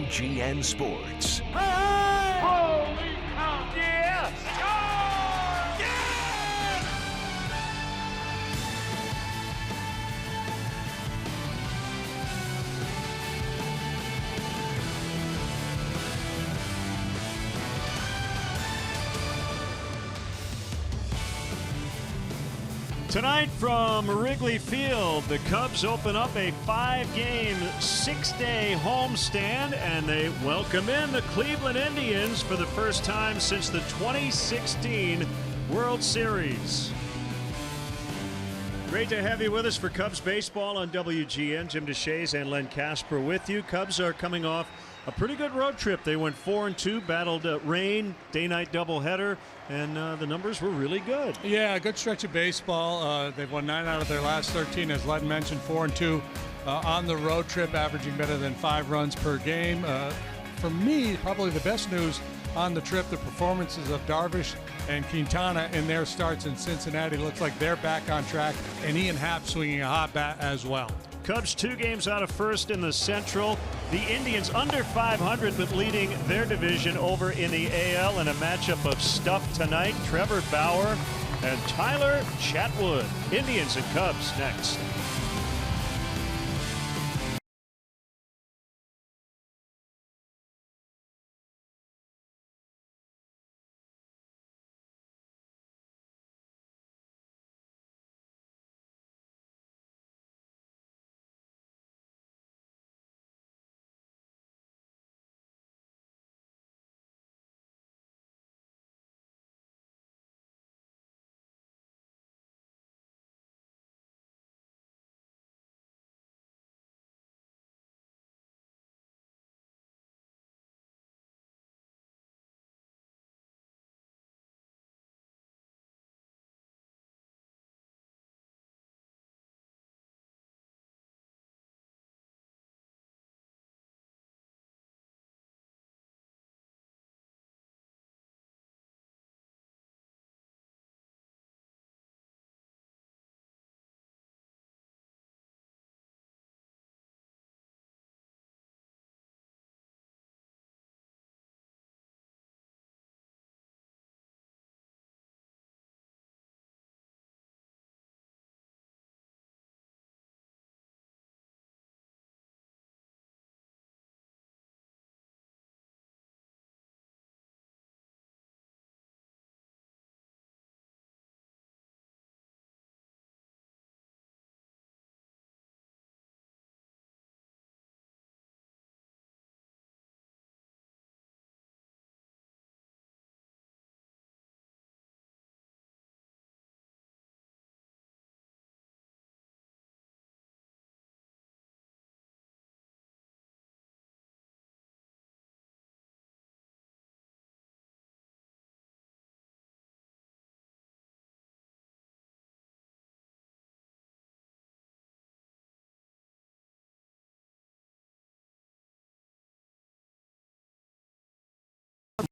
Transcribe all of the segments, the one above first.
WGN Sports. Holy cow! Yeah! Score! Yeah! Tonight from Wrigley Field, the Cubs open up a 5-game, 6-day homestand, and they welcome in the Cleveland Indians for the first time since the 2016 World Series. Great to have you with us for Cubs baseball on WGN. Jim DeShays and Len Casper with you. Cubs are coming off a pretty good road trip. They went 4-2, battled rain, day-night doubleheader, and the numbers were really good. Yeah, a good stretch of baseball. They've won 9 out of their last 13, as Len mentioned, 4-2 on the road trip, averaging better than 5 runs per game. For me, probably the best news on the trip, the performances of Darvish and Quintana in their starts in Cincinnati. Looks like they're back on track, and Ian Happ swinging a hot bat as well. Cubs 2 games out of first in the Central. The Indians under 500, but leading their division over in the AL in a matchup of stuff tonight. Trevor Bauer and Tyler Chatwood. Indians and Cubs next.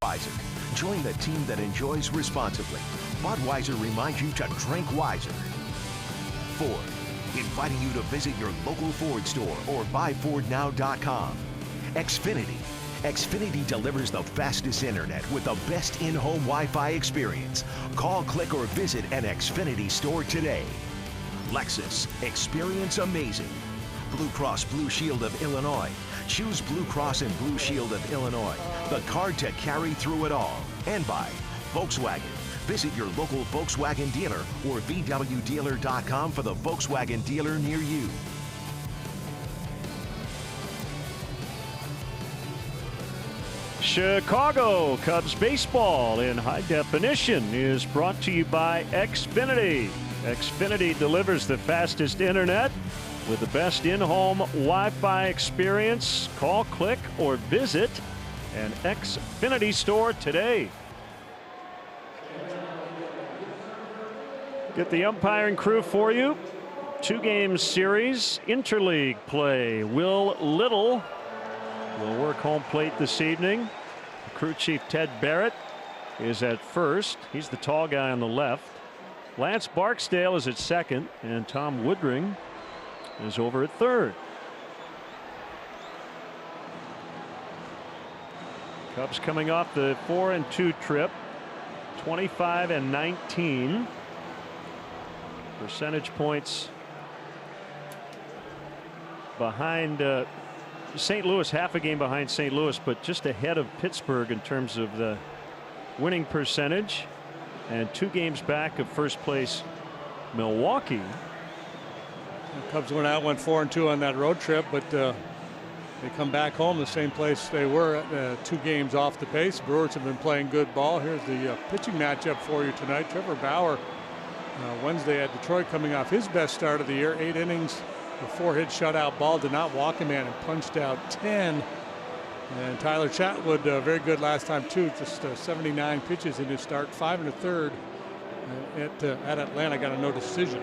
Budweiser. Join the team that enjoys responsibly. Budweiser reminds you to drink wiser. Ford, inviting you to visit your local Ford store or buyfordnow.com. Xfinity. Xfinity delivers the fastest internet with the best in-home Wi-Fi experience. Call, click, or visit an Xfinity store today. Lexus. Experience amazing. Blue Cross Blue Shield of Illinois. Choose Blue Cross and Blue Shield of Illinois, the card to carry through it all. And by Volkswagen. Visit your local Volkswagen dealer or VWDealer.com for the Volkswagen dealer near you. Chicago Cubs baseball in high definition is brought to you by Xfinity. Xfinity delivers the fastest internet with the best in-home Wi-Fi experience. Call, click, or visit an Xfinity store today. Get the umpiring crew for you. 2-game series, interleague play. Will Little will work home plate this evening. Crew chief Ted Barrett is at first. He's the tall guy on the left. Lance Barksdale is at second, and Tom Woodring is over at third. Cubs coming off the 4-2 trip, 25-19. Percentage points behind St. Louis, half a game behind St. Louis, but just ahead of Pittsburgh in terms of the winning percentage, and 2 games back of first place Milwaukee. The Cubs went 4-2 on that road trip, but they come back home the same place they were, 2 games off the pace. Brewers have been playing good ball. Here's the pitching matchup for you tonight. Trevor Bauer Wednesday at Detroit, coming off his best start of the year, 8 innings, a 4-hit shutout ball, did not walk a man and punched out 10. And Tyler Chatwood, very good last time too, just 79 pitches in his start, 5 1/3 at Atlanta, got a no decision.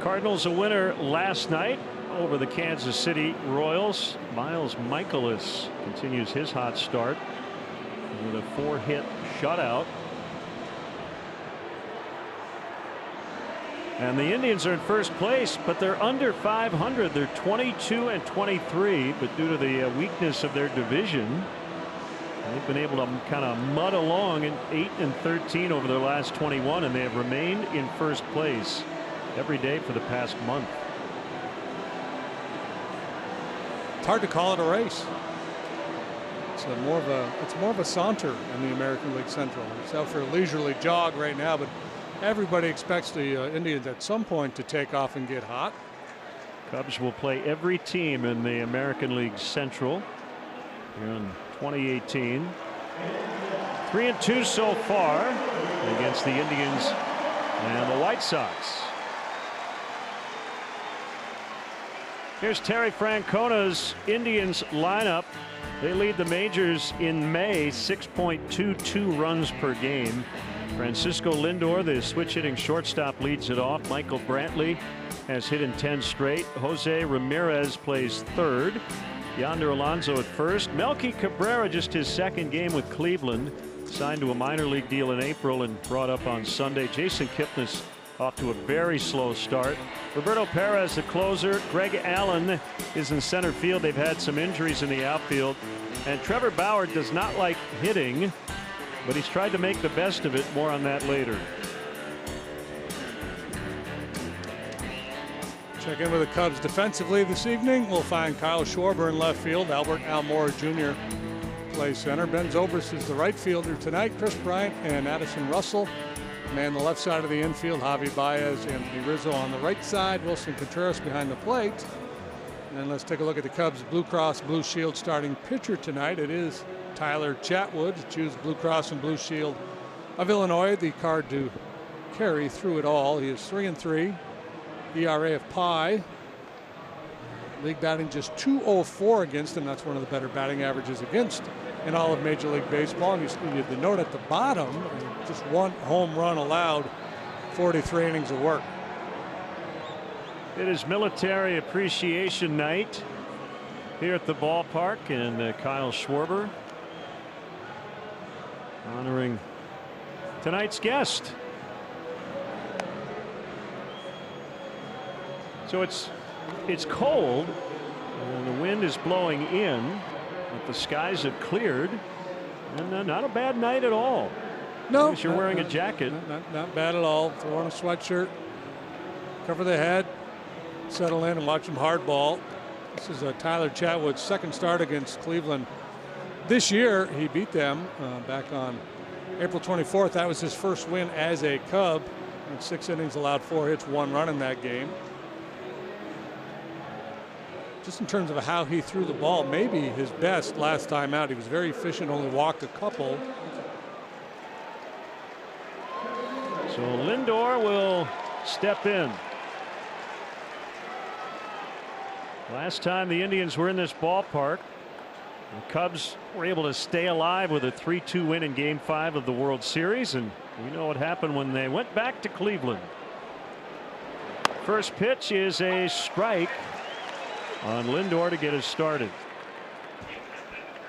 Cardinals a winner last night over the Kansas City Royals. Miles Michaelis continues his hot start with a 4-hit shutout. And the Indians are in first place, but they're under 500. They're 22-23, but due to the weakness of their division, they've been able to kind of mud along in 8-13 over their last 21, and they have remained in first place every day for the past month. It's hard to call it a race. It's more of a saunter in the American League Central. It's out for a leisurely jog right now, but everybody expects the Indians at some point to take off and get hot. Cubs will play every team in the American League Central here in 2018. 3-2 so far against the Indians and the White Sox. Here's Terry Francona's Indians lineup. They lead the majors in May, 6.22 runs per game. Francisco Lindor, the switch hitting shortstop, leads it off. Michael Brantley has hit in 10 straight. Jose Ramirez plays third. Yonder Alonso at first. Melky Cabrera, just his second game with Cleveland, signed to a minor league deal in April and brought up on Sunday. Jason Kipnis off to a very slow start. Roberto Perez, the closer. Greg Allen is in center field. They've had some injuries in the outfield. And Trevor Bauer does not like hitting, but he's tried to make the best of it. More on that later. Check in with the Cubs defensively this evening. We'll find Kyle Schwarber in left field. Albert Almora Jr. plays center. Ben Zobrist is the right fielder tonight. Chris Bryant and Addison Russell man the left side of the infield. Javi Baez, Anthony Rizzo on the right side. Wilson Contreras behind the plate. And let's take a look at the Cubs Blue Cross Blue Shield starting pitcher tonight. It is Tyler Chatwood. Choose Blue Cross and Blue Shield of Illinois, the card to carry through it all. He is 3-3, ERA of pi. League batting just .204 against him. That's one of the better batting averages against in all of Major League Baseball. And you the note at the bottom, just 1 home run allowed, 43 innings of work. It is Military Appreciation Night here at the ballpark, and Kyle Schwarber honoring tonight's guest. So it's cold and the wind is blowing in, but the skies have cleared, and not a bad night at all. No, you're wearing a jacket. Not bad at all. Throw on a sweatshirt, cover the head, settle in and watch them hardball. This is Tyler Chatwood's second start against Cleveland this year. He beat them back on April 24th. That was his first win as a Cub. In 6 innings, allowed 4 hits, 1 run in that game. Just in terms of how he threw the ball, maybe his best last time out. He was very efficient, only walked a couple. So Lindor will step in. Last time the Indians were in this ballpark, the Cubs were able to stay alive with a 3-2 win in Game 5 of the World Series, and we know what happened when they went back to Cleveland. First pitch is a strike on Lindor to get us started.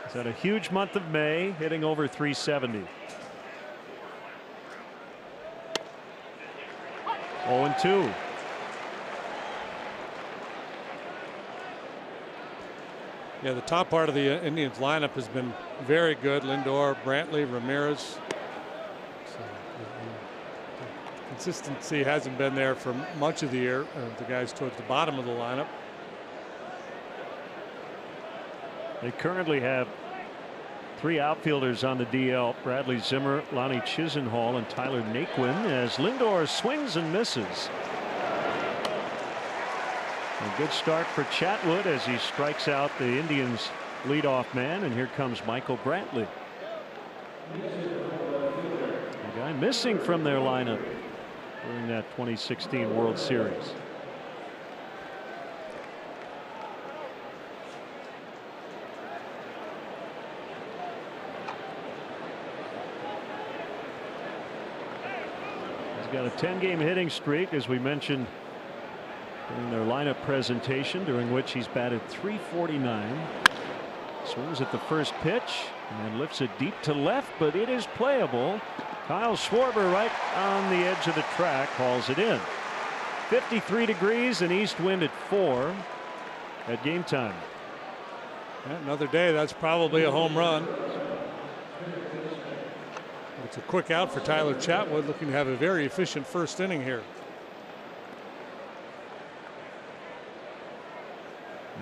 He's had a huge month of May, hitting over 370. 0-2. Yeah, the top part of the Indians lineup has been very good. Lindor, Brantley, Ramirez. So, the consistency hasn't been there for much of the year. The guys towards the bottom of the lineup. They currently have 3 outfielders on the DL: Bradley Zimmer, Lonnie Chisenhall, and Tyler Naquin, as Lindor swings and misses. A good start for Chatwood as he strikes out the Indians' leadoff man, and here comes Michael Brantley. A guy missing from their lineup during that 2016 World Series. He's got a 10-game hitting streak, as we mentioned in their lineup presentation, during which he's batted .349. Swings at the first pitch and then lifts it deep to left, but it is playable. Kyle Schwarber, right on the edge of the track, hauls it in. 53 degrees and east wind at 4 at game time. Yeah, another day, that's probably a home run. It's a quick out for Tyler Chatwood, looking to have a very efficient first inning here.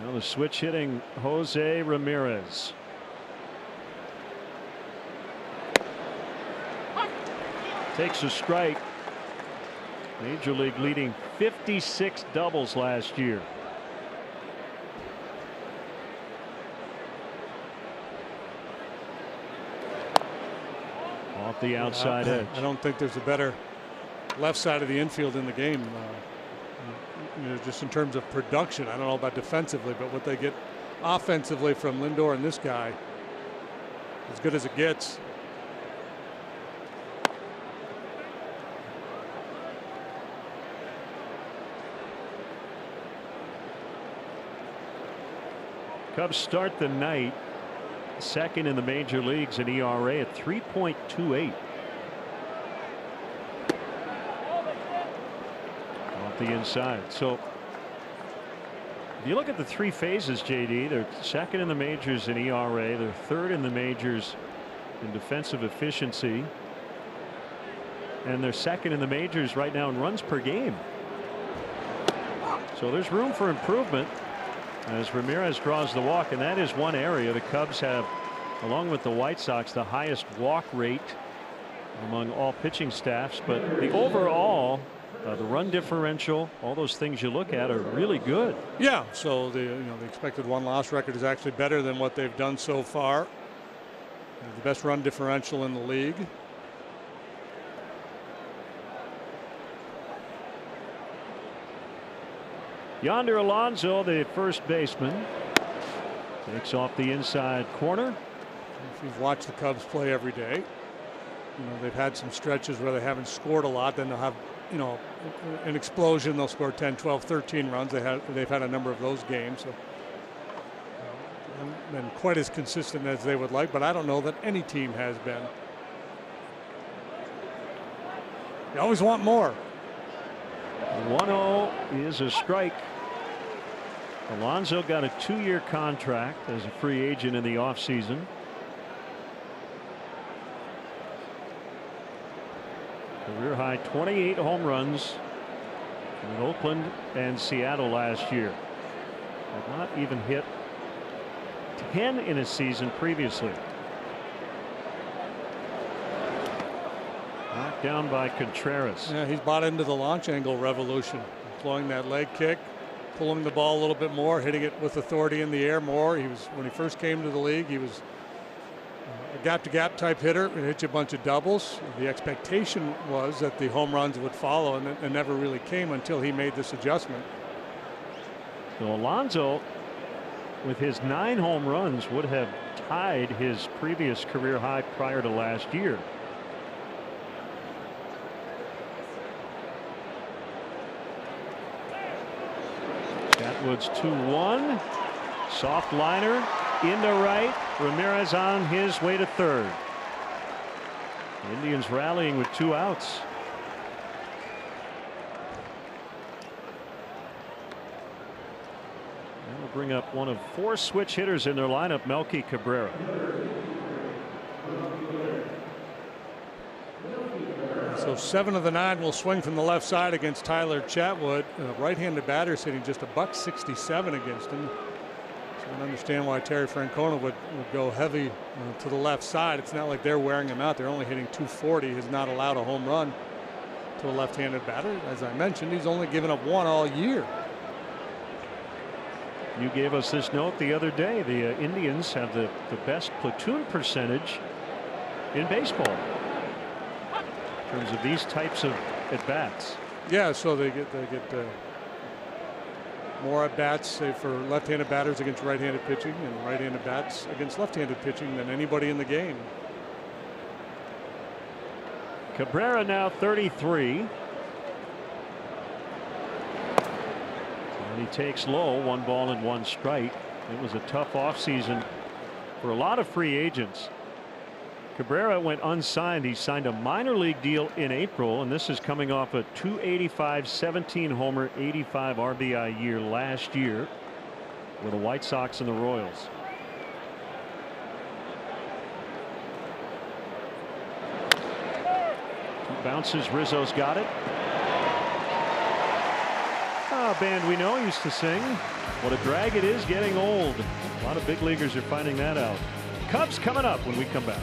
Now the switch hitting Jose Ramirez. Takes a strike. Major League leading 56 doubles last year. Off the outside edge. I don't think there's a better left side of the infield in the game. Just in terms of production. I don't know about defensively, but what they get offensively from Lindor and this guy, as good as it gets. Cubs start the night second in the major leagues in ERA at 3.28. The inside. So if you look at the 3 phases, JD, they're second in the majors in ERA, they're third in the majors in defensive efficiency, and they're second in the majors right now in runs per game. So there's room for improvement as Ramirez draws the walk, and that is one area the Cubs have, along with the White Sox, the highest walk rate among all pitching staffs. But the overall, the run differential, all those things you look at are really good. Yeah, so the expected won-loss record is actually better than what they've done so far. The best run differential in the league. Yonder Alonso, the first baseman, takes off the inside corner. If you've watched the Cubs play every day, they've had some stretches where they haven't scored a lot. Then they'll have an explosion. They'll score 10, 12, 13 runs. They've had a number of those games. So haven't been quite as consistent as they would like, but I don't know that any team has been. You always want more. 1-0 is a strike. Alonso got a 2-year contract as a free agent in the offseason. Career high 28 home runs in Oakland and Seattle last year. Had not even hit 10 in a season previously. Knocked down by Contreras. Yeah, he's bought into the launch angle revolution, employing that leg kick, pulling the ball a little bit more, hitting it with authority in the air more. When he first came to the league, he was a gap-to-gap type hitter and hit you a bunch of doubles. The expectation was that the home runs would follow, and it never really came until he made this adjustment. So Alonso, with his 9 home runs, would have tied his previous career high prior to last year. Chatwood's 2-1. Soft liner into right. Ramirez on his way to third. The Indians rallying with 2 outs. We'll bring up one of 4 switch hitters in their lineup, Melky Cabrera. So 7 of the 9 will swing from the left side against Tyler Chatwood. Right-handed batters hitting just $167 against him. So I can understand why Terry Francona would go heavy to the left side. It's not like they're wearing him out. They're only hitting .240. Has not allowed a home run to a left-handed batter. As I mentioned, he's only given up 1 all year. You gave us this note the other day. The Indians have the best platoon percentage in baseball in terms of these types of at-bats. Yeah, so they get more at-bats, say, for left-handed batters against right-handed pitching, and right-handed bats against left-handed pitching than anybody in the game. Cabrera now 33. And he takes low, 1 ball and 1 strike. It was a tough offseason for a lot of free agents. Cabrera went unsigned. He signed a minor league deal in April, and this is coming off a .285, 17 homer, 85 RBI year last year with the White Sox and the Royals. Bounces. Rizzo's got it. A band we know used to sing. What a drag it is getting old. A lot of big leaguers are finding that out. Cubs coming up when we come back.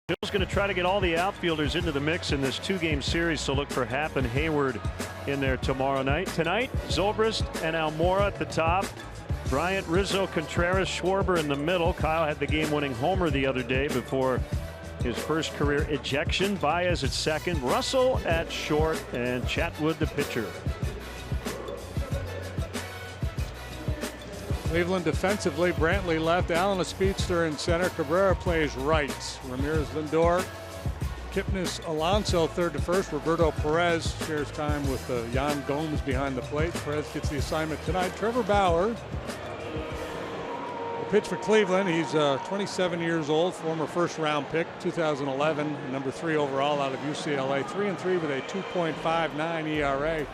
Bill's going to try to get all the outfielders into the mix in this 2-game series, so look for Happ and Hayward in there tomorrow night. Tonight, Zobrist and Almora at the top. Bryant, Rizzo, Contreras, Schwarber in the middle. Kyle had the game-winning homer the other day before his first career ejection. Baez at second, Russell at short, and Chatwood the pitcher. Cleveland defensively, Brantley left, Allen a speedster in center, Cabrera plays right. Ramirez, Lindor, Kipnis, Alonso third to first. Roberto Perez shares time with Yan Gomes behind the plate. Perez gets the assignment tonight. Trevor Bauer, the pitch for Cleveland. He's 27 years old, former first-round pick, 2011, number 3 overall out of UCLA. 3-3 with a 2.59 ERA.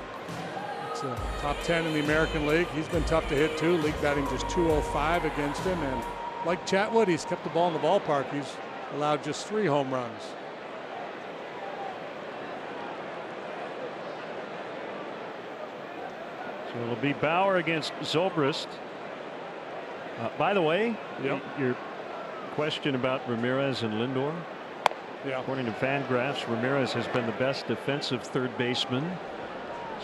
Top 10 in the American League. He's been tough to hit too. League batting just .205 against him, and like Chatwood, he's kept the ball in the ballpark. He's allowed just 3 home runs. So it'll be Bauer against Zobrist. By the way, your question about Ramirez and Lindor. Yeah. According to Fangraphs, Ramirez has been the best defensive third baseman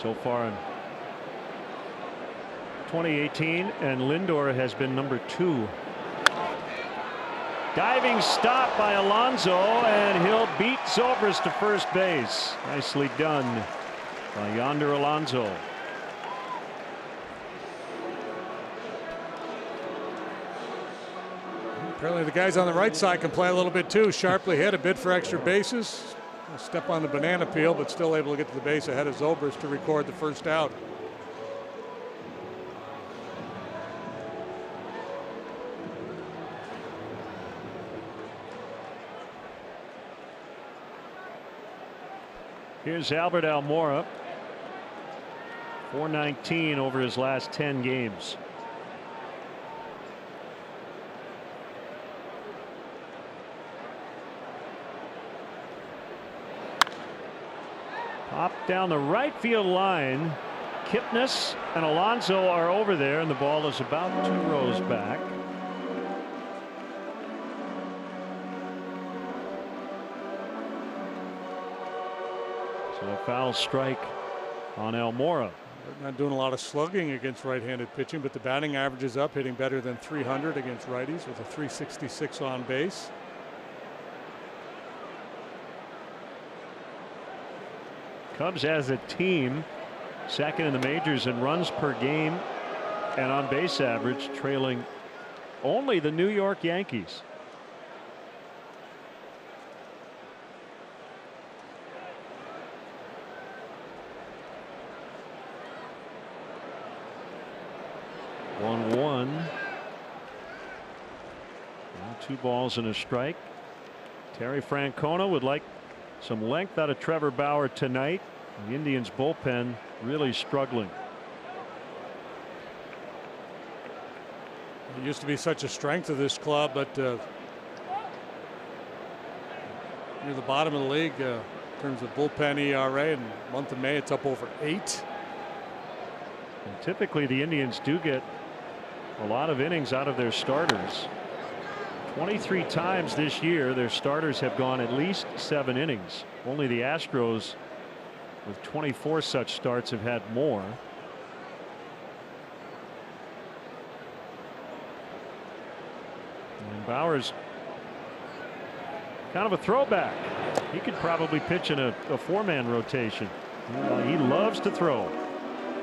so far in 2018, and Lindor has been number 2. Diving stop by Alonso, and he'll beat Zobrist to first base. Nicely done by Yonder Alonso. Apparently the guys on the right side can play a little bit too. Sharply hit, a bid for extra bases. A step on the banana peel, but still able to get to the base ahead of Zobrist to record the first out. Here's Albert Almora. 419 over his last 10 games. Pop down the right field line. Kipnis and Alonso are over there, and the ball is about 2 rows back. So a foul strike on Almora. Not doing a lot of slugging against right-handed pitching, but the batting average is up, hitting better than 300 against righties with a 366 on base. Cubs as a team second in the majors in runs per game and on base average, trailing only the New York Yankees. One. 2 balls and a strike. Terry Francona would like some length out of Trevor Bauer tonight. The Indians bullpen really struggling. It used to be such a strength of this club, but near the bottom of the league in terms of bullpen ERA. In the month of May, it's up over 8. And typically the Indians do get a lot of innings out of their starters. 23 times this year their starters have gone at least 7 innings. Only the Astros with 24 such starts have had more. And Bauer's kind of a throwback. He could probably pitch in a 4-man rotation. He loves to throw.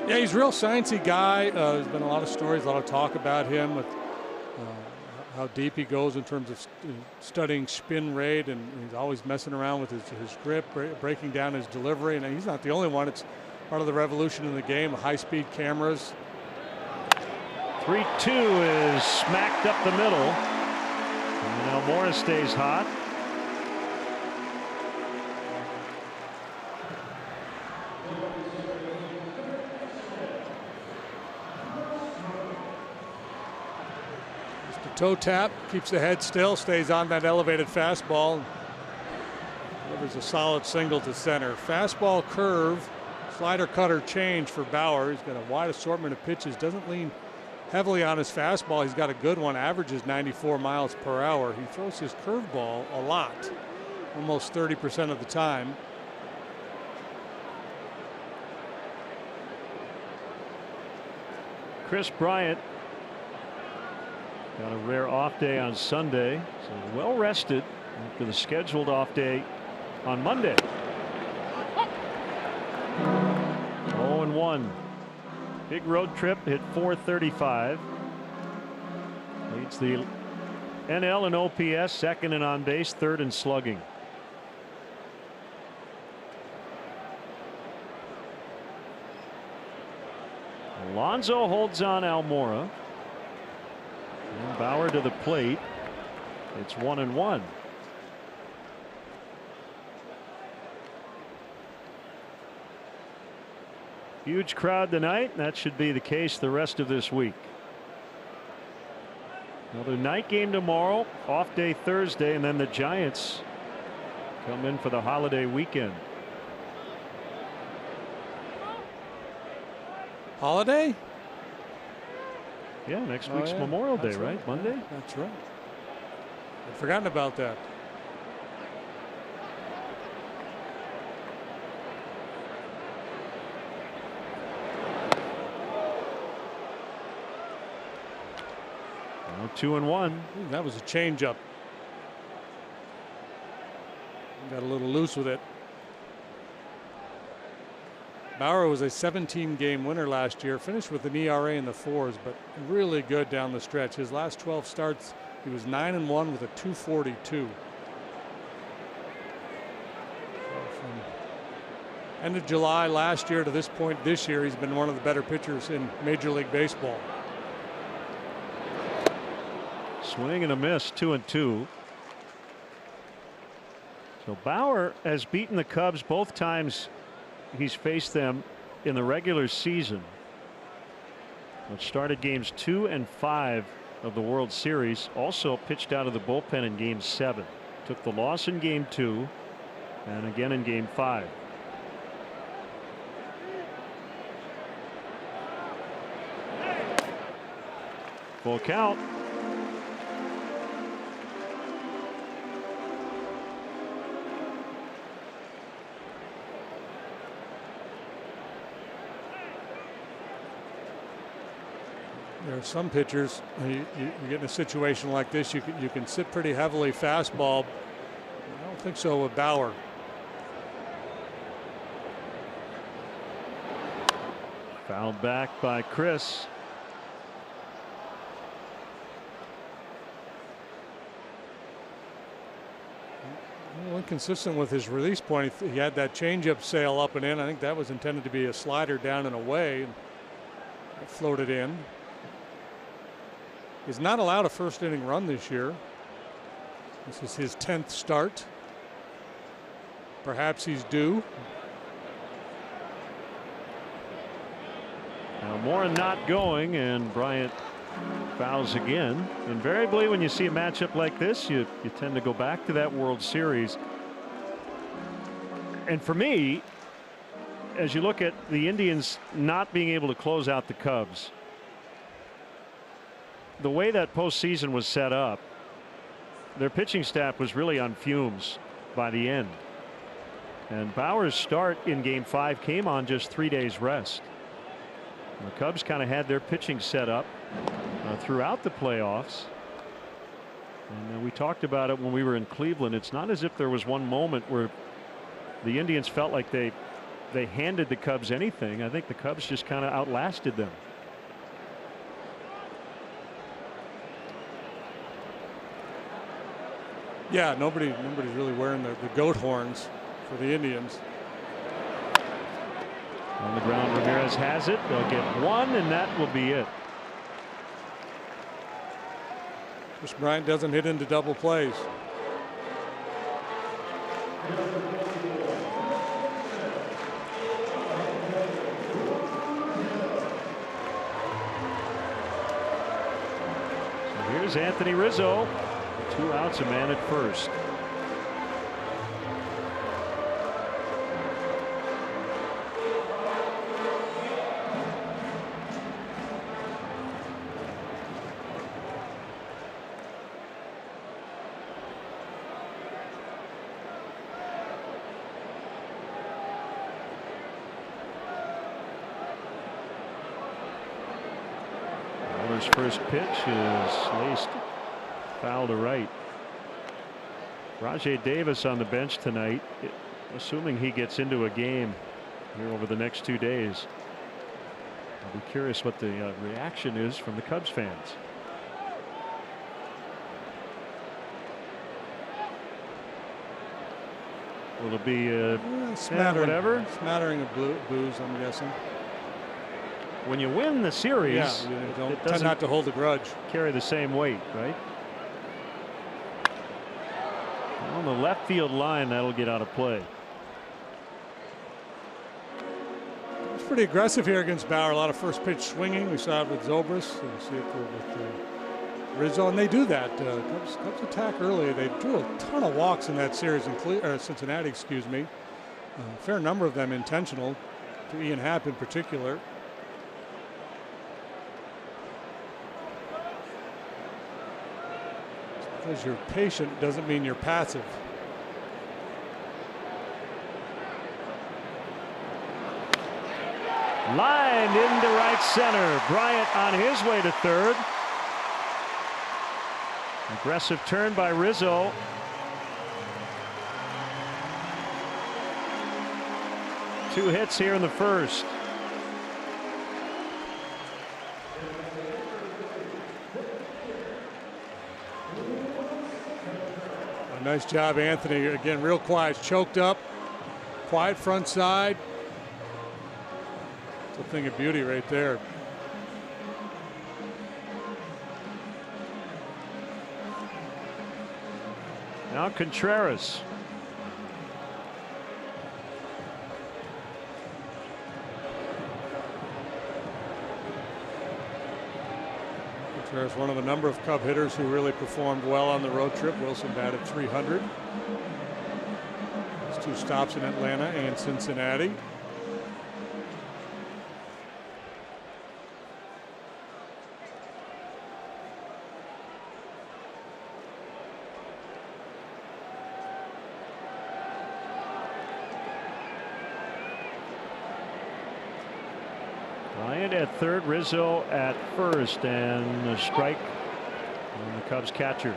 Yeah, he's a real sciencey guy. There's been a lot of stories, a lot of talk about him with how deep he goes in terms of studying spin rate, and he's always messing around with his grip, breaking down his delivery. And he's not the only one. It's part of the revolution in the game, high-speed cameras. 3-2 is smacked up the middle. And Almora stays hot. Toe tap, keeps the head still, stays on that elevated fastball. Delivers a solid single to center. Fastball curve, slider cutter change for Bauer. He's got a wide assortment of pitches, doesn't lean heavily on his fastball. He's got a good one, averages 94 miles per hour. He throws his curveball a lot, almost 30% of the time. Chris Bryant got a rare off day on Sunday, so well rested after the scheduled off day on Monday. 0-1. Big road trip, hit .435. Leads the NL in OPS, second in on base, third in slugging. Alonso holds on Almora. And Bauer to the plate. It's 1-1. Huge crowd tonight, and that should be the case the rest of this week. Another night game tomorrow, off day Thursday, and then the Giants come in for the holiday weekend. Holiday? Yeah, next week's Memorial Day, right? Monday? That's right. I'd forgotten about that. Now 2-1. Ooh, that was a changeup. Got a little loose with it. Bauer was a 17-game winner last year, finished with an ERA in the 4s, but really good down the stretch. His last 12 starts He was 9-1 with a 242. From end of July last year to this point this year, he's been one of the better pitchers in Major League Baseball. Swing and a miss, 2-2. So Bauer has beaten the Cubs both times he's faced them in the regular season. It started games 2 and 5 of the World Series. Also pitched out of the bullpen in game 7. Took the loss in game 2 and again in game 5. Full count. There are some pitchers, you get in a situation like this, you can sit pretty heavily fastball. I don't think so with Bauer. Fouled back by Chris. A little inconsistent with his release point. He had that changeup sail up and in. I think that was intended to be a slider down and away. It floated in. He's not allowed a first inning run this year. This is his 10th start. Perhaps he's due. Now Moore not going, and Bryant fouls again. Invariably, when you see a matchup like this, you tend to go back to that World Series. And for me, as you look at the Indians not being able to close out the Cubs, the way that postseason was set up, their pitching staff was really on fumes by the end. And Bauer's start in game 5 came on just 3 days rest. And the Cubs kind of had their pitching set up throughout the playoffs. And we talked about it when we were in Cleveland. It's not as if there was one moment where the Indians felt like they handed the Cubs anything. I think the Cubs just kind of outlasted them. Yeah, nobody's really wearing the goat horns for the Indians. On the ground, Ramirez has it. They'll get one, and that will be it. Chris Bryant doesn't hit into double plays. So here's Anthony Rizzo. 2 outs, a man at first. Miller's first pitch is laced foul to right. Rajay Davis on the bench tonight, assuming he gets into a game here over the next 2 days. I'll be curious what the reaction is from the Cubs fans. Will it be smattering of booze, I'm guessing. When you win the series, you don't tend not to hold a grudge. Carry the same weight, right? On the left field line, that'll get out of play. It's pretty aggressive here against Bauer. A lot of first pitch swinging. We saw it with Zobrist. We see it with Rizzo, and they do that. Cubs attack early. They drew a ton of walks in that series in Cincinnati. Excuse me. A fair number of them intentional, to Ian Happ in particular. Because you're patient doesn't mean you're passive. Lined into right center. Bryant on his way to third. Aggressive turn by Rizzo. Two hits here in the first. nice job, Anthony. Again, real quiet, choked up, quiet front side. It's a thing of beauty right there. Now Contreras. Contreras, one of a number of Cub hitters who really performed well on the road trip. Wilson batted .300. His 2 stops in Atlanta and Cincinnati. Bryant at third, Rizzo at first, and a strike on the Cubs catcher.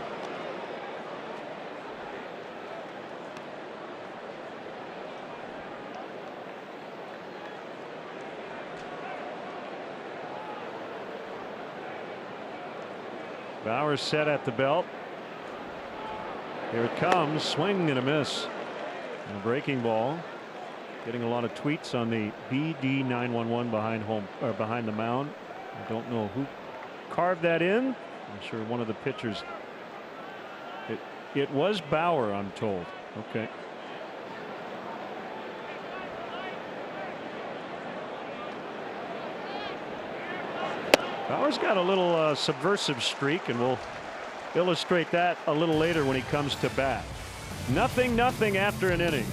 Bauer set at the belt. Here it comes, swing and a miss. And a breaking ball. Getting a lot of tweets on the BD 911 behind the mound. I don't know who carved that in. I'm sure one of the pitchers. It was Bauer, I'm told. Okay. Bauer's got a little subversive streak, and we'll illustrate that a little later when he comes to bat. 0-0 after an inning.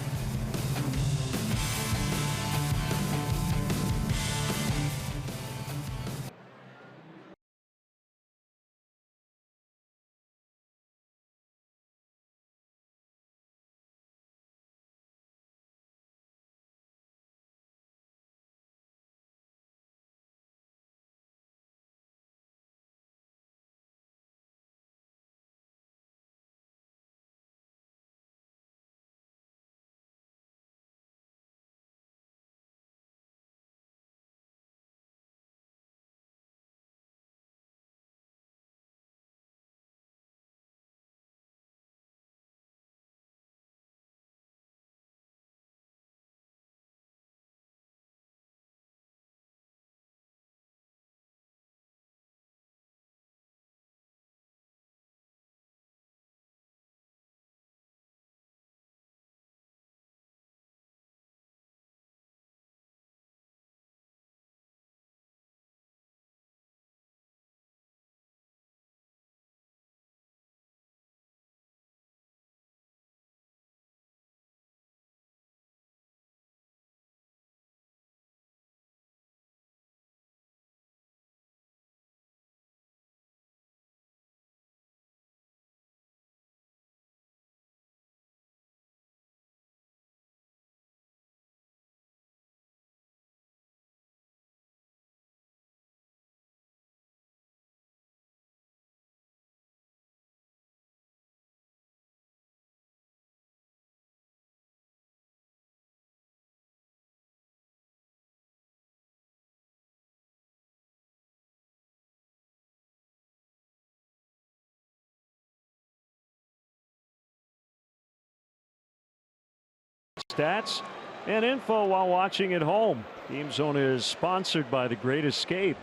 Stats and info while watching at home. Game Zone is sponsored by The Great Escape.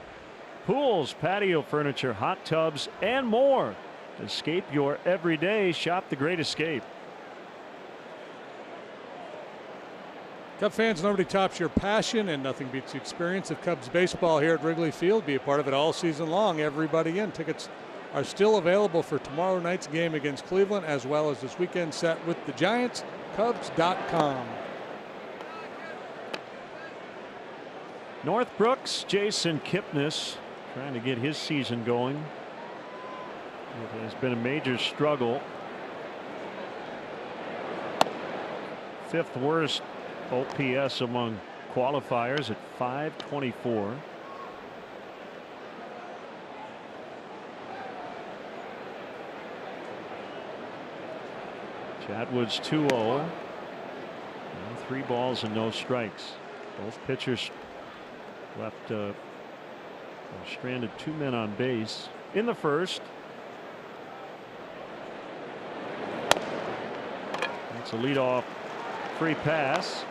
Pools, patio furniture, hot tubs, and more. Escape your everyday. Shop The Great Escape. Cub fans, nobody tops your passion and nothing beats the experience of Cubs baseball here at Wrigley Field. Be a part of it all season long. Everybody in. Tickets are still available for tomorrow night's game against Cleveland, as well as this weekend set with the Giants. Cubs.com. Northbrook's Jason Kipnis trying to get his season going. It has been a major struggle. 5th worst OPS among qualifiers at .524. Chadwood's 2-0. 3 balls and no strikes. Both pitchers left stranded 2 men on base in the first. a leadoff free pass.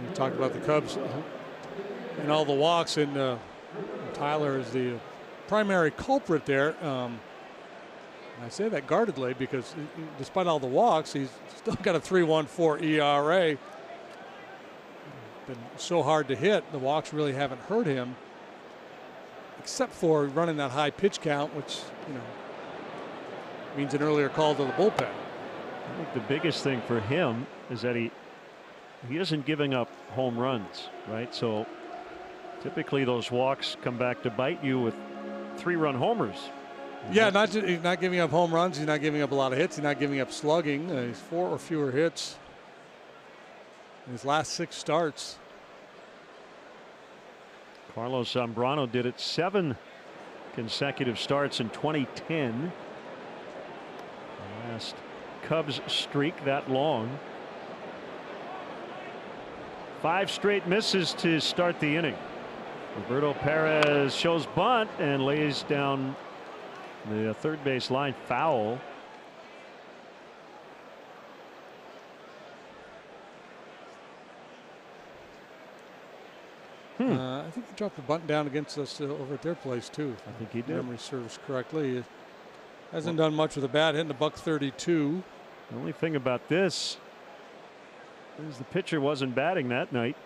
You talked about the Cubs and all the walks, and Tyler is the primary culprit there. I say that guardedly because despite all the walks, he's still got a 3.14 ERA. Been so hard to hit. The walks really haven't hurt him, except for running that high pitch count, which means an earlier call to the bullpen. I think the biggest thing for him is that he isn't giving up home runs, right? So typically those walks come back to bite you with 3-run homers. Yeah, he's not giving up home runs. He's not giving up a lot of hits. He's not giving up slugging. He's 4 or fewer hits in his last 6 starts. Carlos Zambrano did it 7 consecutive starts in 2010. The last Cubs streak that long. 5 straight misses to start the inning. Roberto Perez shows bunt and lays down the third base line foul. I think he dropped a bunt down against us over at their place too. I think he did. Memory serves correctly. He hasn't done much with a bat, hitting $132. The only thing about this is the pitcher wasn't batting that night,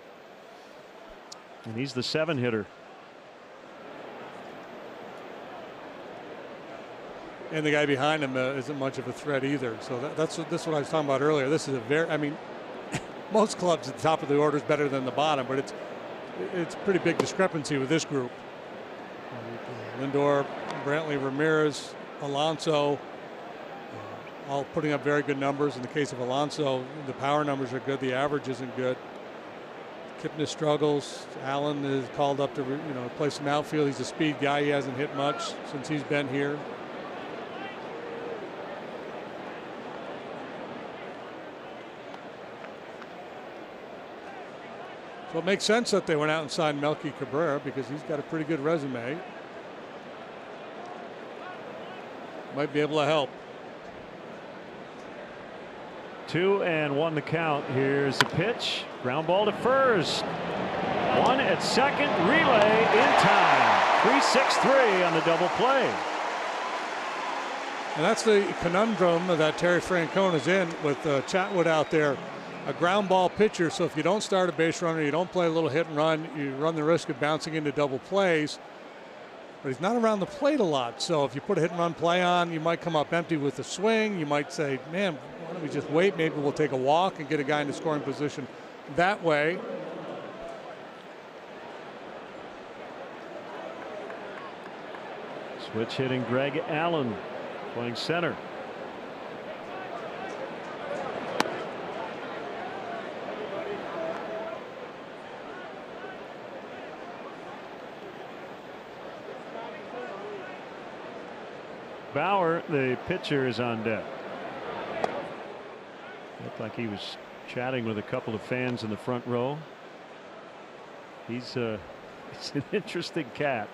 and he's the 7 hitter. And the guy behind him isn't much of a threat either. So that's what I was talking about earlier. This is most clubs at the top of the order is better than the bottom, but it's a pretty big discrepancy with this group. Lindor, Brantley, Ramirez, Alonso, all putting up very good numbers. In the case of Alonso, the power numbers are good. The average isn't good. Kipnis struggles. Allen is called up to play some outfield. He's a speed guy. He hasn't hit much since he's been here. So it makes sense that they went out and signed Melky Cabrera because he's got a pretty good resume. Might be able to help. 2-1 the count. Here's the pitch. Ground ball to first. 1 at second. Relay in time. 3-6-3 on the double play. And that's the conundrum that Terry Francona is in with Chatwood out there. A ground ball pitcher, so if you don't start a base runner, you don't play a little hit and run, you run the risk of bouncing into double plays. But he's not around the plate a lot, so if you put a hit and run play on, you might come up empty with a swing. You might say, man, why don't we just wait? Maybe we'll take a walk and get a guy in the scoring position that way. Switch hitting Greg Allen playing center. Bauer, the pitcher, is on deck. Looked like he was chatting with a couple of fans in the front row. He's an interesting cat.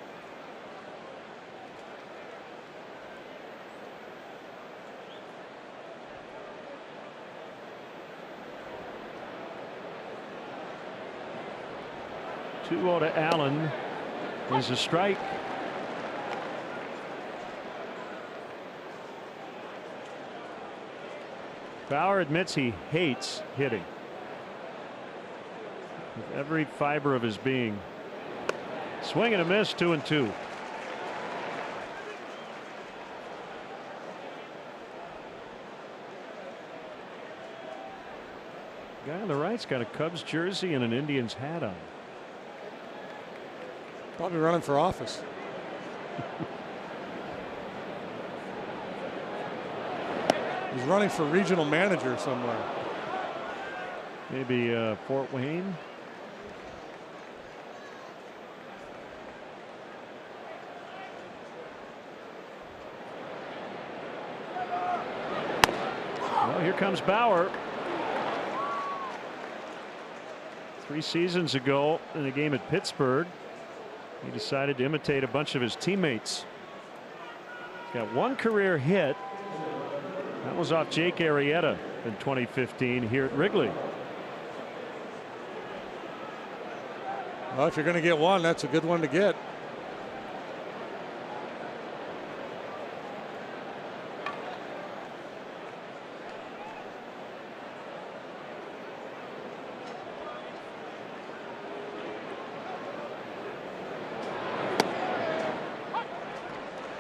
Two to Allen is a strike. Bauer admits he hates hitting with every fiber of his being. Swing and a miss, 2-2. Guy on the right's got a Cubs jersey and an Indians hat on. Probably running for office. He's running for regional manager somewhere. Maybe Fort Wayne. Well, here comes Bauer. 3 seasons ago in a game at Pittsburgh, he decided to imitate a bunch of his teammates. Got one career hit. That was off Jake Arrieta in 2015 here at Wrigley. Well, if you're going to get one, that's a good one to get.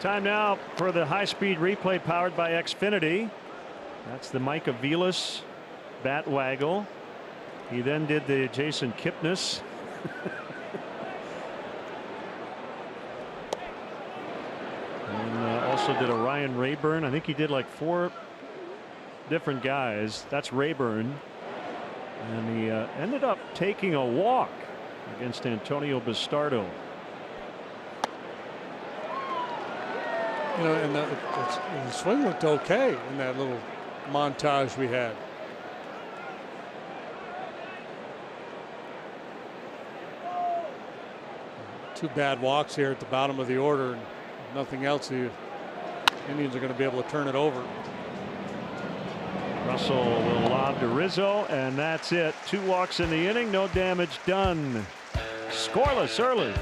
Time now for the high-speed replay powered by Xfinity. That's the Mike Aviles bat waggle. He then did the Jason Kipnis. And also did a Ryan Rayburn. I think he did like 4 different guys. That's Rayburn. And he ended up taking a walk against Antonio Bastardo. You know, and the swing looked okay in that little montage we had. Two bad walks here at the bottom of the order, and nothing else. The Indians are going to be able to turn it over. Russell will lob to Rizzo, and that's it. 2 walks in the inning, no damage done. Scoreless early.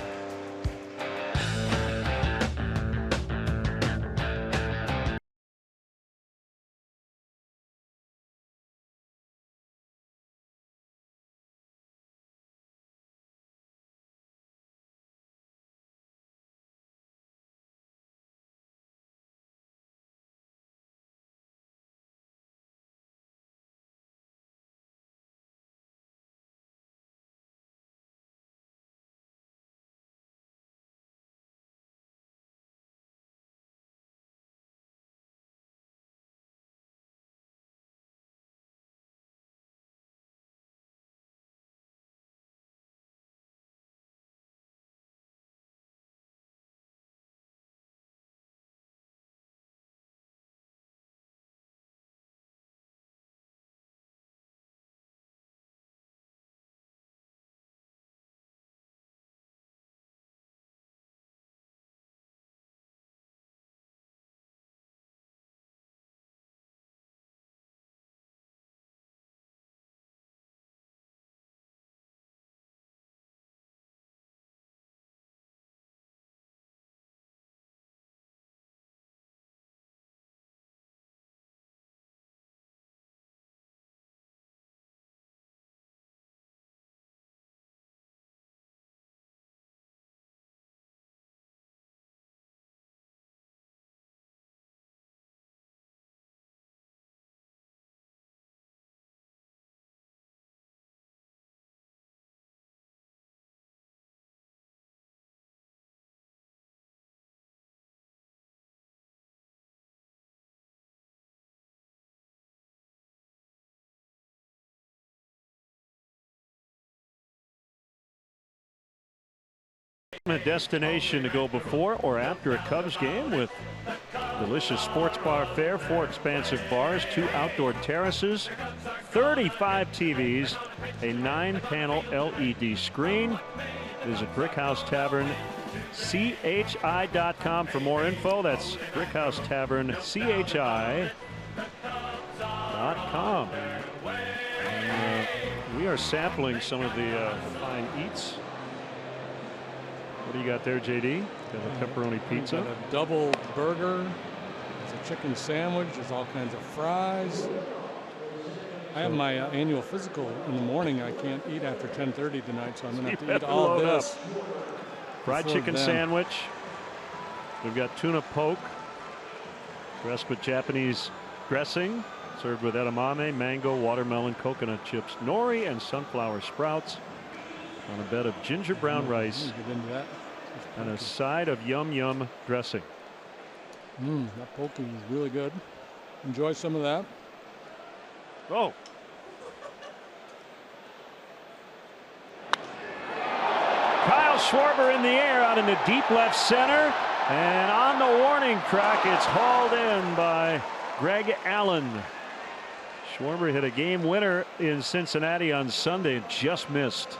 A destination to go before or after a Cubs game with delicious sports bar fare, 4 expansive bars, 2 outdoor terraces, 35 TVs, a 9-panel LED screen. Visit Brickhouse Tavern CHI.com for more info. That's Brickhouse Tavern CHI.com. We are sampling some of the fine eats. What do you got there, JD? Got a pepperoni pizza. Got a double burger. There's a chicken sandwich. There's all kinds of fries. I have my annual physical in the morning. I can't eat after 10:30 tonight, so I'm going to have to eat all this. Fried chicken sandwich. We've got tuna poke, dressed with Japanese dressing, served with edamame, mango, watermelon, coconut chips, nori, and sunflower sprouts on a bed of ginger brown rice get into that. and a side of yum yum dressing. That poke is really good. Enjoy some of that. Oh. Kyle Schwarber in the air out in the deep left center, and on the warning track it's hauled in by Greg Allen. Schwarber hit a game winner in Cincinnati on Sunday and just missed.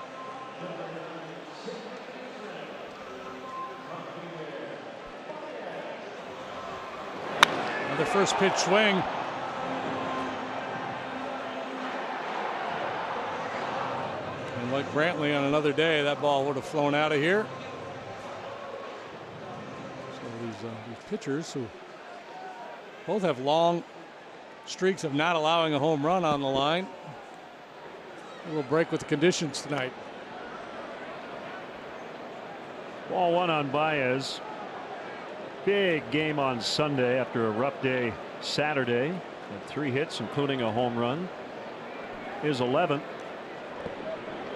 the first pitch swing. And like Brantley on another day, that ball would have flown out of here. So these pitchers who both have long streaks of not allowing a home run on the line. A little break with the conditions tonight. Ball one on Baez. Big game on Sunday after a rough day Saturday. Had 3 hits, including a home run. His 11th.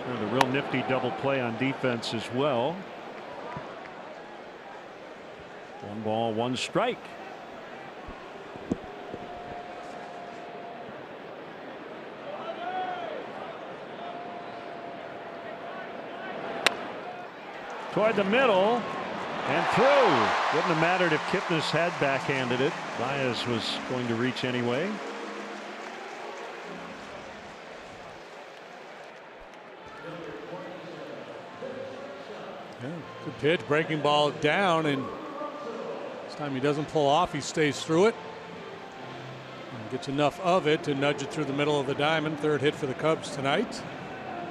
And a real nifty double play on defense as well. 1 ball, 1 strike. Toward the middle and through. Wouldn't have mattered if Kipnis had backhanded it. Baez was going to reach anyway. Yeah, good pitch, breaking ball down, and this time he doesn't pull off. He stays through it and gets enough of it to nudge it through the middle of the diamond. 3rd hit for the Cubs tonight.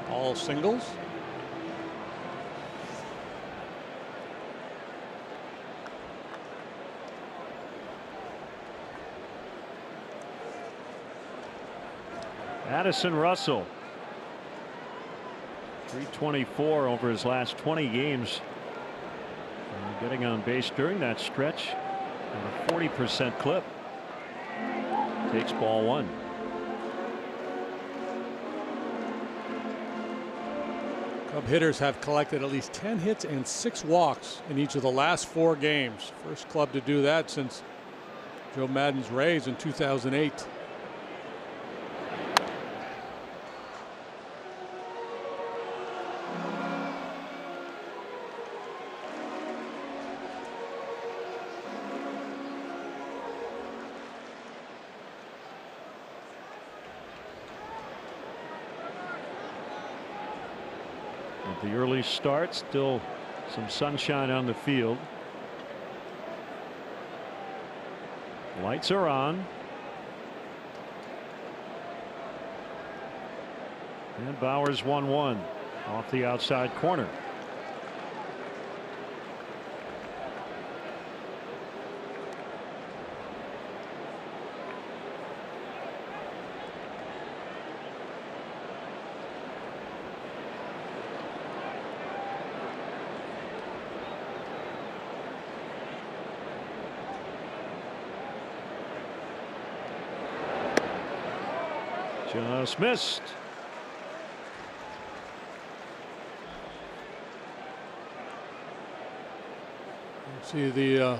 All singles. Addison Russell, 324 over his last 20 games. And getting on base during that stretch at a 40% clip. Takes ball 1. Cub hitters have collected at least 10 hits and 6 walks in each of the last 4 games. First club to do that since Joe Maddon's Rays in 2008. The early start, still some sunshine on the field. Lights are on. And Bauer's 1-1 off the outside corner. Just missed. See the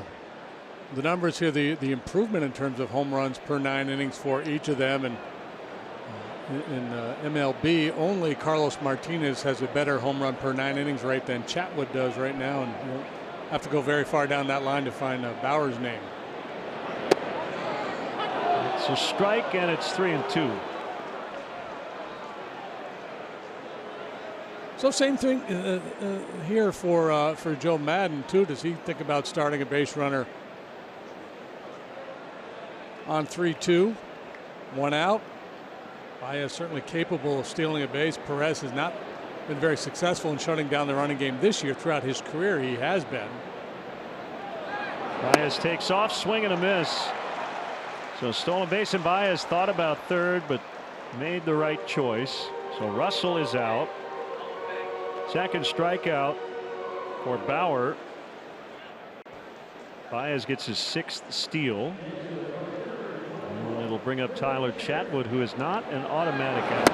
numbers here, the improvement in terms of home runs per 9 innings for each of them, and in MLB only Carlos Martinez has a better home run per 9 innings rate than Chatwood does right now, and you don't have to go very far down that line to find Bauer's name. It's a strike and it's 3-2. So same thing here for Joe Maddon too. Does he think about starting a base runner on 3-2, 1 out? Baez certainly capable of stealing a base. Perez has not been very successful in shutting down the running game this year. Throughout his career, he has been. Baez takes off, swing and a miss. So stolen base, and Baez thought about third, but made the right choice. So Russell is out. Second strikeout for Bauer. Baez gets his 6th steal. And it'll bring up Tyler Chatwood, who is not an automatic out.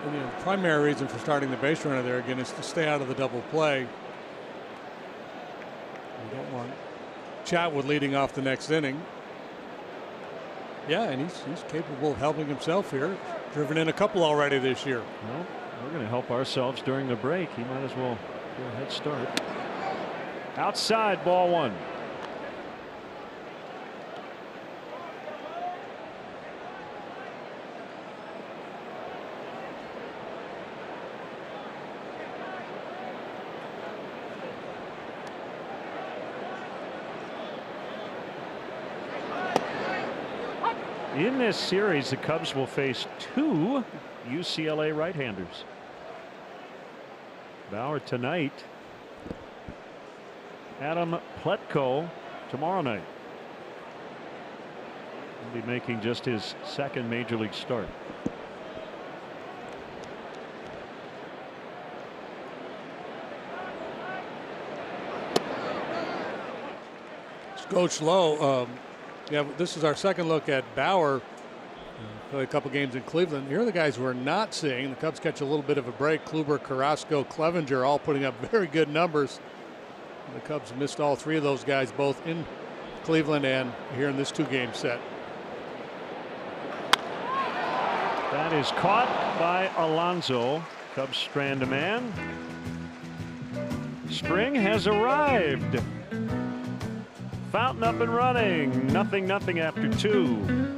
And the primary reason for starting the base runner there again is to stay out of the double play. You don't want Chatwood leading off the next inning. Yeah, and he's capable of helping himself here. Driven in a couple already this year. Well, we're going to help ourselves during the break. He might as well get a head start. Outside, ball 1. In this series, the Cubs will face 2 UCLA right-handers. Bauer tonight. Adam Pletko tomorrow night. He'll be making just his 2nd major league start. Coach Lowe, yeah, this is our 2nd look at Bauer. Played a couple games in Cleveland. Here are the guys we're not seeing. The Cubs catch a little bit of a break. Kluber, Carrasco, Clevenger all putting up very good numbers. The Cubs missed all 3 of those guys, both in Cleveland and here in this 2-game set. That is caught by Alonso. Cubs strand a man. Spring has arrived. Fountain up and running. 0-0 after 2.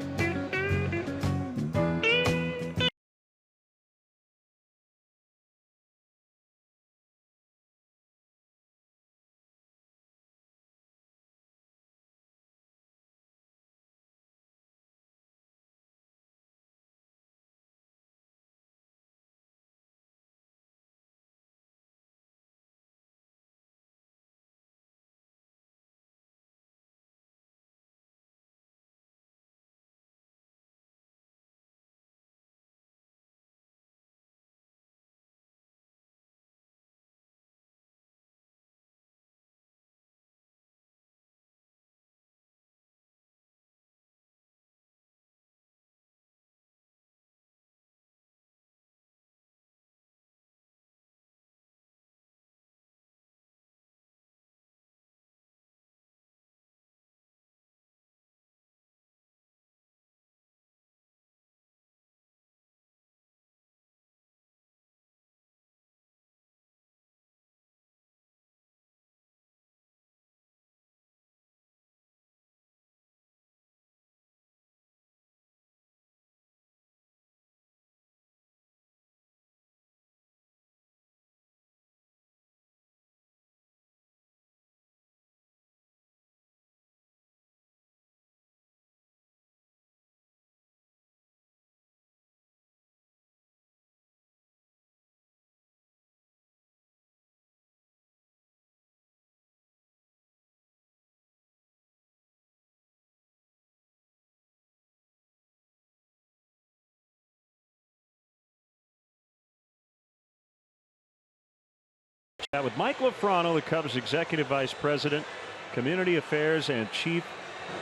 With Mike Lafrano, the Cubs Executive Vice President, Community Affairs and Chief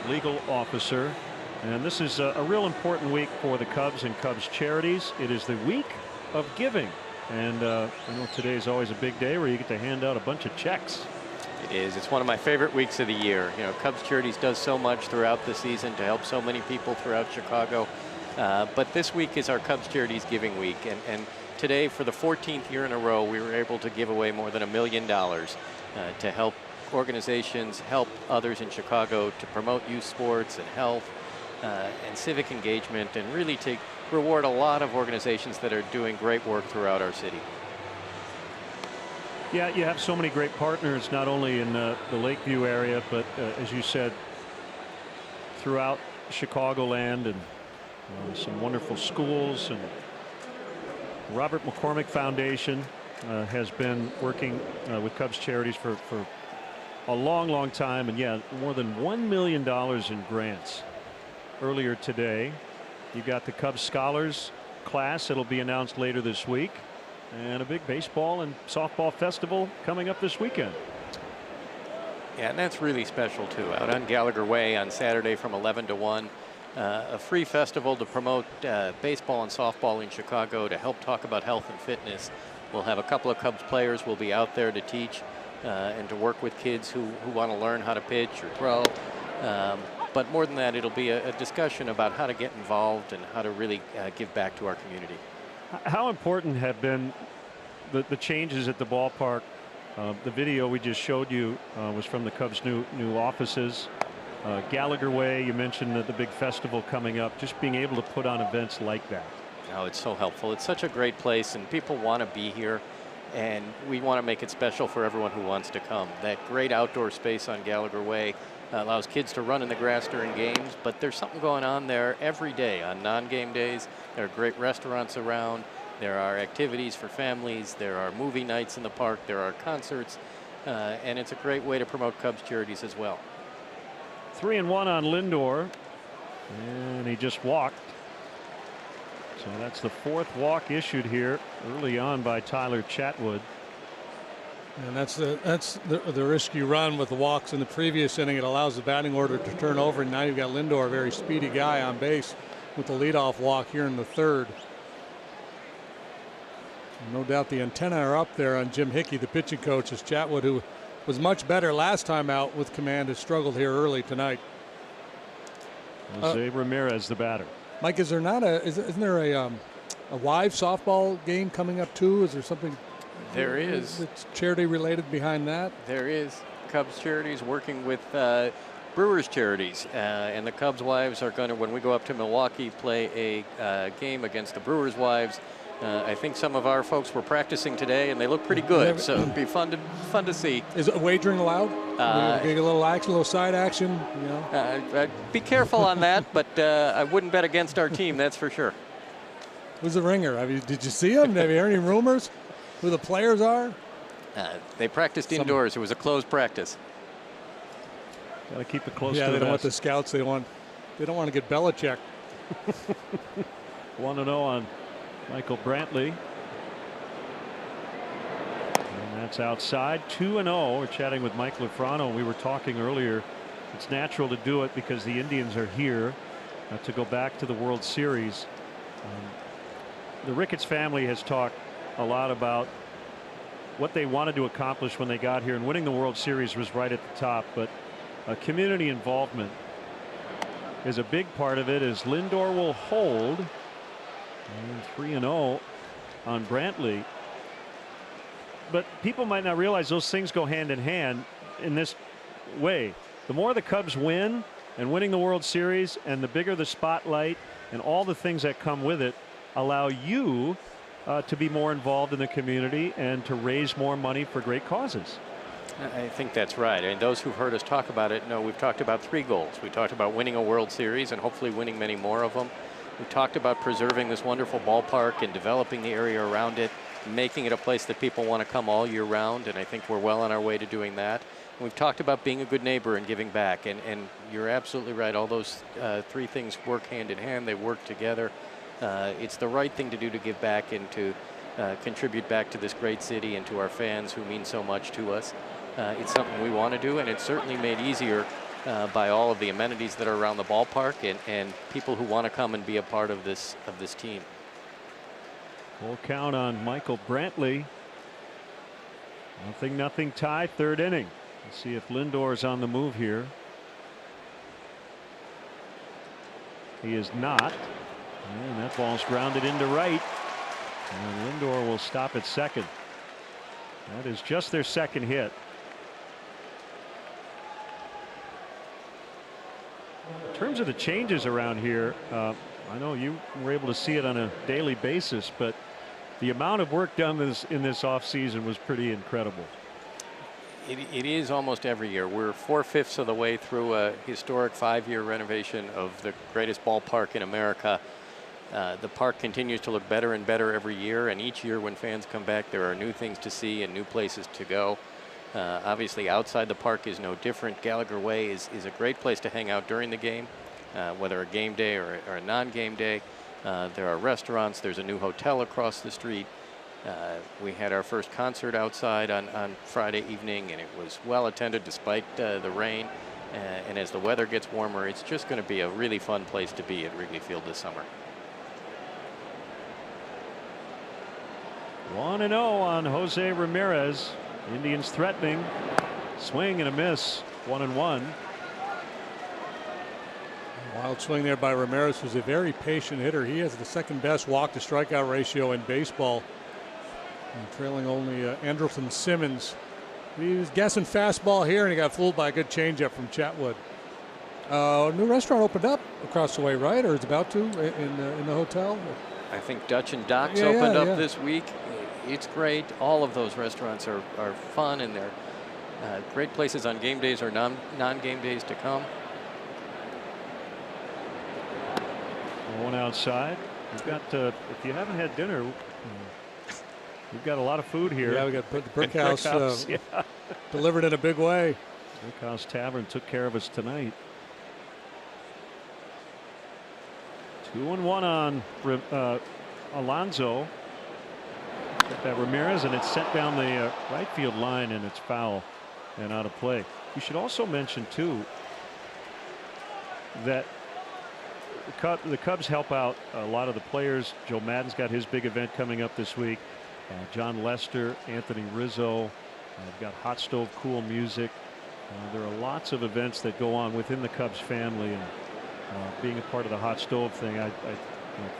Legal Officer. And this is a real important week for the Cubs and Cubs charities. It is the week of giving. And I know today is always a big day where you get to hand out a bunch of checks. It is. It's one of my favorite weeks of the year. You know, Cubs Charities does so much throughout the season to help so many people throughout Chicago. But this week is our Cubs Charities Giving Week. And today, for the 14th year in a row, we were able to give away more than $1 million to help organizations, help others in Chicago to promote youth sports and health and civic engagement, and really to reward a lot of organizations that are doing great work throughout our city. Yeah, you have so many great partners, not only in the Lakeview area, but as you said, throughout Chicagoland, and some wonderful schools. And Robert McCormick Foundation has been working with Cubs Charities for a long time, and yeah, more than $1 million in grants. Earlier today, you got the Cubs Scholars class that'll be announced later this week, and a big baseball and softball festival coming up this weekend. Yeah, and that's really special too. Out on Gallagher Way on Saturday from 11 to 1. A free festival to promote baseball and softball in Chicago, to help talk about health and fitness. We'll have a couple of Cubs players will be out there to teach and to work with kids who want to learn how to pitch or throw. But more than that, it'll be a discussion about how to get involved and how to really give back to our community. How important have been the changes at the ballpark? The video we just showed you was from the Cubs' new offices. Gallagher Way, you mentioned the big festival coming up, just being able to put on events like that. Oh, it's so helpful. It's such a great place, and people want to be here, and we want to make it special for everyone who wants to come. That great outdoor space on Gallagher Way allows kids to run in the grass during games, but there's something going on there every day on non-game days. There are great restaurants around. There are activities for families. There are movie nights in the park. There are concerts, and it's a great way to promote Cubs charities as well. 3-1 on Lindor, and he just walked. So that's the 4th walk issued here early on by Tyler Chatwood. And that's the risk you run with the walks in the previous inning. It allows the batting order to turn over, and now you've got Lindor, a very speedy guy on base, with the leadoff walk here in the 3rd. No doubt the antenna are up there on Jim Hickey, the pitching coach, as Chatwood, who was much better last time out with command, has struggled here early tonight. Jose Ramirez, the batter. Mike, is there not isn't there a live softball game coming up too? Is there something? There is. It's charity related behind that. There is. Cubs Charities working with Brewers Charities, and the Cubs wives are going to, when we go up to Milwaukee, play a game against the Brewers wives. I think some of our folks were practicing today, and they look pretty good. So it'd be fun to see. Is wagering allowed? Get a little action, a little side action. You know. Be careful on that, but I wouldn't bet against our team. That's for sure. Who's the ringer? Did you see him? Have you heard any rumors? Who the players are? They practiced indoors. It was a closed practice. Got to keep it close. Yeah, to they the don't want vest. the scouts. They don't want to get Belichick. 1-0 on Michael Brantley. And that's outside. 2-0. We're chatting with Mike Lafrano. We were talking earlier. It's natural to do it because the Indians are here to go back to the World Series. The Ricketts family has talked a lot about what they wanted to accomplish when they got here, and winning the World Series was right at the top, but community involvement is a big part of it, as Lindor will hold. And 3-0 on Brantley. But people might not realize those things go hand in hand in this way. The more the Cubs win, and winning the World Series, and the bigger the spotlight and all the things that come with it, allow you to be more involved in the community and to raise more money for great causes. I think that's right. And those who've heard us talk about it know we've talked about 3 goals. We talked about winning a World Series and hopefully winning many more of them. We talked about preserving this wonderful ballpark and developing the area around it, making it a place that people want to come all year round, and I think we're well on our way to doing that. And we've talked about being a good neighbor and giving back, and you're absolutely right. All those 3 things work hand in hand. They work together. It's the right thing to do, to give back and to contribute back to this great city and to our fans who mean so much to us. It's something we want to do, and it's certainly made easier by all of the amenities that are around the ballpark and people who want to come and be a part of this team. Full count on Michael Brantley. 0-0 tie, 3rd inning. Let's see if Lindor's on the move here. He is not. And that ball's grounded into right. And Lindor will stop at second. That is just their 2nd hit. In terms of the changes around here, I know you were able to see it on a daily basis, but the amount of work done in this offseason was pretty incredible. It is almost every year. We're 4/5 of the way through a historic 5-year renovation of the greatest ballpark in America. The park continues to look better and better every year, and each year when fans come back, there are new things to see and new places to go. Obviously, outside the park is no different. Gallagher Way is a great place to hang out during the game, whether a game day or a non-game day. There are restaurants. There's a new hotel across the street. We had our first concert outside on Friday evening, and it was well attended despite the rain. And as the weather gets warmer, it's just going to be a really fun place to be at Wrigley Field this summer. 1-0 on Jose Ramirez. Indians threatening. Swing and a miss. 1-1. Wild swing there by Ramirez, who's a very patient hitter. He has the 2nd best walk to strikeout ratio in baseball, and trailing only Andrelton Simmons. He was guessing fastball here, and he got fooled by a good changeup from Chatwood. A new restaurant opened up across the way, right? Or it's about to in the hotel? I think Dutch and Doc's opened up this week. It's great. All of those restaurants are fun, and they're Great places on game days or non-game days to come. One outside. We've got, if you haven't had dinner, we've got a lot of food here. Yeah, we got the Brick House, Yeah. delivered in a big way. Brick House Tavern took care of us tonight. 2-1 on Alonso. Got that Ramirez, and it's sent down the right field line, and it's foul and out of play. We should also mention too that the Cubs help out a lot of the players. Joe Maddon's got his big event coming up this week. John Lester, Anthony Rizzo. We've got Hot Stove Cool Music. There are lots of events that go on within the Cubs family, and being a part of the Hot Stove thing, I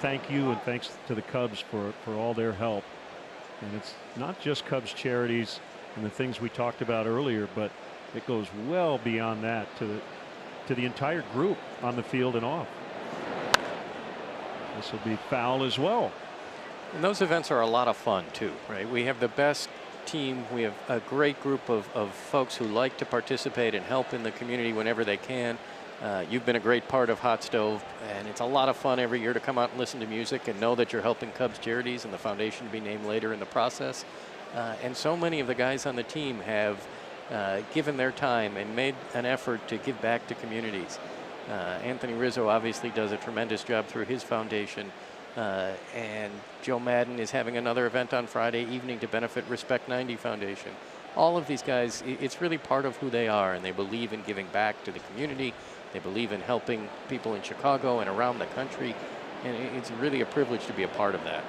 thank you, and thanks to the Cubs for all their help. And it's not just Cubs charities and the things we talked about earlier, but it goes well beyond that to the entire group on the field and off. This will be foul as well. And those events are a lot of fun too, right? We have the best team. We have a great group of folks who like to participate and help in the community whenever they can. You've been a great part of Hot Stove, and it's a lot of fun every year to come out and listen to music and know that you're helping Cubs charities and the foundation to be named later in the process. And so many of the guys on the team have given their time and made an effort to give back to communities. Anthony Rizzo obviously does a tremendous job through his foundation. And Joe Maddon is having another event on Friday evening to benefit Respect 90 Foundation. All of these guys, it's really part of who they are, and they believe in giving back to the community. They believe in helping people in Chicago and around the country, and it's really a privilege to be a part of that.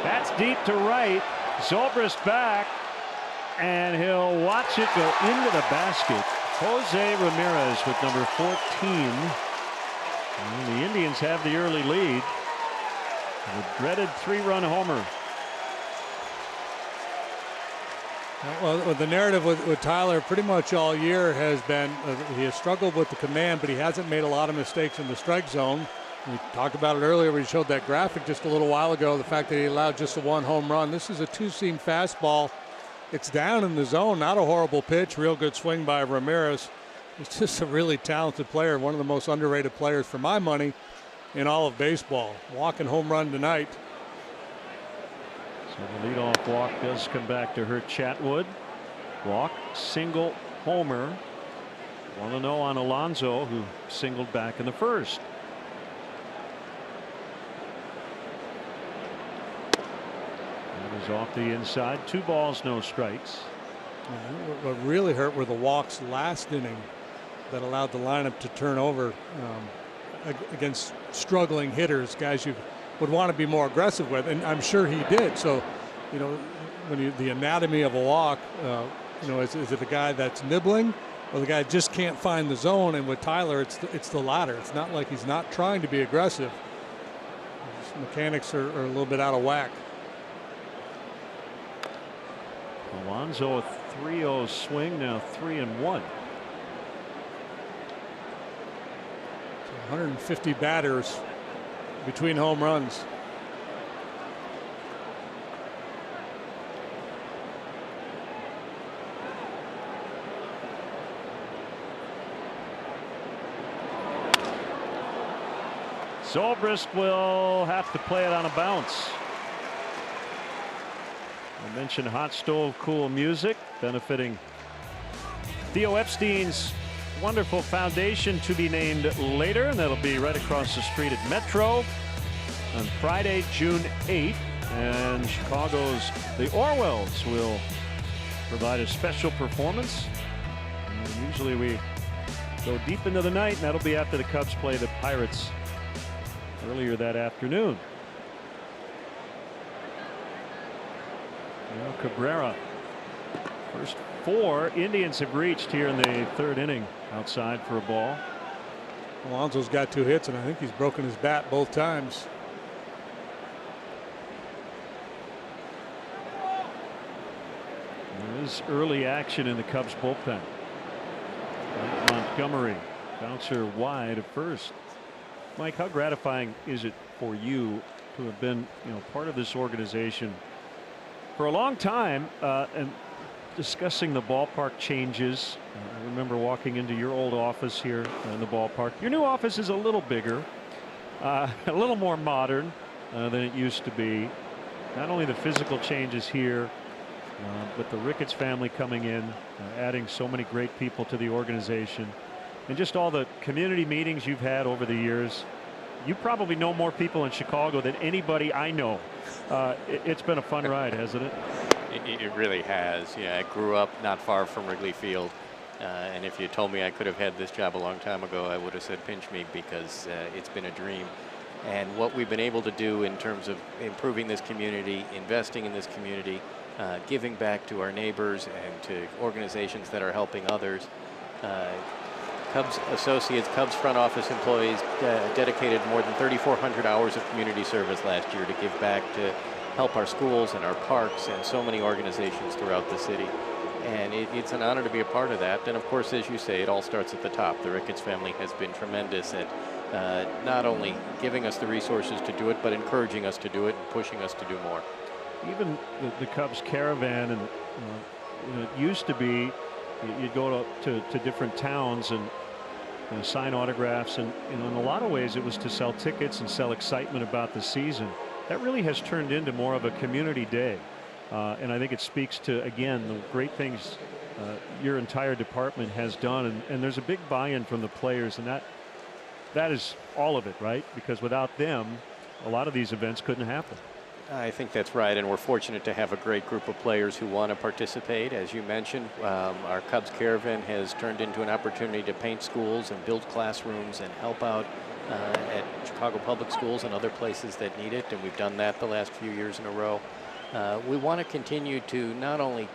That's deep to right. Zobrist back, and he'll watch it go into the basket. Jose Ramirez with number 14. And the Indians have the early lead. The dreaded 3-run homer. Well, the narrative with Tyler pretty much all year has been he has struggled with the command, but he hasn't made a lot of mistakes in the strike zone. We talked about it earlier. We showed that graphic just a little while ago, the fact that he allowed just a 1 home run. This is a 2-seam fastball. It's down in the zone, not a horrible pitch. Real good swing by Ramirez. He's just a really talented player, one of the most underrated players for my money in all of baseball. Walking home run tonight. So the leadoff walk does come back to hurt Chatwood. Walk, single, homer. 1-0 on Alonso, who singled back in the first. That is off the inside. 2 balls, no strikes. What really hurt were the walks last inning that allowed the lineup to turn over against struggling hitters, guys you would want to be more aggressive with, and I'm sure he did. So, you know, when the anatomy of a walk, you know, is it a guy that's nibbling, or the guy just can't find the zone? And with Tyler, it's the latter. It's not like he's not trying to be aggressive. His mechanics are a little bit out of whack. Alonso a 3-0 swing, now 3-1. 150 batters between home runs. Zobrist will have to play it on a bounce. I mentioned Hot Stove Cool Music benefiting Theo Epstein's wonderful foundation, to be named later, and that'll be right across the street at Metro on Friday, June 8th. And Chicago's The Orwells will provide a special performance. And usually we go deep into the night, and that'll be after the Cubs play the Pirates earlier that afternoon. Now Cabrera. First 4 Indians have reached here in the 3rd inning outside for a ball. Alonso's got 2 hits, and I think he's broken his bat both times. There is early action in the Cubs bullpen. Montgomery, bouncer wide at first. Mike, how gratifying is it for you to have been, part of this organization for a long time, and discussing the ballpark changes. I remember walking into your old office here in the ballpark. Your new office is a little bigger, a little more modern than it used to be. Not only the physical changes here, but the Ricketts family coming in, adding so many great people to the organization, and just all the community meetings you've had over the years. You probably know more people in Chicago than anybody I know. It's been a fun ride, hasn't it? It really has. Yeah, I grew up not far from Wrigley Field. And if you told me I could have had this job a long time ago, I would have said pinch me, because it's been a dream. And what we've been able to do in terms of improving this community, investing in this community, giving back to our neighbors and to organizations that are helping others. Cubs associates, Cubs front office employees dedicated more than 3,400 hours of community service last year to give back, to help our schools and our parks and so many organizations throughout the city. And it's an honor to be a part of that. And of course, as you say, it all starts at the top. The Ricketts family has been tremendous at not only giving us the resources to do it, but encouraging us to do it and pushing us to do more. Even the Cubs caravan, and it used to be you'd go to different towns and sign autographs, and in a lot of ways it was to sell tickets and sell excitement about the season. That really has turned into more of a community day. And I think it speaks to, again, the great things your entire department has done. And there's a big buy-in from the players, and that is all of it, right? Because without them, a lot of these events couldn't happen. I think that's right, and we're fortunate to have a great group of players who want to participate. As you mentioned, our Cubs Caravan has turned into an opportunity to paint schools and build classrooms and help out at Chicago Public Schools and other places that need it, and we've done that the last few years in a row. We want to continue to not only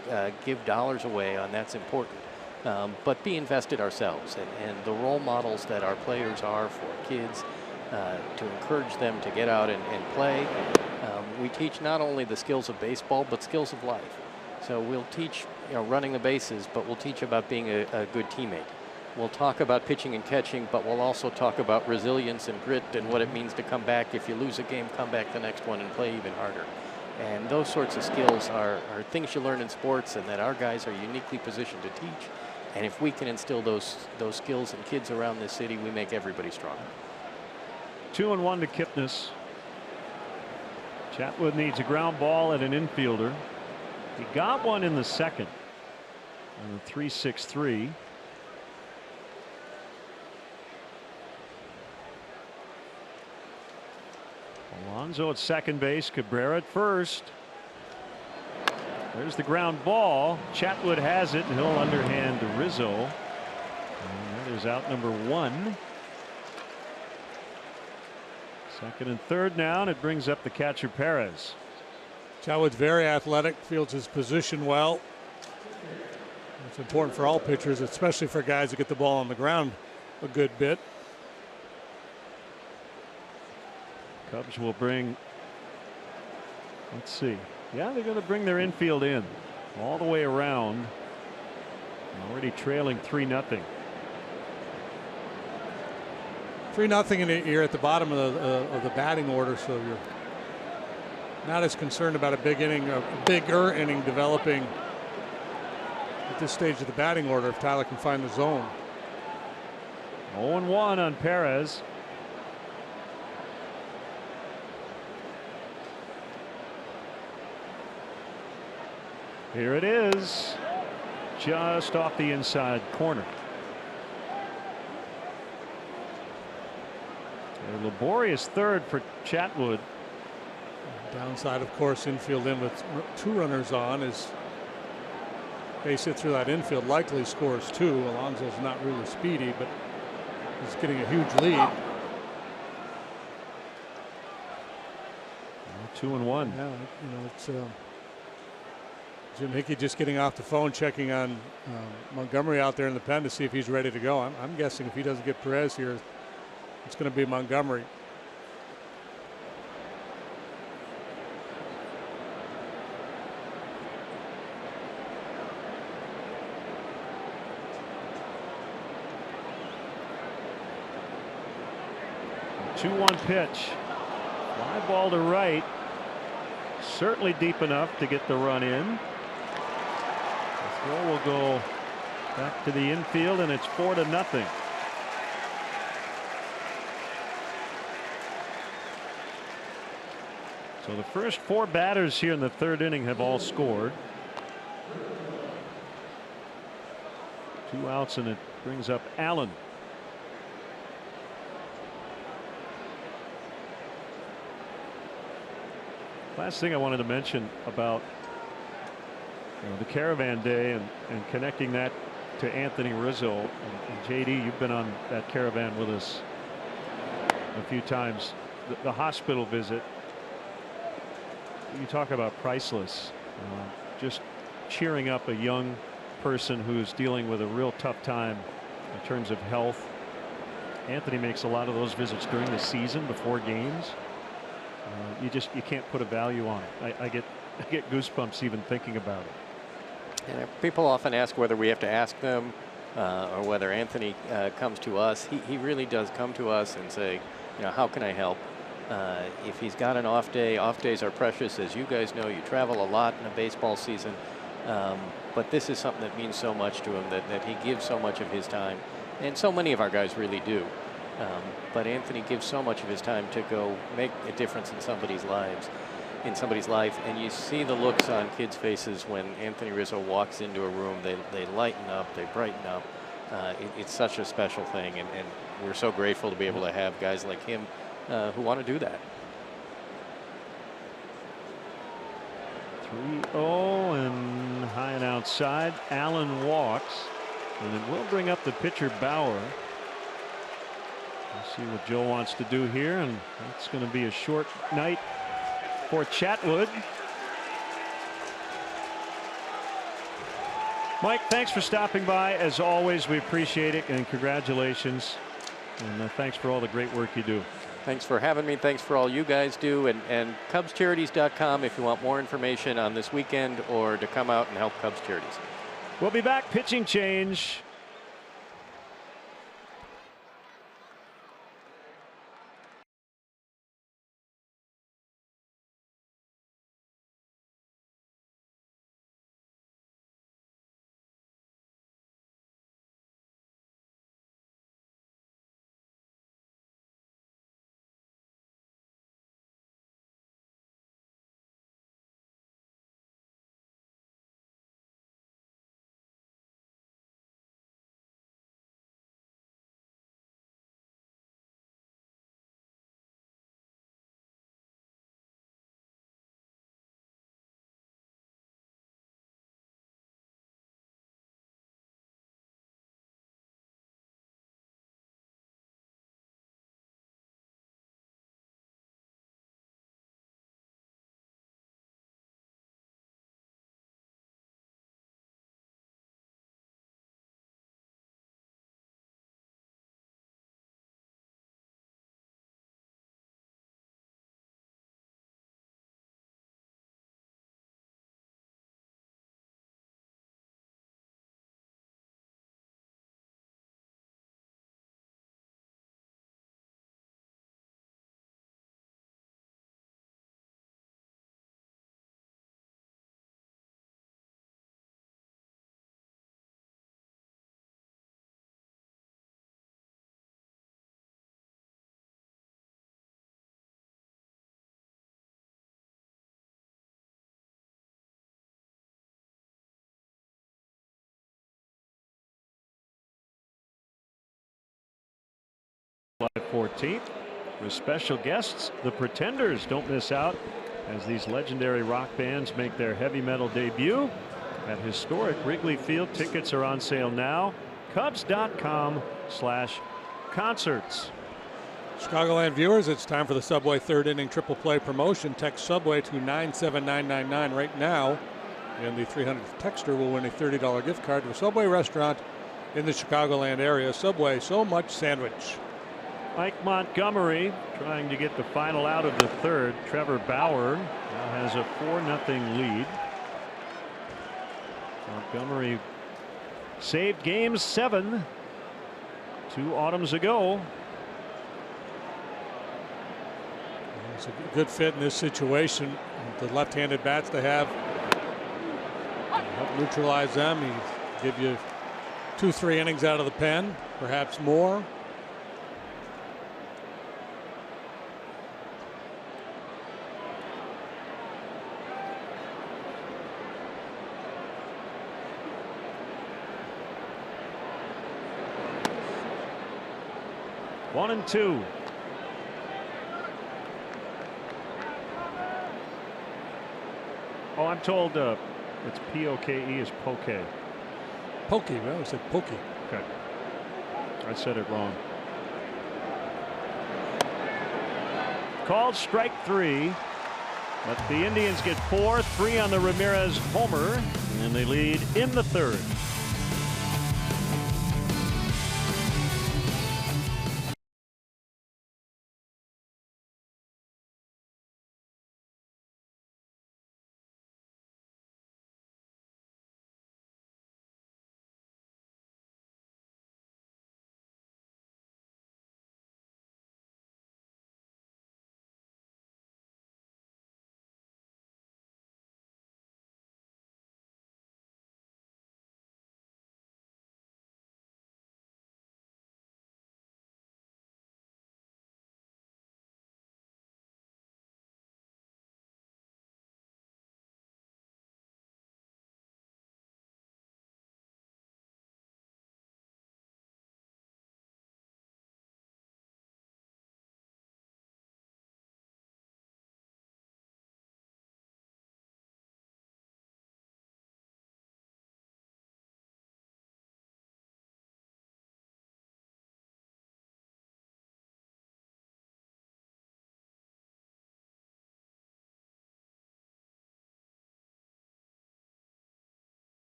give dollars away, and that's important, but be invested ourselves, and the role models that our players are for kids, to encourage them to get out and play. We teach not only the skills of baseball, but skills of life. So we'll teach, running the bases, but we'll teach about being a good teammate. We'll talk about pitching and catching, but we'll also talk about resilience and grit and what it means to come back. If you lose a game, come back the next one and play even harder. And those sorts of skills are things you learn in sports, and that our guys are uniquely positioned to teach. And if we can instill those skills in kids around this city, we make everybody stronger. 2-1 to Kipnis. Chatwood needs a ground ball at an infielder. He got one in the second on the 3-6-3. Alonso at second base, Cabrera at first. There's the ground ball. Chatwood has it, and he'll underhand to Rizzo. And that is out number 1. Second and third now, and it brings up the catcher Perez. Chatwood's very athletic, fields his position well. It's important for all pitchers, especially for guys that get the ball on the ground a good bit. Cubs will bring, let's see. Yeah, they're going to bring their infield in all the way around. Already trailing 3-0. 3-0, and you're at the bottom of the batting order, so you're not as concerned about a bigger inning developing at this stage of the batting order if Tyler can find the zone. 0-1 on Perez. Here it is, just off the inside corner. A laborious third for Chatwood. Downside, of course, infield in with 2 runners on is base hit through that infield likely scores 2. Alonso's not really speedy, but he's getting a huge lead. 2-1. Yeah, it's Jim Hickey just getting off the phone, checking on Montgomery out there in the pen to see if he's ready to go. I'm guessing if he doesn't get Perez here, it's going to be Montgomery. A 2-1 pitch. Fly ball to right. Certainly deep enough to get the run in. Throw will go back to the infield, and it's 4-0. So the first 4 batters here in the 3rd inning have all scored. 2 outs, and it brings up Allen. Last thing I wanted to mention about the Caravan Day and connecting that to Anthony Rizzo. And JD, you've been on that caravan with us a few times. The hospital visit, you talk about priceless. Just cheering up a young person who's dealing with a real tough time in terms of health. Anthony makes a lot of those visits during the season before games. You can't put a value on it. I get goosebumps even thinking about it. And people often ask whether we have to ask them or whether Anthony comes to us. He really does come to us and say, how can I help? If he's got an off day, off days are precious. As you guys know, you travel a lot in a baseball season. But this is something that means so much to him, that he gives so much of his time. And so many of our guys really do. But Anthony gives so much of his time to go make a difference in somebody's life. And you see the looks on kids' faces when Anthony Rizzo walks into a room. They lighten up, they brighten up. It's such a special thing, and we're so grateful to be able to have guys like him who want to do that. 3-0 and high and outside. Allen walks, and it will bring up the pitcher Bauer. We'll see what Joe wants to do here, and it's going to be a short night for Chatwood. Mike, thanks for stopping by. As always, we appreciate it, and congratulations. And thanks for all the great work you do. Thanks for having me. Thanks for all you guys do. And CubsCharities.com if you want more information on this weekend or to come out and help Cubs Charities. We'll be back. Pitching change. July 14th with special guests, the Pretenders. Don't miss out as these legendary rock bands make their heavy metal debut at historic Wrigley Field. Tickets are on sale now. Cubs.com/concerts. Chicagoland viewers, it's time for the Subway 3rd inning triple play promotion. Text Subway to 97999 right now, and the 300th texter will win a $30 gift card to a Subway restaurant in the Chicagoland area. Subway, so much sandwich. Mike Montgomery trying to get the final out of the 3rd. Trevor Bauer now has a 4-0 lead. Montgomery saved Game 7 2 autumns ago. It's a good fit in this situation. The left-handed bats they have. Help neutralize them. He give you 2-3 innings out of the pen, perhaps more. One and two. Oh, I'm told it's P-O-K-E is poke. Pokey. Well, I said pokey. Okay. I said it wrong. Called strike three. But the Indians get 4-3 on the Ramirez homer, and they lead in the third.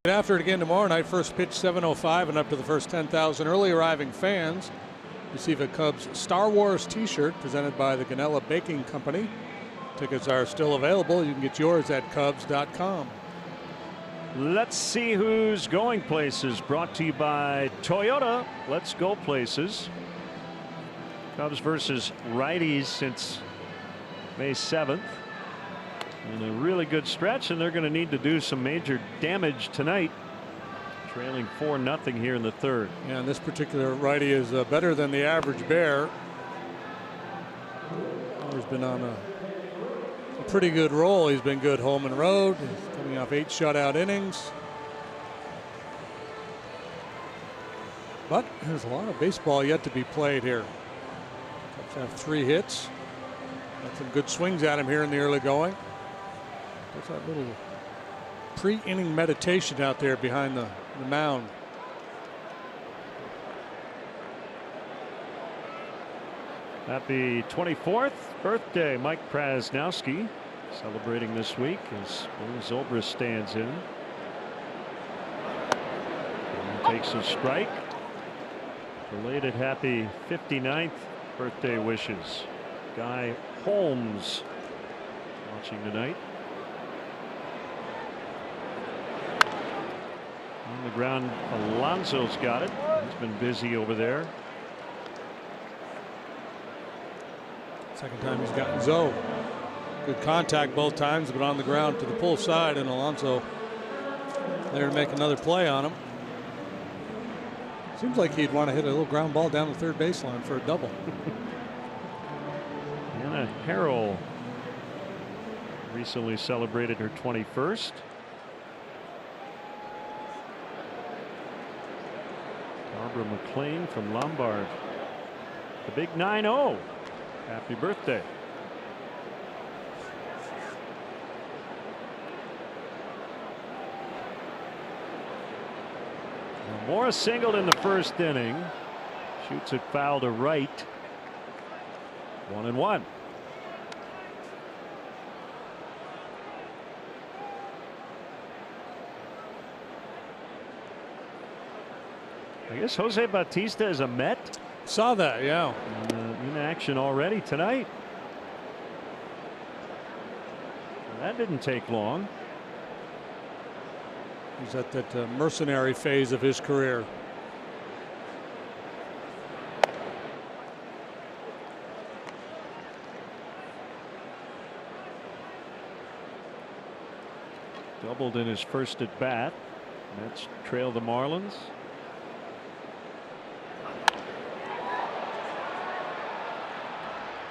After it again tomorrow night, first pitch 7:05 and up to the first 10,000 early arriving fans receive a Cubs Star Wars t-shirt presented by the Ganella Baking Company. Tickets are still available. You can get yours at Cubs.com. Let's see who's going places. Brought to you by Toyota. Let's go places. Cubs versus righties since May 7th. And a really good stretch, and they're going to need to do some major damage tonight. Trailing 4-0 here in the third. Yeah, and this particular righty is better than the average Bear. He's been on a pretty good roll. He's been good home and road. He's coming off 8 shutout innings. But there's a lot of baseball yet to be played here. Cubs have 3 hits. Got some good swings at him here in the early going. There's that little pre-inning meditation out there behind the mound. Happy 24th birthday, Mike Prasnowski, celebrating this week as Bill Zobrist stands in. And takes a strike. Belated happy 59th birthday wishes. Guy Holmes watching tonight. On the ground, Alonso's got it. He's been busy over there. Second time he's gotten Zoe. Good contact both times, but on the ground to the pull side, and Alonso there to make another play on him. Seems like he'd want to hit a little ground ball down the third baseline for a double. Anna Harrell recently celebrated her 21st. Barbara McLean from Lombard. The big 9-0. Happy birthday. Morris singled in the first inning. Shoots it foul to right. 1-1. I guess Jose Bautista is a Met. Saw that, yeah. In action already tonight. That didn't take long. He's at that mercenary phase of his career. Doubled in his first at bat. Mets trail the Marlins.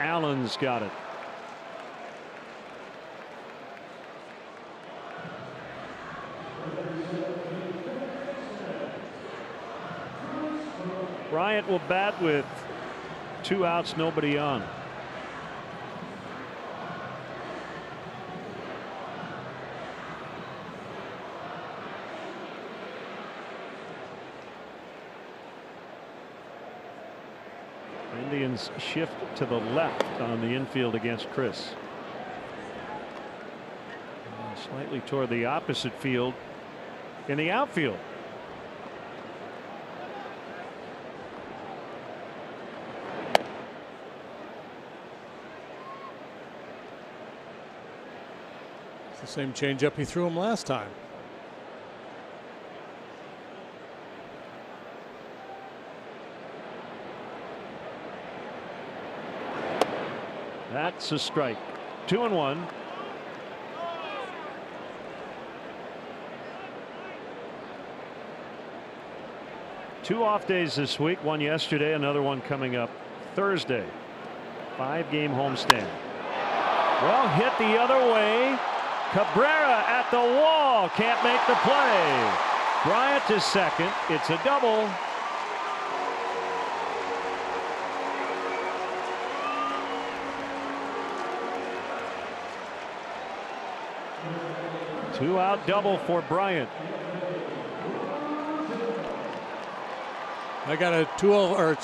Allen's got it. Bryant will bat with 2 outs, nobody on. Indians shift to the left on the infield against Chris. Slightly toward the opposite field in the outfield. It's the same changeup he threw him last time. That's a strike. 2-1. Two off days this week. One yesterday, another one coming up Thursday. 5-game homestand. Well, hit the other way. Cabrera at the wall. Can't make the play. Bryant to second. It's a double. Two-out double for Bryant. I got a 2-1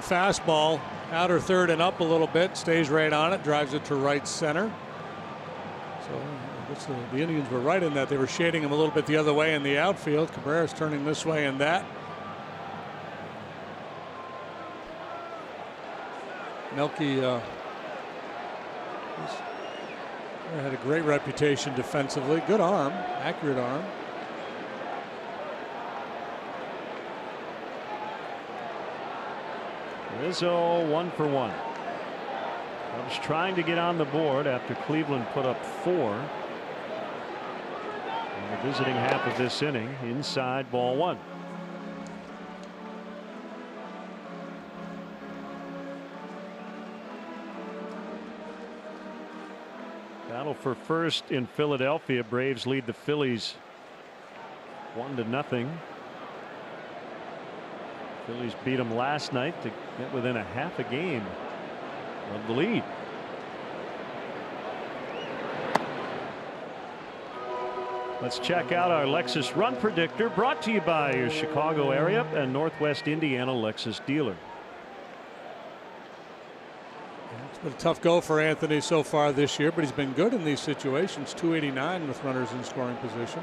fastball, outer third and up a little bit, stays right on it, drives it to right center. So I guess the Indians were right in that they were shading him a little bit the other way in the outfield. Cabrera's turning this way and that. Melky had a great reputation defensively. Good arm, accurate arm. Rizzo 1 for 1. Cubs trying to get on the board after Cleveland put up 4 in the visiting half of this inning. Inside, ball 1. Battle for first in Philadelphia. Braves lead the Phillies 1-0. Phillies beat them last night to get within a half a game of the lead. Let's check out our Lexus Run Predictor, brought to you by your Chicago area and Northwest Indiana Lexus dealer. It's been a tough go for Anthony so far this year, but he's been good in these situations. 289 with runners in scoring position.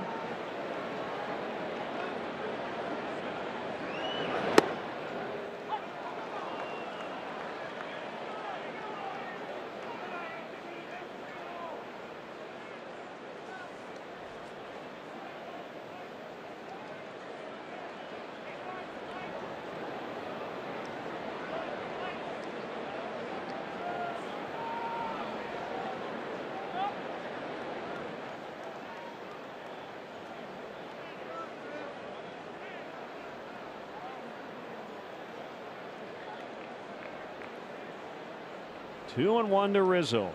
Two and one to Rizzo.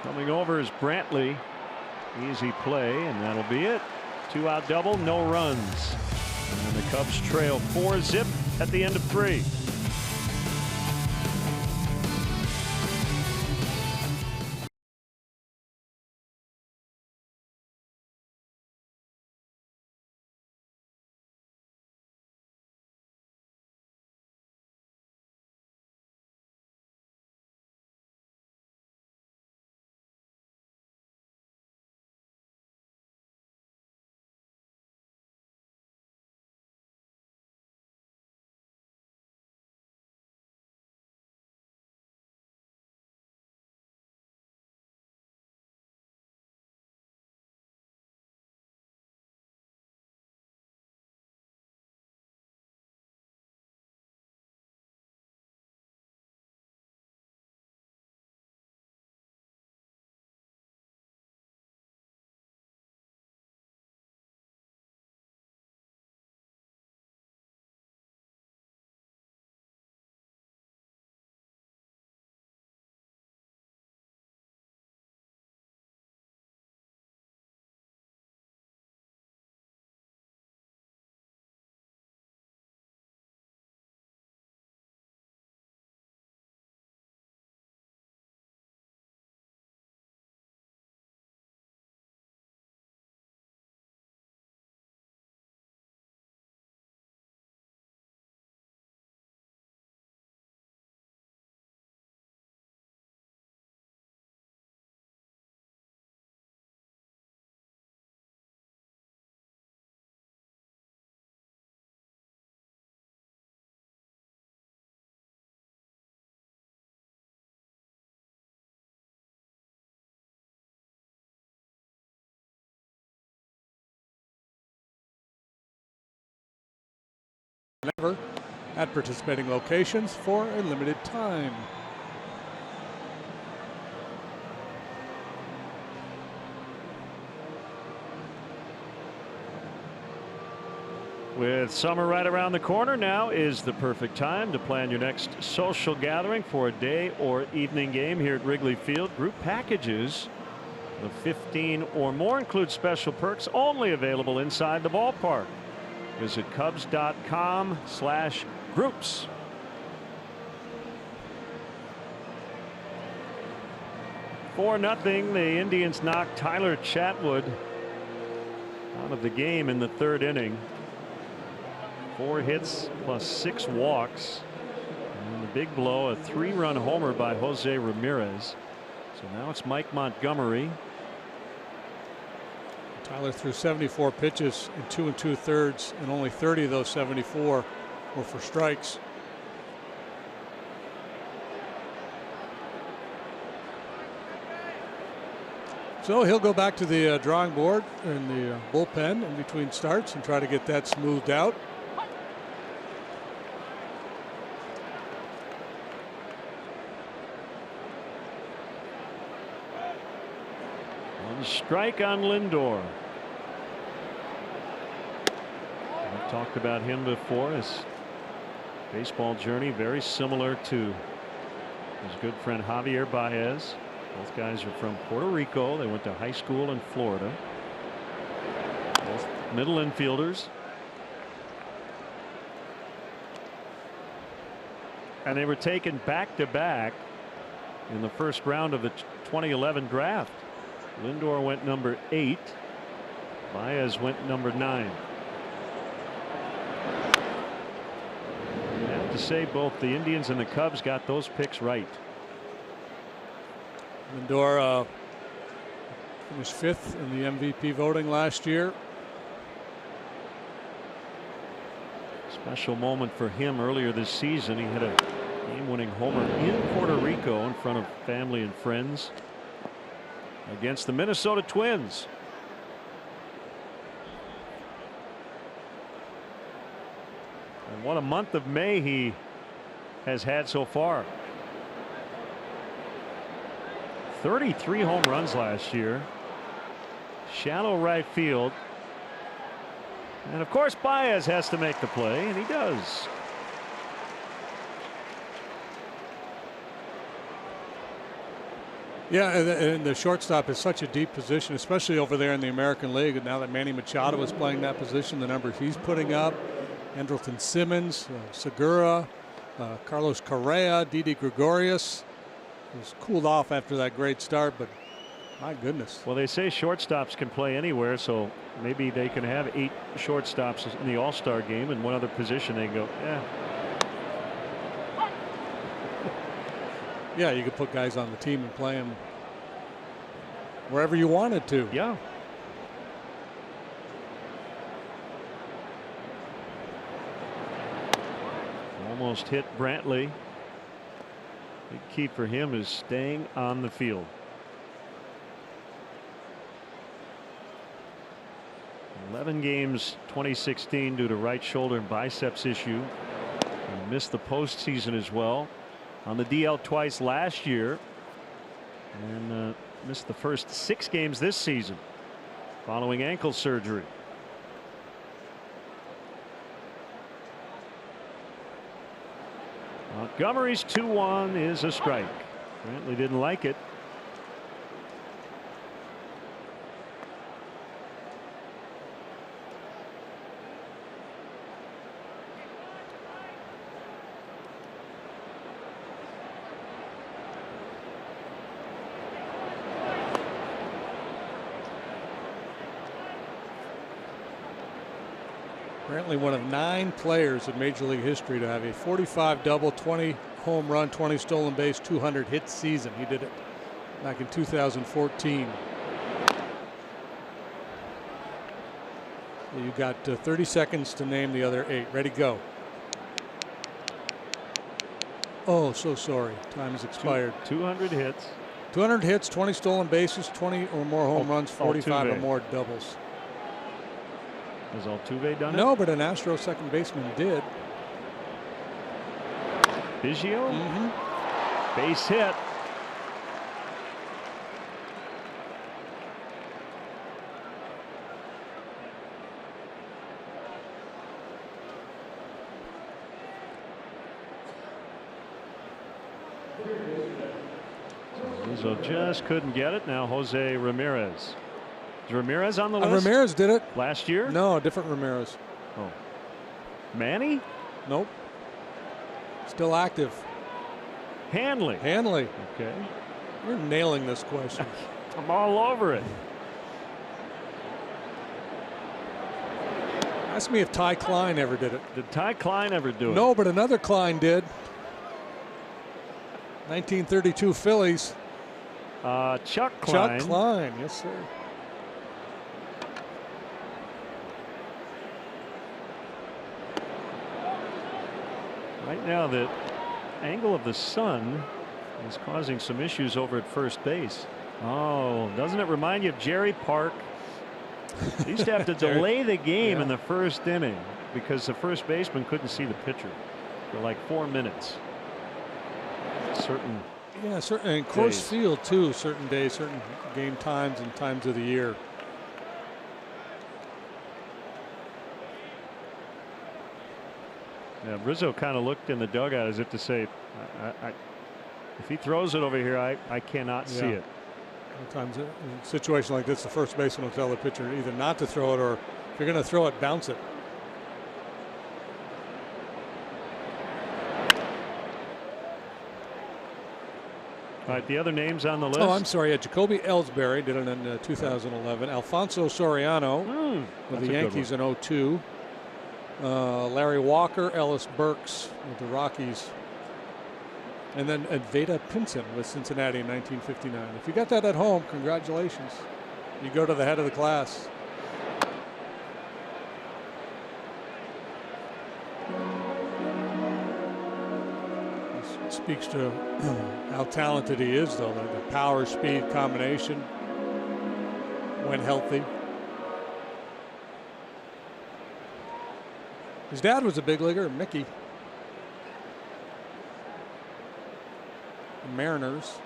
Coming over is Brantley. Easy play, and that'll be it. 2-out double, no runs. And the Cubs trail 4-zip at the end of 3. ever at participating locations for a limited time. With summer right around the corner, now is the perfect time to plan your next social gathering for a day or evening game here at Wrigley Field. Group packages of 15 or more include special perks only available inside the ballpark. Visit Cubs.com/groups. For nothing, the Indians knocked Tyler Chatwood out of the game in the third inning. 4 hits plus 6 walks. And the big blow, a 3-run homer by Jose Ramirez. So now it's Mike Montgomery. Tyler threw 74 pitches in 2 2/3, and only 30 of those 74 were for strikes. So he'll go back to the drawing board in the bullpen in between starts and try to get that smoothed out. Strike on Lindor. We've talked about him before. His baseball journey very similar to his good friend Javier Baez. Both guys are from Puerto Rico. They went to high school in Florida. Both middle infielders. And they were taken back to back in the first round of the 2011 draft. Lindor went number 8. Baez went number 9. I have to say both the Indians and the Cubs got those picks right. Lindor finished 5th in the MVP voting last year. Special moment for him earlier this season. He hit a game-winning homer in Puerto Rico in front of family and friends against the Minnesota Twins. And what a month of May he has had so far. 33 home runs last year. Shallow right field. And of course Baez has to make the play, and he does. Yeah, and the shortstop is such a deep position, especially over there in the American League. And now that Manny Machado is playing that position, the numbers he's putting up, Andrelton Simmons, Segura, Carlos Correa, Didi Gregorius. It was cooled off after that great start, but my goodness. Well, they say shortstops can play anywhere, so maybe they can have 8 shortstops in the All-Star game, and one other position they go, yeah. Yeah, you could put guys on the team and play them wherever you wanted to. Yeah. Almost hit Brantley. Big key for him is staying on the field. 11 games 2016 due to right shoulder and biceps issue. He missed the postseason as well. On the DL twice last year, and missed the first 6 games this season following ankle surgery. Montgomery's 2-1 is a strike. Brantley didn't like it. Brantley, one of 9 players in Major League history to have a 45 double, 20 home run, 20 stolen base, 200 hit season. He did it back in 2014. You got 30 seconds to name the other 8. Ready, go. Oh, so sorry. Time has expired. 200 hits. 200 hits, 20 stolen bases, 20 or more home runs, 45 or more doubles. Has Altuve done it? No, but an Astro second baseman did. Biggio. Base hit. Rizzo just couldn't get it. Now Jose Ramirez. Is Ramirez on the list? Ramirez did it last year? No, different Ramirez. Oh. Manny? Nope. Still active. Hanley. Hanley. Okay. You're nailing this question. I'm all over it. Ask me if Ty Klein ever did it. Did Ty Klein ever do it? No, but another Klein did. 1932 Phillies. Chuck Klein. Chuck Klein, yes, sir. Right now, the angle of the sun is causing some issues over at first base. Oh, doesn't it remind you of Jerry Park? He used to have to delay the game in the first inning because the first baseman couldn't see the pitcher for like 4 minutes. Certain. Yeah, certain. And Coors Field too. Certain days, certain game times, and times of the year. Yeah, Rizzo kind of looked in the dugout as if to say, if he throws it over here, I cannot see it. Sometimes in a situation like this, the first baseman will tell the pitcher either not to throw it, or if you're going to throw it, bounce it. All right, the other names on the list. Oh, I'm sorry. Jacoby Ellsbury did it in 2011. Alfonso Soriano with the Yankees in 02. Larry Walker, Ellis Burks with the Rockies. And then Veda Pinson with Cincinnati in 1959. If you got that at home, congratulations. You go to the head of the class. This speaks to how talented he is, though. The power speed combination when healthy. His dad was a big leaguer, Mickey. The Mariners.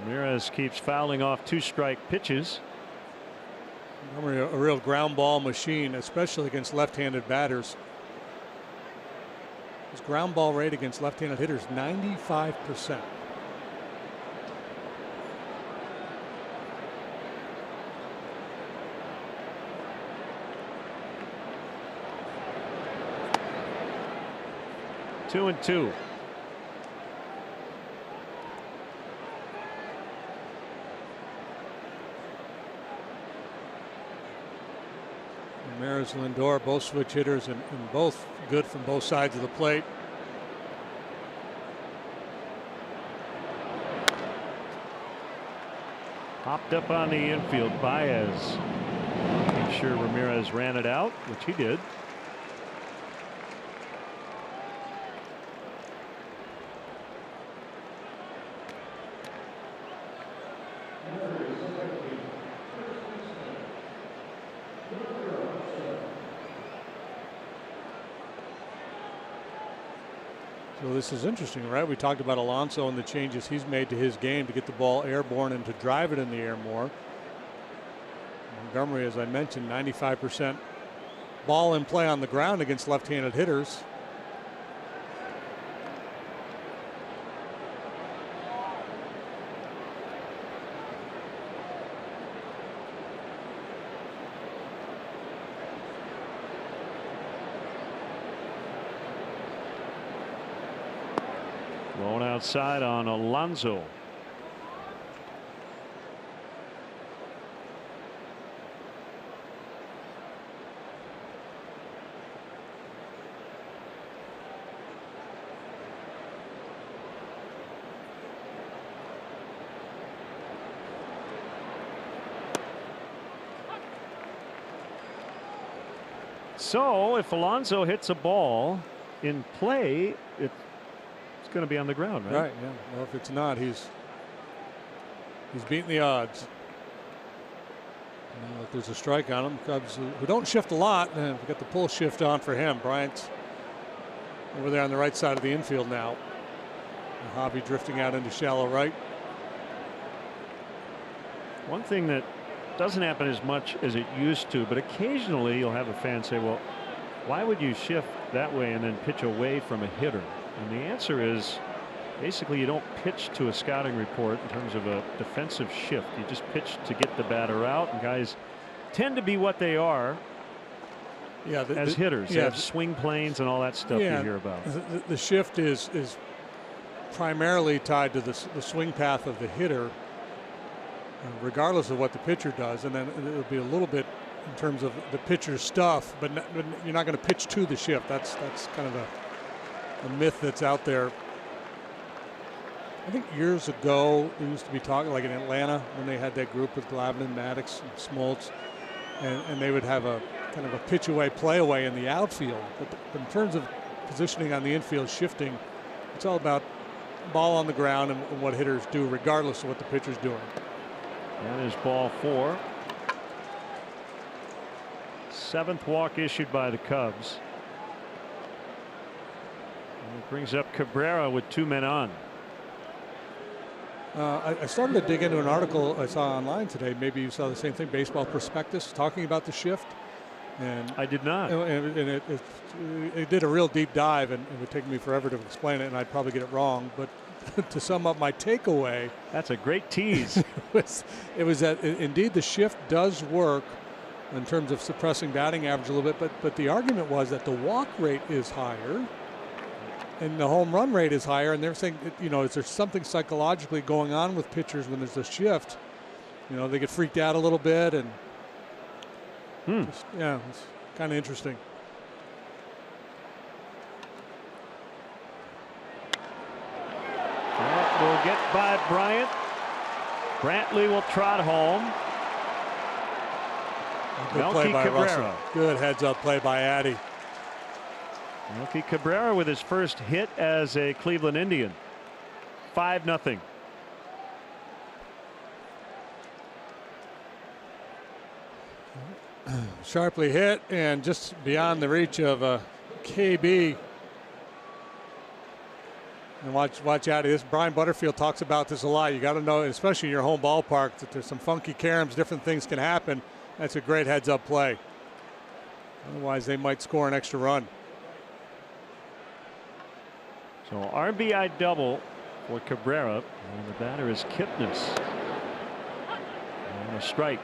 Ramirez keeps fouling off 2-strike pitches. A real ground ball machine, especially against left-handed batters. His ground ball rate against left-handed hitters, 95%. Two and two. Ramirez and Lindor, both switch hitters, and both good from both sides of the plate. Popped up on the infield. Baez making sure Ramirez ran it out, which he did. So this is interesting, right? We talked about Alonso and the changes he's made to his game to get the ball airborne and to drive it in the air more. Montgomery, as I mentioned, 95% ball in play on the ground against left-handed hitters. Going outside on Alonso. So if Alonso hits a ball in play, it's going to be on the ground, right? Right, yeah. Well, if it's not, he's beating the odds. If there's a strike on him, Cubs who don't shift a lot, and we got the pull shift on for him. Bryant's over there on the right side of the infield now. Hobby drifting out into shallow right. One thing that doesn't happen as much as it used to, but occasionally you'll have a fan say, well, why would you shift that way and then pitch away from a hitter? And the answer is basically you don't pitch to a scouting report in terms of a defensive shift. You just pitch to get the batter out, and guys tend to be what they are. Yeah, as hitters. They have swing planes and all that stuff you hear about. The shift is primarily tied to the swing path of the hitter, regardless of what the pitcher does, and then it'll be a little bit in terms of the pitcher's stuff, but you're not going to pitch to the shift. That's kind of a myth that's out there. I think years ago there used to be talking, like in Atlanta when they had that group with Glavine, Maddox, and Smoltz, and they would have a kind of a pitch away, play away in the outfield. But in terms of positioning on the infield, shifting, it's all about ball on the ground and what hitters do, regardless of what the pitcher's doing. That is ball 4. 7th walk issued by the Cubs. And it brings up Cabrera with 2 men on. I started to dig into an article I saw online today. Maybe you saw the same thing, Baseball Prospectus, talking about the shift. And I did not. And it did a real deep dive, and it would take me forever to explain it, and I'd probably get it wrong. But to sum up my takeaway, that's a great tease. it was that indeed the shift does work in terms of suppressing batting average a little bit, but the argument was that the walk rate is higher and the home run rate is higher, and they're saying, is there something psychologically going on with pitchers when there's a shift? They get freaked out a little bit, and it's kind of interesting. That will get by Bryant. Brantley will trot home. Good play by Russell. Good heads-up play by Addy. Melky Cabrera with his first hit as a Cleveland Indian. 5-0. Sharply hit and just beyond the reach of KB. And watch Addy. This Brian Butterfield talks about this a lot. You got to know, especially in your home ballpark, that there's some funky caroms, different things can happen. That's a great heads-up play. Otherwise, they might score an extra run. So RBI double for Cabrera, and the batter is Kipnis. And a strike.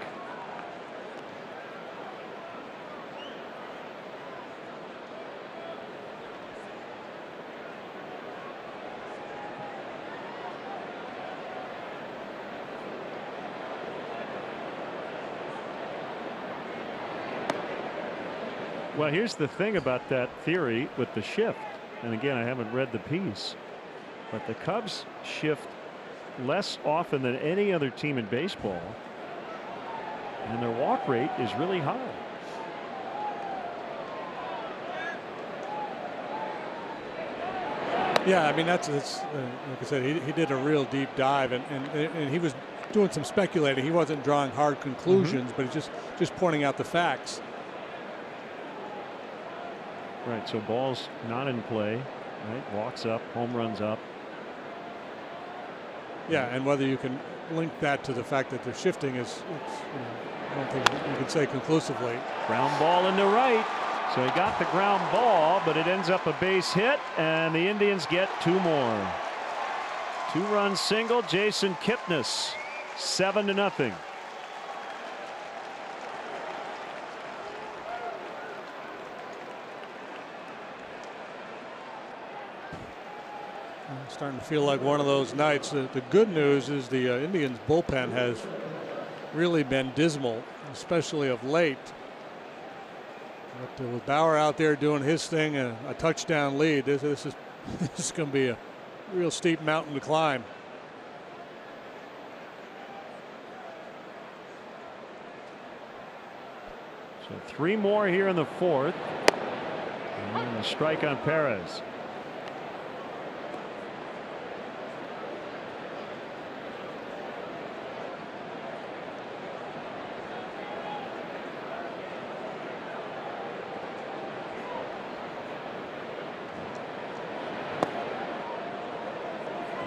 Well, here's the thing about that theory with the shift. And again, I haven't read the piece, but the Cubs shift less often than any other team in baseball, and their walk rate is really high. Yeah, I mean that's like I said, he did a real deep dive, and he was doing some speculating. He wasn't drawing hard conclusions, but he's just pointing out the facts. Right, so ball's not in play, right? Walks up, home runs up. Yeah, and whether you can link that to the fact that they're shifting I don't think you can say conclusively. Ground ball into right. So he got the ground ball, but it ends up a base hit, and the Indians get 2 more. 2-run single, Jason Kipnis, 7-0. Starting to feel like one of those nights. The good news is the Indians bullpen has really been dismal, especially of late. But with Bauer out there doing his thing and a touchdown lead, this is going to be a real steep mountain to climb. So 3 more here in the 4th. And a strike on Perez.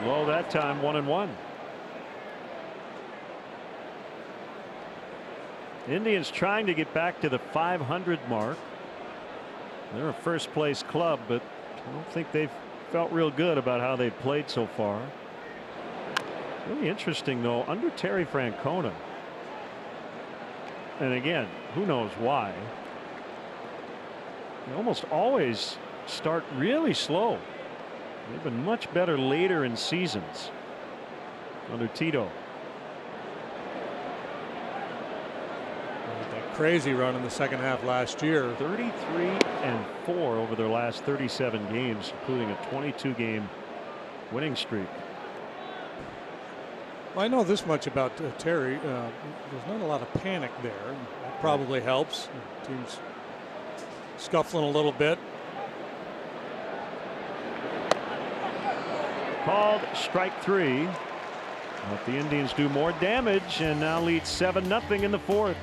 Low that time, 1-1. Indians trying to get back to the 500 mark. They're a first place club, but I don't think they've felt real good about how they've played so far. Really interesting though, under Terry Francona, and again, who knows why, they almost always start really slow. They've been much better later in seasons under Tito. That crazy run in the second half last year. 33-4 over their last 37 games, including a 22-game winning streak. Well, I know this much about Terry. There's not a lot of panic there. That probably helps. The team's scuffling a little bit. Called strike 3. But the Indians do more damage and now lead 7-0 in the fourth.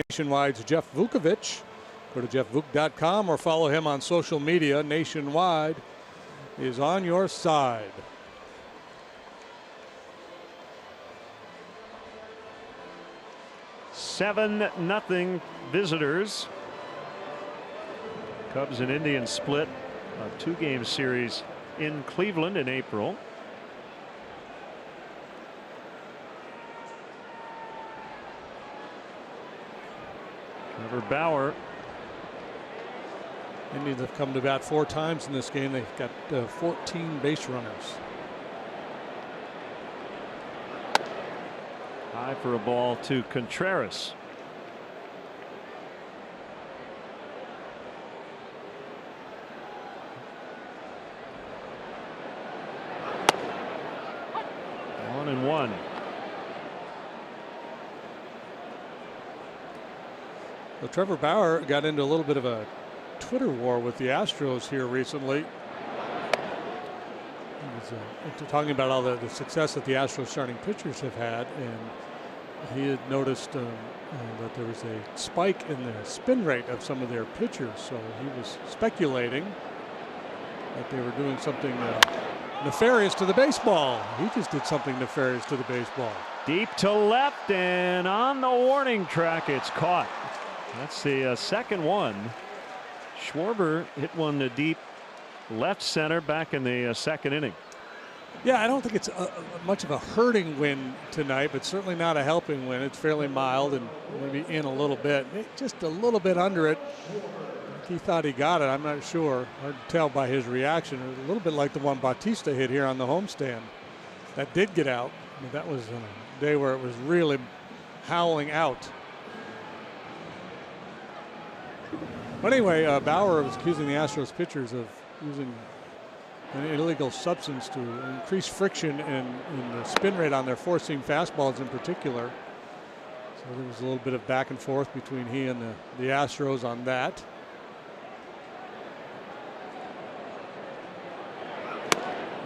Nationwide's Jeff Vukovich. Go to jeffvuk.com or follow him on social media. Nationwide is on your side. Seven nothing visitors. Cubs and Indians split a 2-game series in Cleveland in April. Trevor Bauer. Indians have come to bat 4 times in this game. They've got 14 base runners. High for a ball to Contreras. One and one. Well, Trevor Bauer got into a little bit of a Twitter war with the Astros here recently. He was talking about all the success that the Astros starting pitchers have had, and he had noticed that there was a spike in the spin rate of some of their pitchers. So he was speculating that they were doing something nefarious to the baseball. He just did something nefarious to the baseball. Deep to left, and on the warning track, it's caught. That's the second one. Schwarber hit one to deep left center back in the second inning. Yeah, I don't think it's much of a hurting wind tonight, but certainly not a helping wind. It's fairly mild and maybe in a little bit, just a little bit under it. he thought he got it. I'm not sure. Hard to tell by his reaction. It was a little bit like the one Bautista hit here on the homestand. That did get out. I mean, that was a day where it was really howling out. But anyway, Bauer was accusing the Astros pitchers of using an illegal substance to increase friction in the spin rate on their four-seam fastballs in particular. So there was a little bit of back and forth between he and the Astros on that.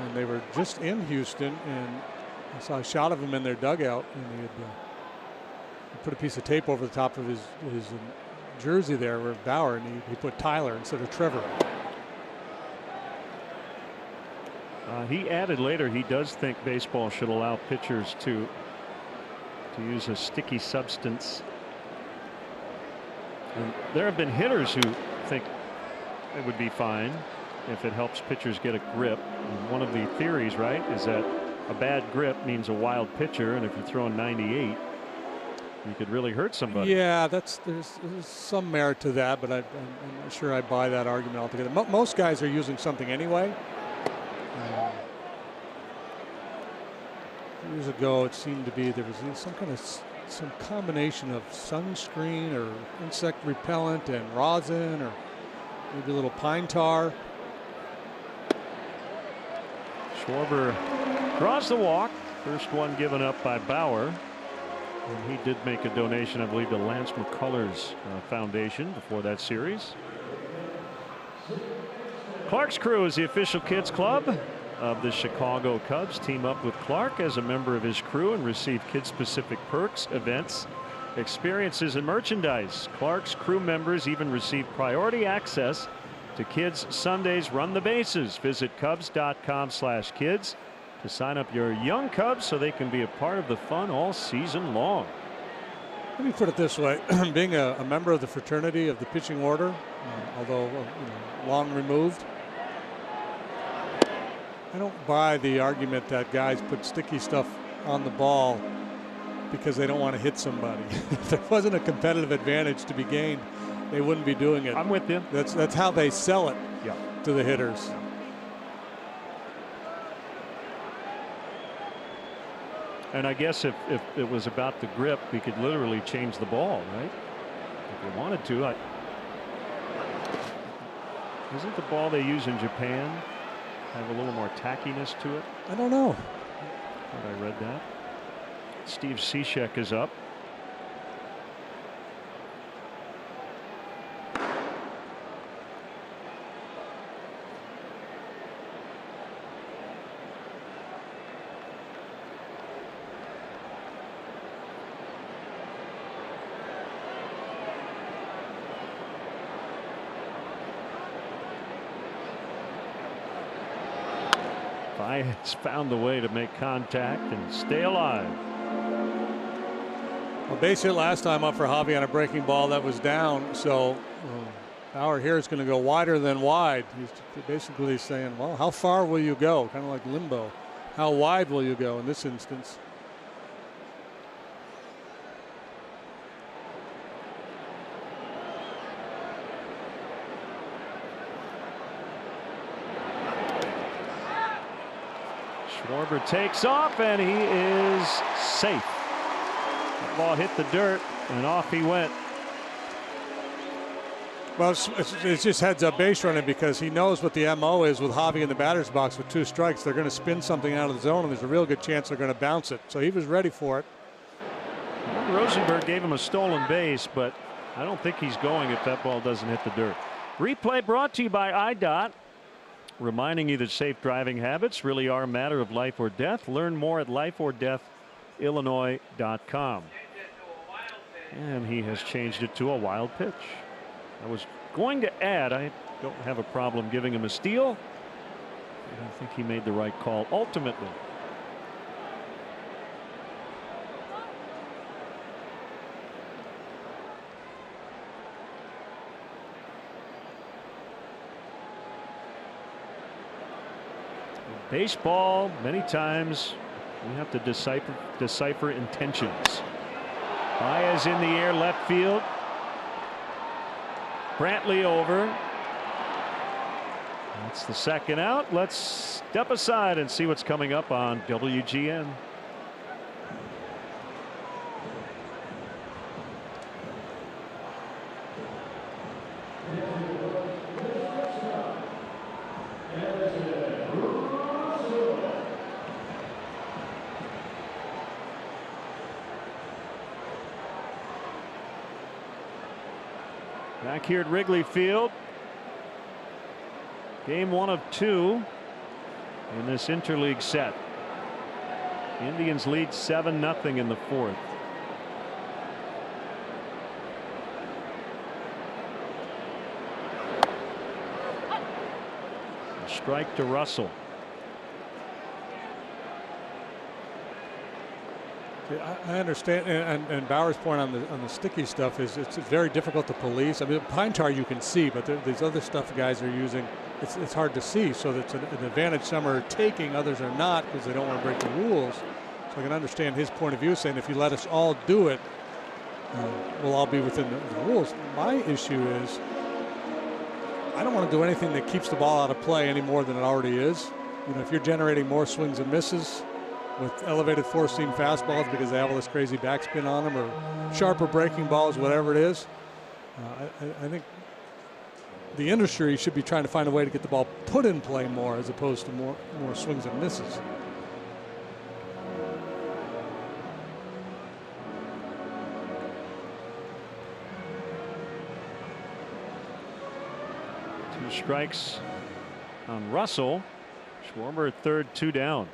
And they were just in Houston, and I saw a shot of him in their dugout, and he had put a piece of tape over the top of his jersey there with Bauer, and he put Tyler instead of Trevor. He added later he does think baseball should allow pitchers to use a sticky substance. And there have been hitters who think it would be fine if it helps pitchers get a grip. And one of the theories, right, is that a bad grip means a wild pitcher, and if you're throwing 98, you could really hurt somebody. Yeah, there's some merit to that, but I'm not sure I buy that argument altogether. Most guys are using something anyway. Years ago, it seemed to be there was some combination of sunscreen or insect repellent and rosin, or maybe a little pine tar. Schwarber draws the walk. First one given up by Bauer. And he did make a donation, I believe, to Lance McCullers Foundation before that series. Clark's Crew is the official kids club of the Chicago Cubs. Team up with Clark as a member of his crew and receive kid-specific perks, events, experiences, and merchandise. Clark's Crew members even receive priority access to Kids Sundays Run the Bases. Visit Cubs.com/kids to sign up your young Cubs so they can be a part of the fun all season long. Let me put it this way. Being a member of the fraternity of the pitching order, although long removed, I don't buy the argument that guys put sticky stuff on the ball because they don't want to hit somebody. If there wasn't a competitive advantage to be gained, they wouldn't be doing it. I'm with you. That's how they sell it to the hitters. And I guess if it was about the grip, we could literally change the ball, right? If we wanted to. Isn't the ball they use in Japan have a little more tackiness to it? I don't know. Thought I read that. Steve Cishek is up. Has found the way to make contact and stay alive. Well, base hit last time up for Javi on a breaking ball that was down, so Bauer here is going to go wider than wide. He's basically saying, well, how far will you go? Kind of like limbo. How wide will you go in this instance? Schwarber takes off, and he is safe. The ball hit the dirt, and off he went. Well, it's just heads up base running because he knows what the MO is with Javi in the batter's box with 2 strikes. They're going to spin something out of the zone, and there's a real good chance they're going to bounce it. So he was ready for it. Rosenberg gave him a stolen base, but I don't think he's going if that ball doesn't hit the dirt. Replay brought to you by IDOT. Reminding you that safe driving habits really are a matter of life or death. Learn more at lifeordeathillinois.com. And he has changed it to a wild pitch. I was going to add, I don't have a problem giving him a steal. I think he made the right call ultimately. Baseball, many times we have to decipher intentions. Baez in the air, left field. Brantley over. That's the second out. Let's step aside and see what's coming up on WGN. Back here at Wrigley Field. Game 1 of 2 in this interleague set. Indians lead 7-0 in the 4th. A strike to Russell. I understand, and Bauer's point on the sticky stuff is it's very difficult to police. I mean, pine tar you can see, but these other stuff guys are using, it's hard to see. So that's an advantage some are taking, others are not because they don't want to break the rules. So I can understand his point of view, saying if you let us all do it, we'll all be within the rules. My issue is I don't want to do anything that keeps the ball out of play any more than it already is. You know, if you're generating more swings and misses with elevated four-seam fastballs because they have all this crazy backspin on them, or sharper breaking balls, whatever it is, I think the industry should be trying to find a way to get the ball put in play more as opposed to more swings and misses. Two strikes on Russell. Schwarber at third, 2 down.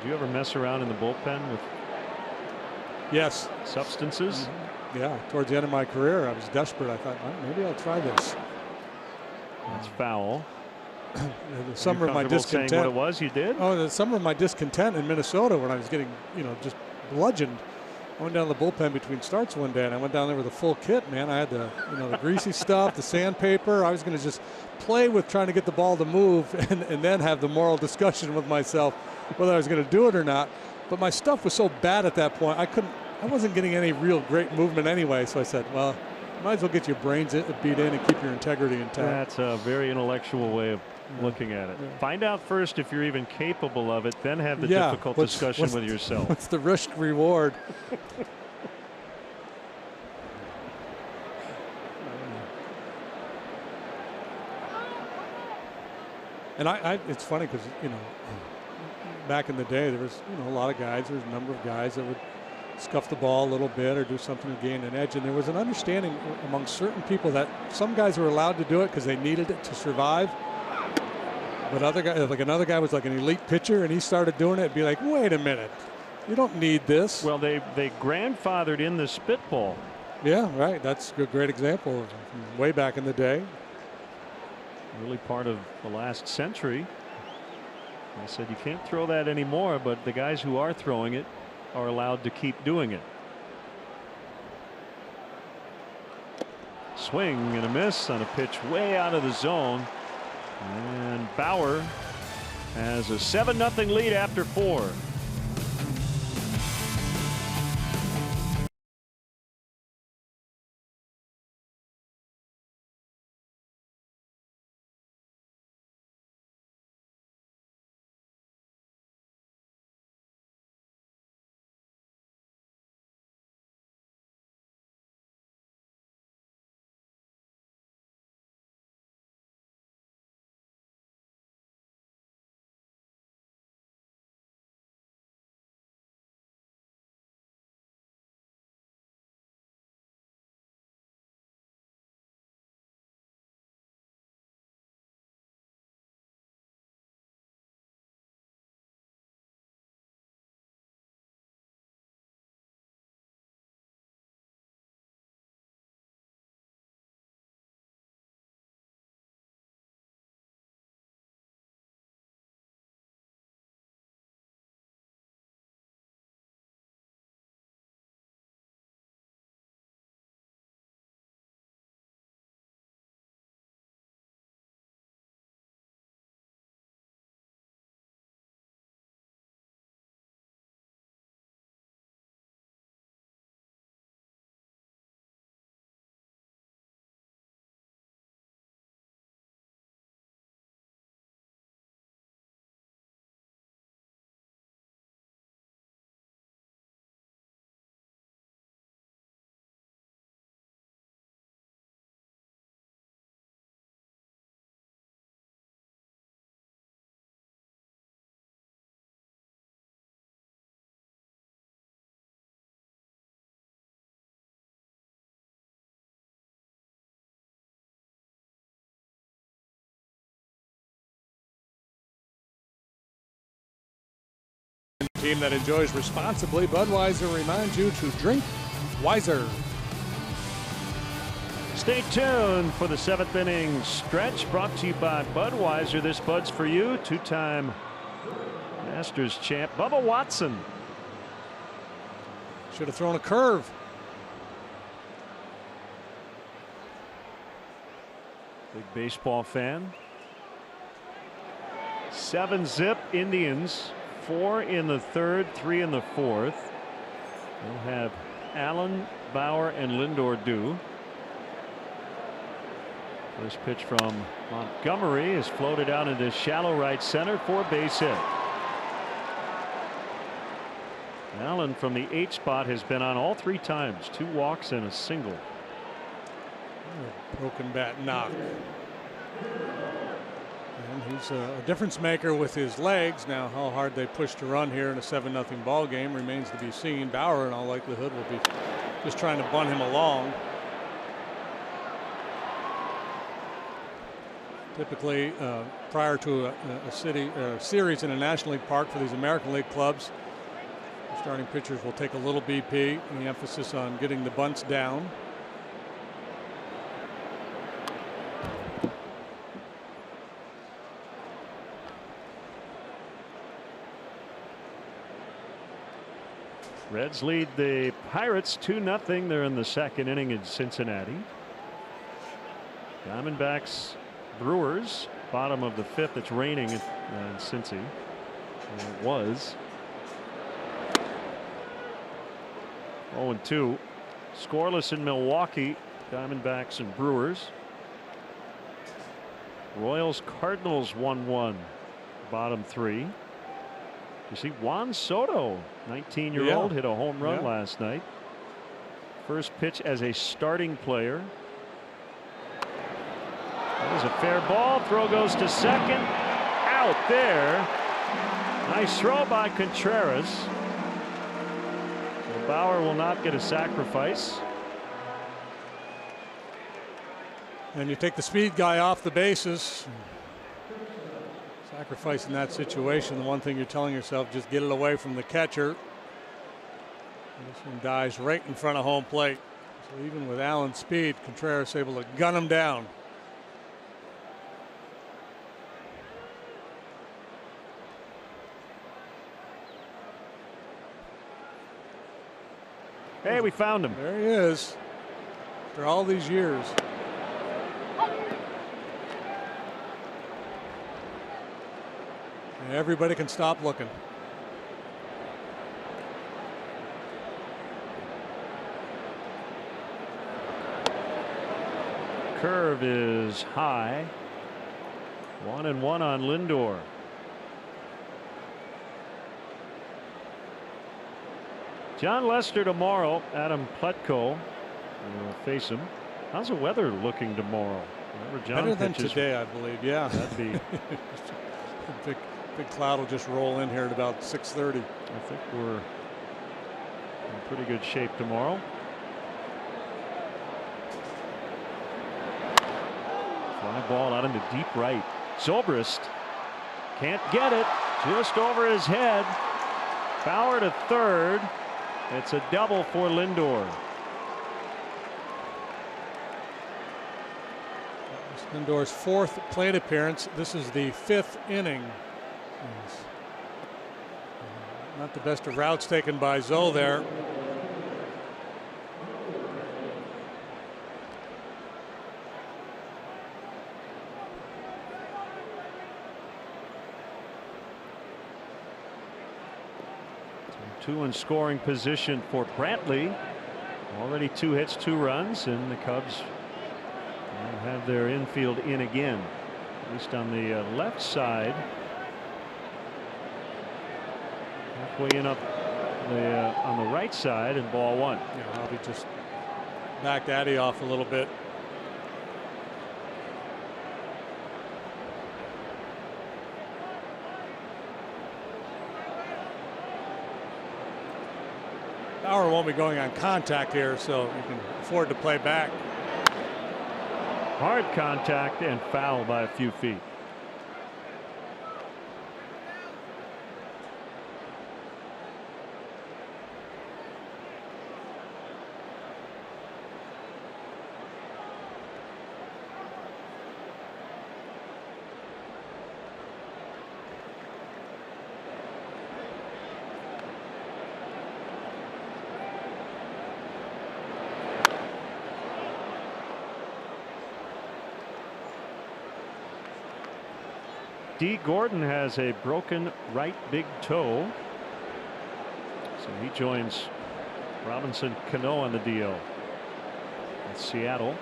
Do you ever mess around in the bullpen with Yes. substances? Yeah, towards the end of my career, I was desperate. I thought, well, maybe I'll try this. That's foul. The summer of my Comfortable saying discontent. what it was you did? Oh, the summer of my discontent in Minnesota when I was getting, just bludgeoned. I went down to the bullpen between starts one day, and I went down there with a full kit, man. I had the greasy stuff, the sandpaper. I was going to just play with trying to get the ball to move and then have the moral discussion with myself whether I was going to do it or not. But my stuff was so bad at that point, I wasn't getting any real great movement anyway. So I said, well, might as well get your brains beat in and keep your integrity intact. That's a very intellectual way of looking at it. Yeah. Find out first if you're even capable of it, then have the difficult discussion with yourself. What's the risk reward? And it's funny because, back in the day, there was, a lot of guys, there was a number of guys that would scuff the ball a little bit or do something to gain an edge. And there was an understanding among certain people that some guys were allowed to do it because they needed it to survive. But other guys, like another guy was like an elite pitcher and he started doing it, it'd be like, wait a minute, you don't need this. Well, they grandfathered in the spitball. Yeah, right. That's a great example of way back in the day. Really part of the last century. I said you can't throw that anymore, but the guys who are throwing it are allowed to keep doing it. Swing and a miss on a pitch way out of the zone. And Bauer has a 7-0 lead after 4. team that enjoys responsibly, Budweiser reminds you to drink wiser. Stay tuned for the 7th inning stretch brought to you by Budweiser. This Bud's for you. 2-time Masters champ Bubba Watson. Should have thrown a curve. Big baseball fan. 7-zip Indians. 4 in the 3rd, 3 in the 4th. We'll have Allen, Bauer, and Lindor due. This pitch from Montgomery is floated out into shallow right center for a base hit. Allen from the 8 spot has been on all 3 times. 2 walks and a single. Broken bat knock. And he's a difference maker with his legs. Now, how hard they push to run here in a 7-0 ball game remains to be seen. Bauer, in all likelihood, will be just trying to bunt him along. Typically, prior to a series in a National League park for these American League clubs, the starting pitchers will take a little BP, and the emphasis on getting the bunts down. Reds lead the Pirates 2-0. They're in the 2nd inning in Cincinnati. Diamondbacks, Brewers, bottom of the 5th. It's raining in Cincy. It was 0-2. Scoreless in Milwaukee. Diamondbacks and Brewers. Royals, Cardinals 1-1. Bottom 3. You see Juan Soto, 19-year-old, hit a home run last night. First pitch as a starting player. That was a fair ball. Throw goes to second. Out there. Nice throw by Contreras. So Bauer will not get a sacrifice. And you take the speed guy off the bases. Sacrifice in that situation. The one thing you're telling yourself, just get it away from the catcher. And this one dies right in front of home plate. So even with Allen's speed, Contreras able to gun him down. Hey, we found him. There he is. After all these years. And everybody can stop looking. Curve is high. 1-1 on Lindor. John Lester tomorrow. Adam Plutko will face him. How's the weather looking tomorrow? Remember John better than pitches today, I believe. Yeah, that'd be big cloud will just roll in here at about 6:30. I think we're in pretty good shape tomorrow. Fly ball out into deep right. Zobrist can't get it. Just over his head. Bauer to third. It's a double for Lindor. Lindor's 4th plate appearance. This is the 5th inning. Not the best of routes taken by Zoe there. Two in scoring position for Brantley. Already 2 hits, 2 runs, and the Cubs will have their infield in again, at least on the left side. Halfway in up on the right side, and ball 1. Yeah, Robbie just backed Addy off a little bit. Bauer won't be going on contact here, so you can afford to play back. Hard contact and foul by a few feet. D. Gordon has a broken right big toe, so he joins Robinson Cano on the DL in Seattle.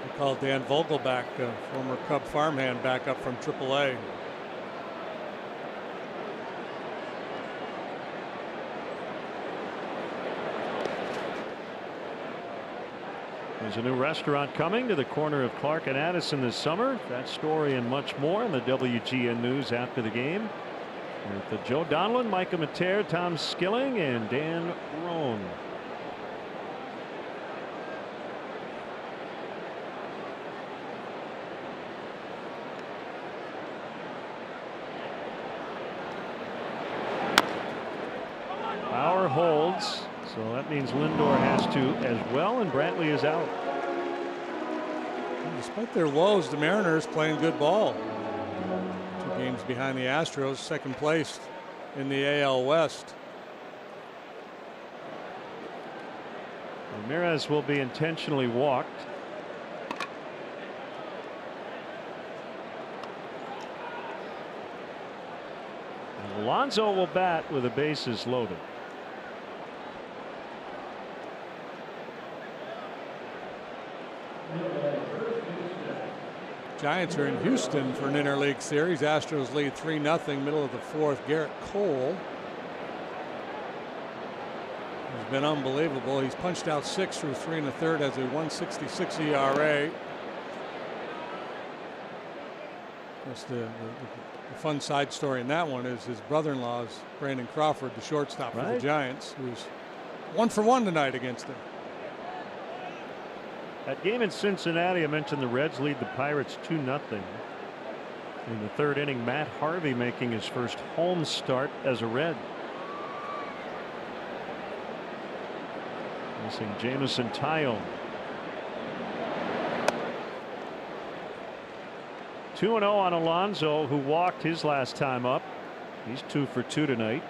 They called Dan Vogelback, former Cub farmhand, back up from AAA. There's a new restaurant coming to the corner of Clark and Addison this summer. That story and much more in the WGN News after the game. With Joe Donlin, Micah Mater, Tom Skilling, and Dan Roan. Bauer holds, so that means Lindor has to as well, and Brantley is out. Despite their woes, the Mariners playing good ball. 2 games behind the Astros, second place in the AL West. Ramirez will be intentionally walked. And Alonso will bat with the bases loaded. Giants are in Houston for an interleague series. Astros lead 3-0, middle of the 4th. Garrett Cole has been unbelievable. He's punched out 6 through 3 1/3, has a 1.66 ERA. The fun side story in that one is his brother-in-law is Brandon Crawford, the shortstop for the Giants, who's 1 for 1 tonight against him. That game in Cincinnati, I mentioned the Reds lead the Pirates 2-0. In the 3rd inning, Matt Harvey making his first home start as a Red. Missing Jameson Taillon. 2-0 on Alonso, who walked his last time up. He's 2 for 2 tonight.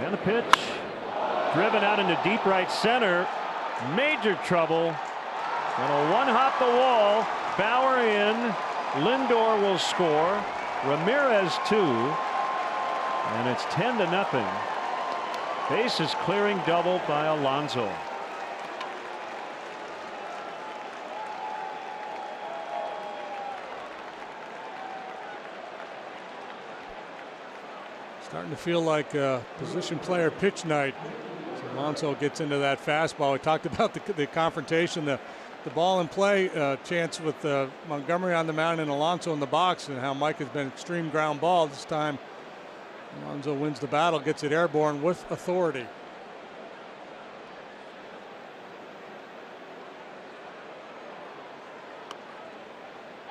And the pitch driven out into deep right center. Major trouble. And a one-hop the wall. Bauer in. Lindor will score. Ramirez 2. And it's 10-0. Bases clearing double by Alonso. Starting to feel like a position player pitch night. So Alonso gets into that fastball. We talked about the confrontation, the ball in play chance with Montgomery on the mound and Alonso in the box, and how Mike has been extreme ground ball. This time Alonso wins the battle, gets it airborne with authority.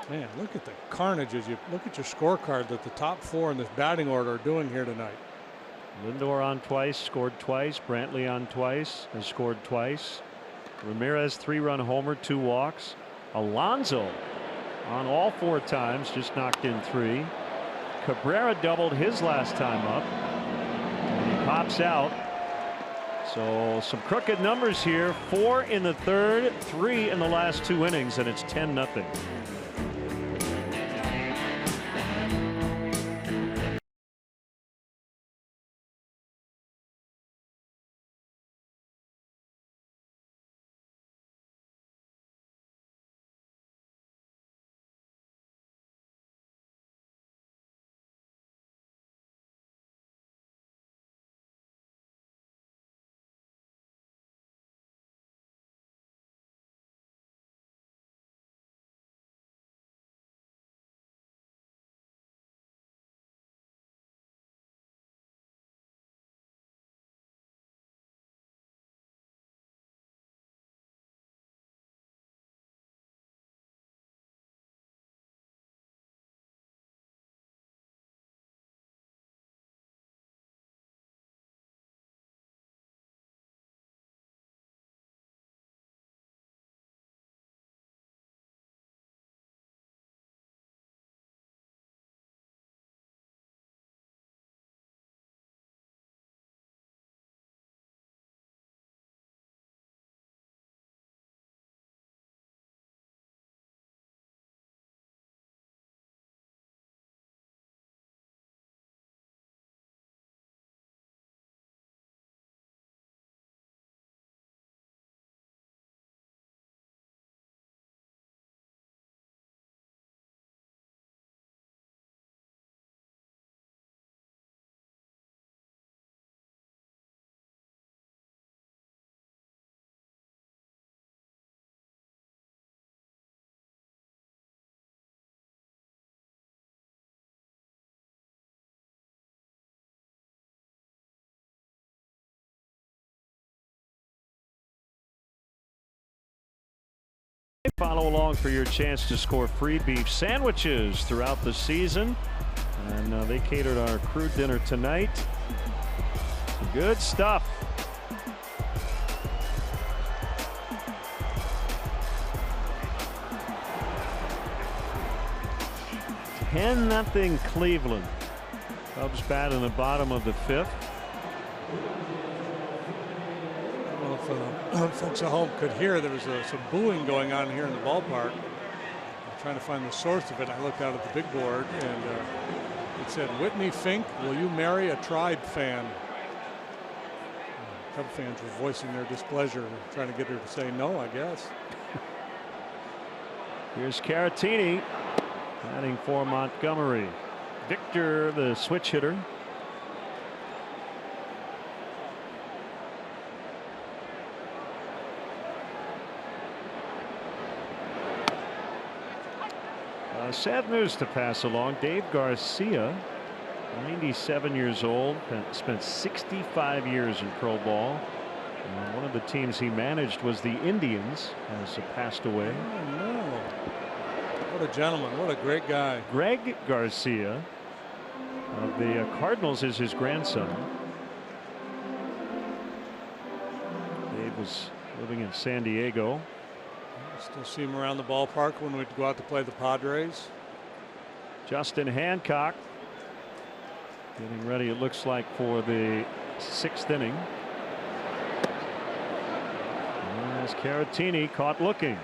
Man, look at the carnage as you look at your scorecard that the top 4 in this batting order are doing here tonight. Lindor on twice, scored twice. Brantley on twice, has scored twice. Ramirez 3-run homer, 2 walks. Alonso on all 4 times, just knocked in 3. Cabrera doubled his last time up. And he pops out. So some crooked numbers here. 4 in the 3rd, 3 in the last 2 innings, and it's 10-0. Follow along for your chance to score free beef sandwiches throughout the season. And they catered our crew dinner tonight. Good stuff. 10-0 Cleveland. Cubs bat in the bottom of the 5th. I don't know if folks at home could hear, there was some booing going on here in the ballpark. I'm trying to find the source of it. I looked out at the big board and it said, "Whitney Fink, will you marry a Tribe fan?" Cub fans were voicing their displeasure, trying to get her to say no, I guess. Here's Caratini batting for Montgomery. Victor, the switch hitter. Sad news to pass along. Dave Garcia, 97 years old, spent 65 years in pro ball. And one of the teams he managed was the Indians, has passed away. Oh, no. What a gentleman. What a great guy. Greg Garcia of the Cardinals is his grandson. Dave was living in San Diego. Still see him around the ballpark when we'd go out to play the Padres. Justin Hancock getting ready, it looks like, for the 6th inning. As Caratini caught looking.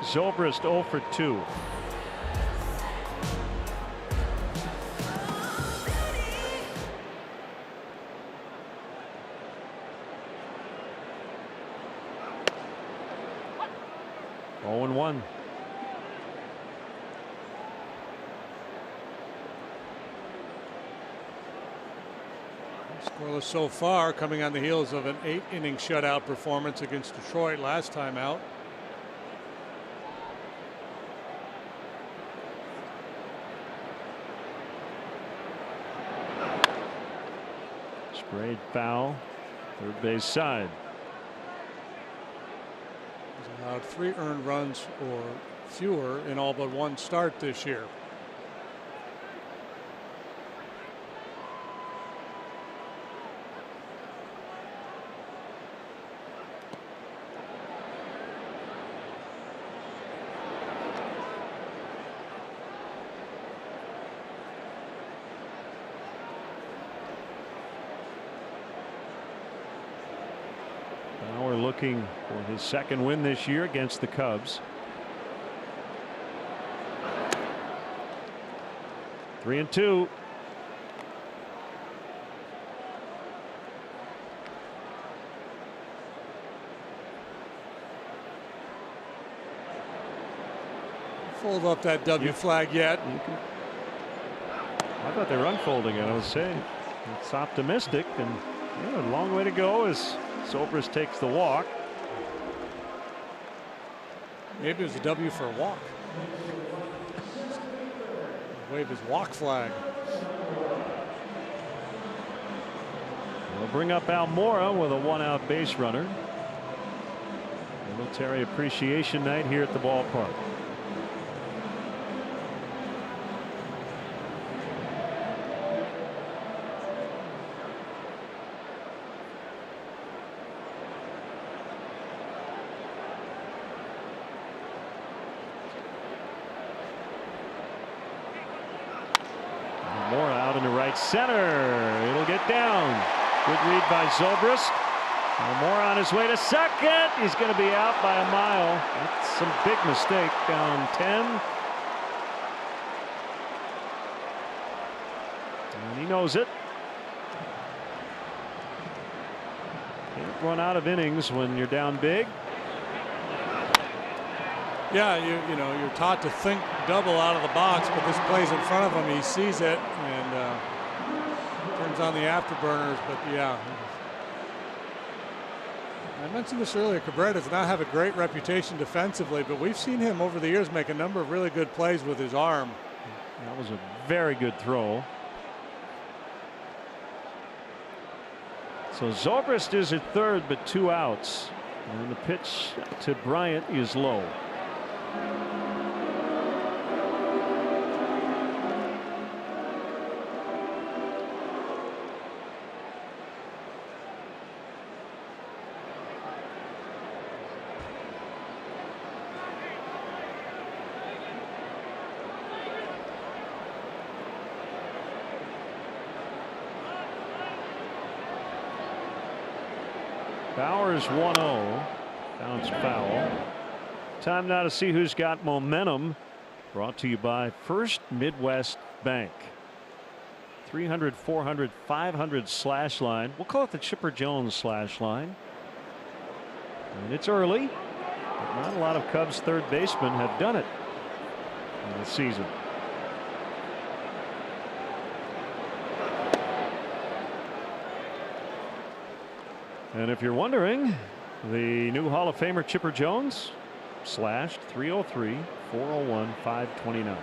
Zobrist 0 for 2. Oh and 1. Scoreless so far, coming on the heels of an 8-inning shutout performance against Detroit last time out. Sprayed foul, third base side. He's allowed 3 earned runs or fewer in all but 1 start this year. Looking for his 2nd win this year against the Cubs. 3-2. Fold up that W flag yet. I thought they were unfolding it. I was saying it's optimistic, and a long way to go as Zobrist takes the walk. Maybe it was a W for a walk. Wave his walk flag. We'll bring up Almora with a 1-out base runner. Military appreciation night here at the ballpark. Center, it'll get down. Good read by Zobrist. Moore on his way to second. He's going to be out by a mile. That's some big mistake. Down 10. And he knows it. Can't run out of innings when you're down big. Yeah, you know, you're taught to think double out of the box, but this play's in front of him. He sees it and turns on the afterburners, but yeah. I mentioned this earlier, Cabrera does not have a great reputation defensively, but we've seen him over the years make a number of really good plays with his arm. That was a very good throw. So Zobrist is at third, but 2 outs. And the pitch to Bryant is low. Bauer's 1-0. Bounce foul. Time now to see who's got momentum. Brought to you by First Midwest Bank. 300, 400, 500 slash line. We'll call it the Chipper Jones slash line. And it's early, but not a lot of Cubs third basemen have done it in the season. And if you're wondering, the new Hall of Famer Chipper Jones slashed 303, 401, 529.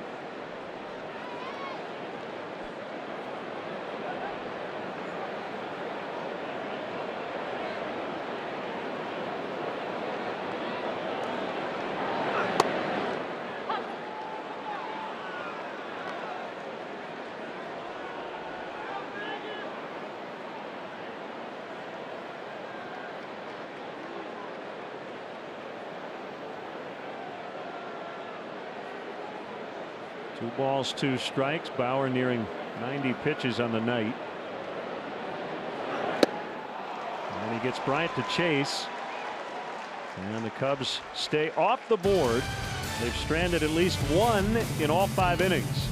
Two balls, 2 strikes. Bauer nearing 90 pitches on the night. And he gets Bryant to chase. And the Cubs stay off the board. They've stranded at least 1 in all 5 innings.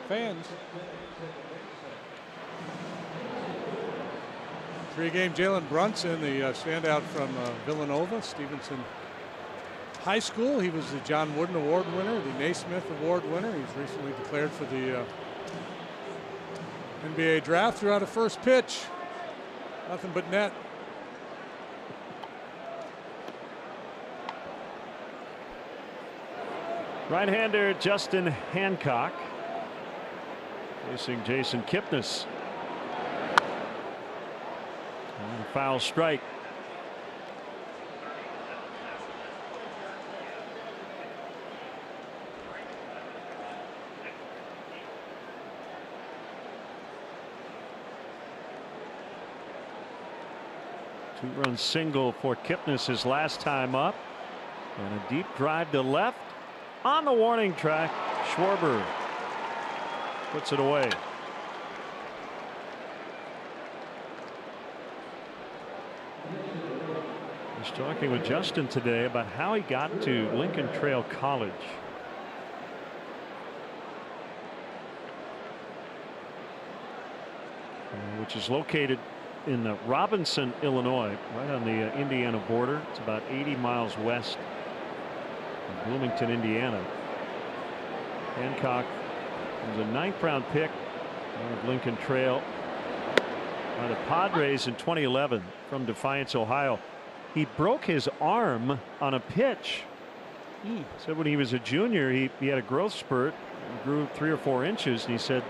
Fans. 3-game Jalen Brunson, the standout from Villanova, Stevenson High School. He was the John Wooden Award winner, the Naismith Award winner. He's recently declared for the NBA draft. Threw out a first pitch. Nothing but net. Right-hander Justin Hancock facing Jason Kipnis. And a foul strike. Two-run single for Kipnis his last time up. And a deep drive to left on the warning track. Schwarber puts it away. I was talking with Justin today about how he got to Lincoln Trail College. Which is located in Robinson, Illinois, right on the Indiana border. It's about 80 miles west of Bloomington, Indiana. Hancock was a 9th round pick out of Lincoln Trail by the Padres in 2011 from Defiance, Ohio. He broke his arm on a pitch. Said when he was a junior, he had a growth spurt, grew 3 or 4 inches, and he said,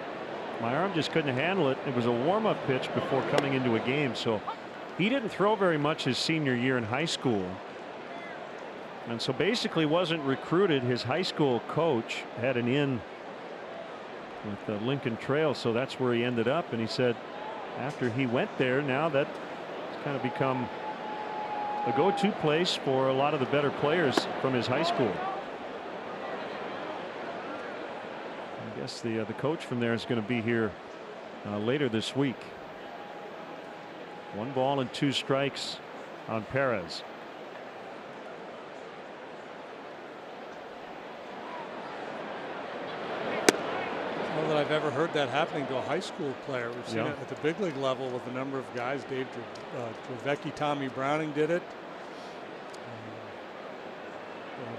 my arm just couldn't handle it. It was a warm-up pitch before coming into a game. So he didn't throw very much his senior year in high school. And so basically wasn't recruited. His high school coach had an in with the Lincoln Trail. So that's where he ended up. And he said after he went there, now that's kind of become a go-to place for a lot of the better players from his high school. I guess the coach from there is going to be here later this week. 1 ball and 2 strikes on Perez. Not that I've ever heard that happening to a high school player. We've seen it at the big league level with a number of guys. Dave Dravecky, Tommy Browning did it.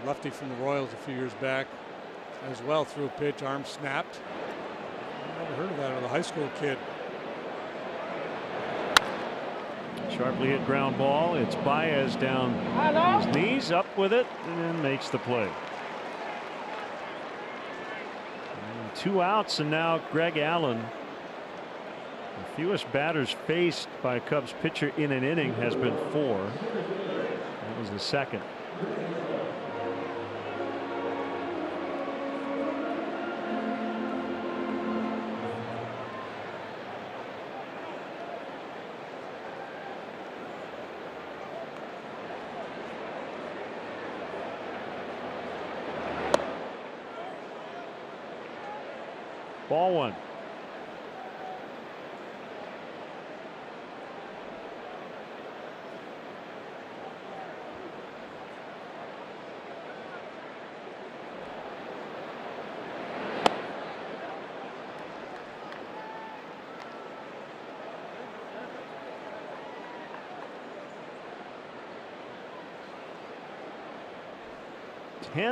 Lefty from the Royals a few years back as well, threw a pitch, arm snapped. I've never heard of that with a high school kid. Sharply hit ground ball. It's Baez down his knees, up with it, and then makes the play. And 2 outs, and now Greg Allen, the fewest batters faced by a Cubs pitcher in an inning, has been 4. That was the second. Ball 1.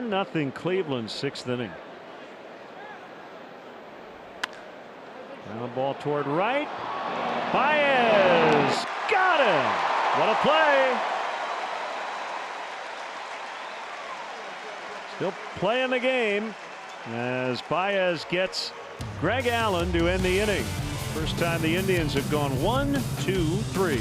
Nothing Cleveland, 6th inning. Ground ball toward right. Baez got him. What a play. Still playing the game as Baez gets Greg Allen to end the inning. First time the Indians have gone 1, 2, 3.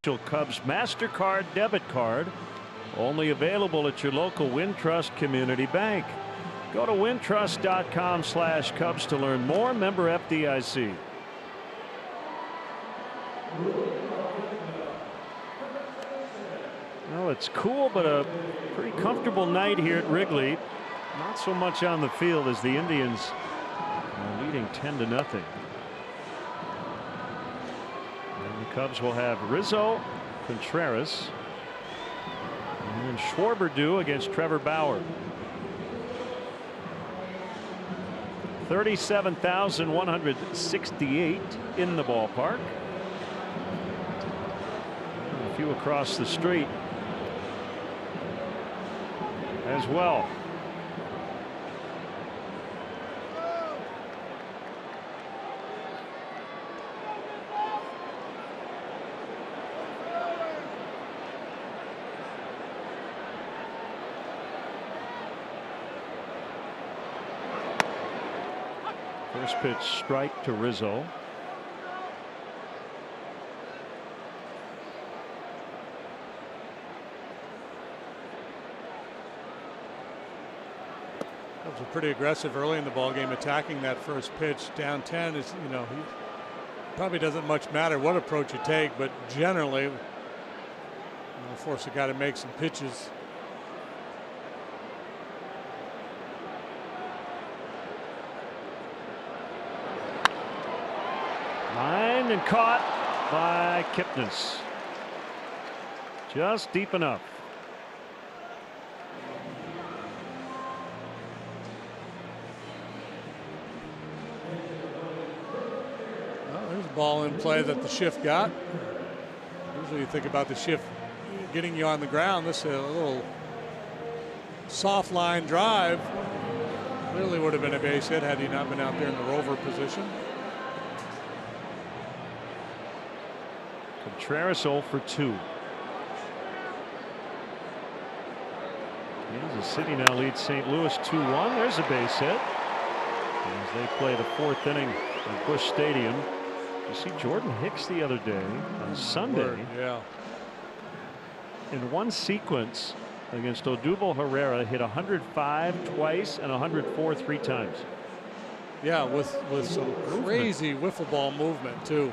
Digital Cubs MasterCard debit card. Only available at your local Wintrust Community Bank. Go to wintrust.com/Cubs to learn more. Member FDIC. Well, it's cool, but a pretty comfortable night here at Wrigley. Not so much on the field as the Indians are leading 10-0. And the Cubs will have Rizzo, Contreras, and Schwarber due against Trevor Bauer. 37,168 in the ballpark. A few across the street as well. First pitch strike to Rizzo. Cubs were pretty aggressive early in the ball game, attacking that first pitch. Down 10 is, you know, he probably doesn't much matter what approach you take, but generally, you know, force a guy to make some pitches. Lined and caught by Kipnis. Just deep enough. Well, there's a ball in play that the shift got. Usually you think about the shift getting you on the ground. This is a little soft line drive. Clearly would have been a base hit had he not been out there in the rover position. Contreras 0 for 2. Kansas City now leads St. Louis 2-1. There's a base hit as they play the 4th inning at Busch Stadium. You see Jordan Hicks the other day on Sunday. Yeah. In one sequence against Odubel Herrera, hit 105 twice and 104 3 times. Yeah, with some crazy wiffle ball movement too.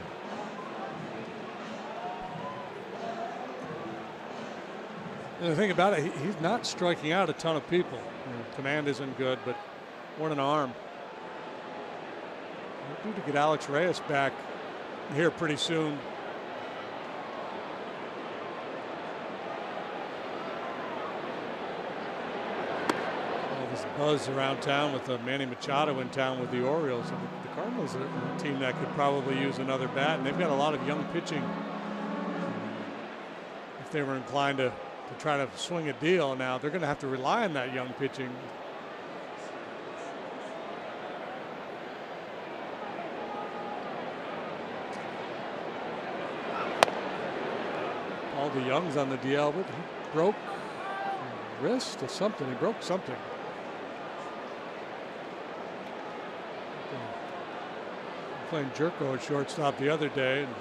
And the thing about it, he's not striking out a ton of people. You know, command isn't good, but what an arm. We're due to get Alex Reyes back here pretty soon. All this buzz around town with Manny Machado in town with the Orioles. And the Cardinals are a team that could probably use another bat, and they've got a lot of young pitching. If they were inclined to try to swing a deal now, they're going to have to rely on that young pitching. All the Young's on the DL, but he broke wrist or something. He broke something. Playing Jerko at shortstop the other day. And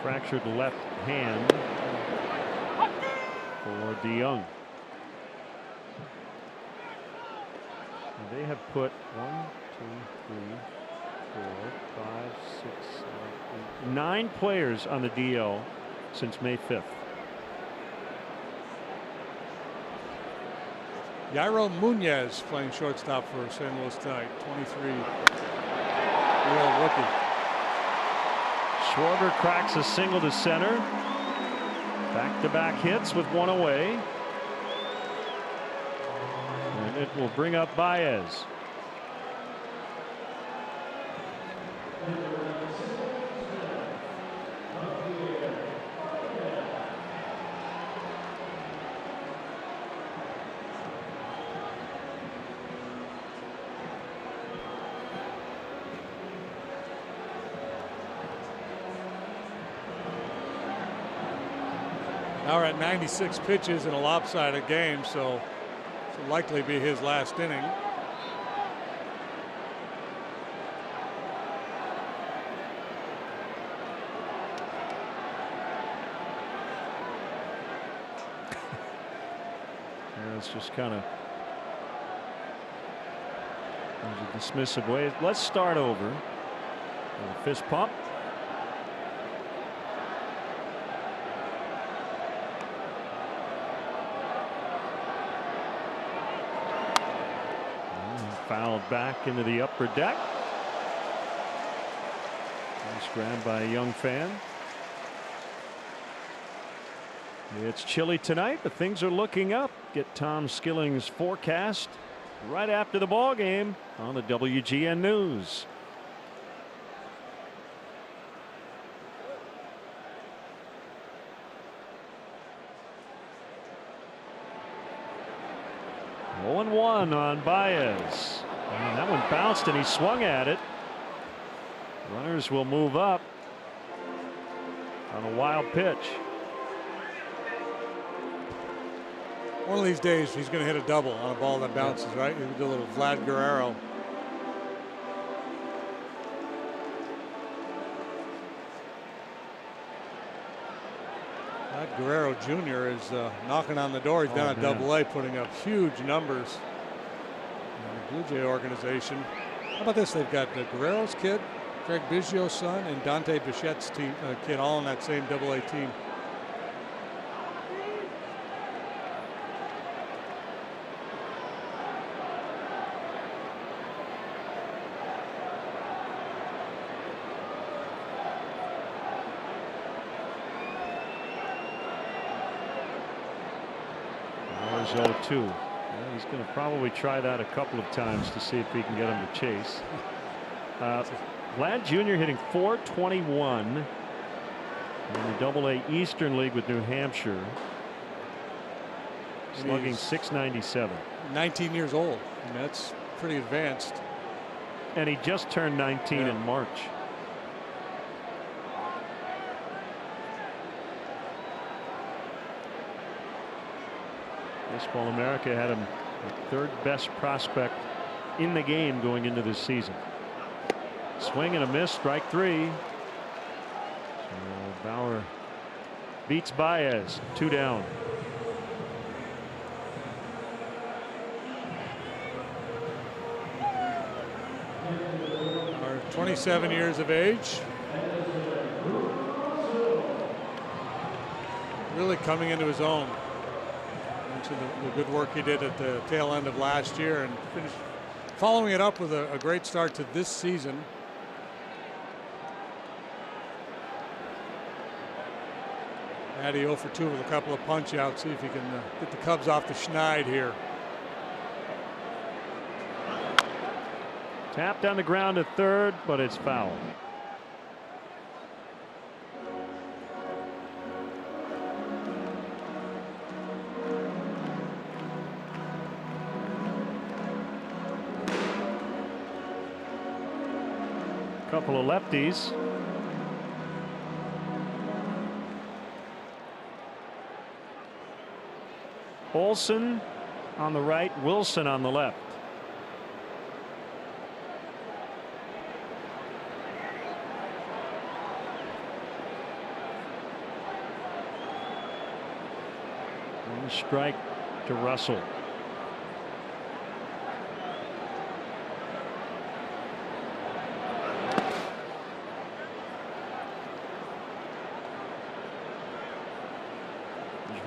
fractured left hand for DeYoung. They have put 1, 2, 3, 4, 5, 6, 7, 8, 9 players on the DL since May 5th. Yairo Munoz playing shortstop for St. Louis tonight. 23-year-old rookie. Schwarber cracks a single to center. Back-to-back hits with one away. And it will bring up Baez. Now we're at 96 pitches in a lopsided game, so this will likely be his last inning. Yeah, it's just kind of a dismissive way. Let's start over. A fist pump. Fouled back into the upper deck. Nice grab by a young fan. It's chilly tonight, but things are looking up. Get Tom Skilling's forecast right after the ball game on the WGN News. Oh, 0-1 on Baez. And that one bounced and he swung at it. Runners will move up on a wild pitch. One of these days he's going to hit a double on a ball that bounces, right? He'll do a little Vlad Guerrero. Vlad Guerrero Jr. is knocking on the door. He's down at Double-A, putting up huge numbers in the Blue Jay organization. How about this? They've got Guerrero's kid, Craig Biggio's son, and Dante Bichette's kid, all on that same Double-A team. There's 0-2. Yeah, he's going to probably try that a couple of times to see if he can get him to chase. Vlad Jr. hitting .421 in the Double-A Eastern League with New Hampshire. Slugging .697. 19 years old. I mean, that's pretty advanced. And he just turned 19 in March. Baseball America had him the third best prospect in the game going into this season. Swing and a miss, strike three. So Bauer beats Baez, 2 down. Are 27 years of age. Really coming into his own. The good work he did at the tail end of last year and following it up with a great start to this season. Addy 0 for 2 with a couple of punch outs. See if he can get the Cubs off the schneid here. Tapped on the ground at third, but it's foul. Couple of lefties. Olson on the right, Wilson on the left. One strike to Russell.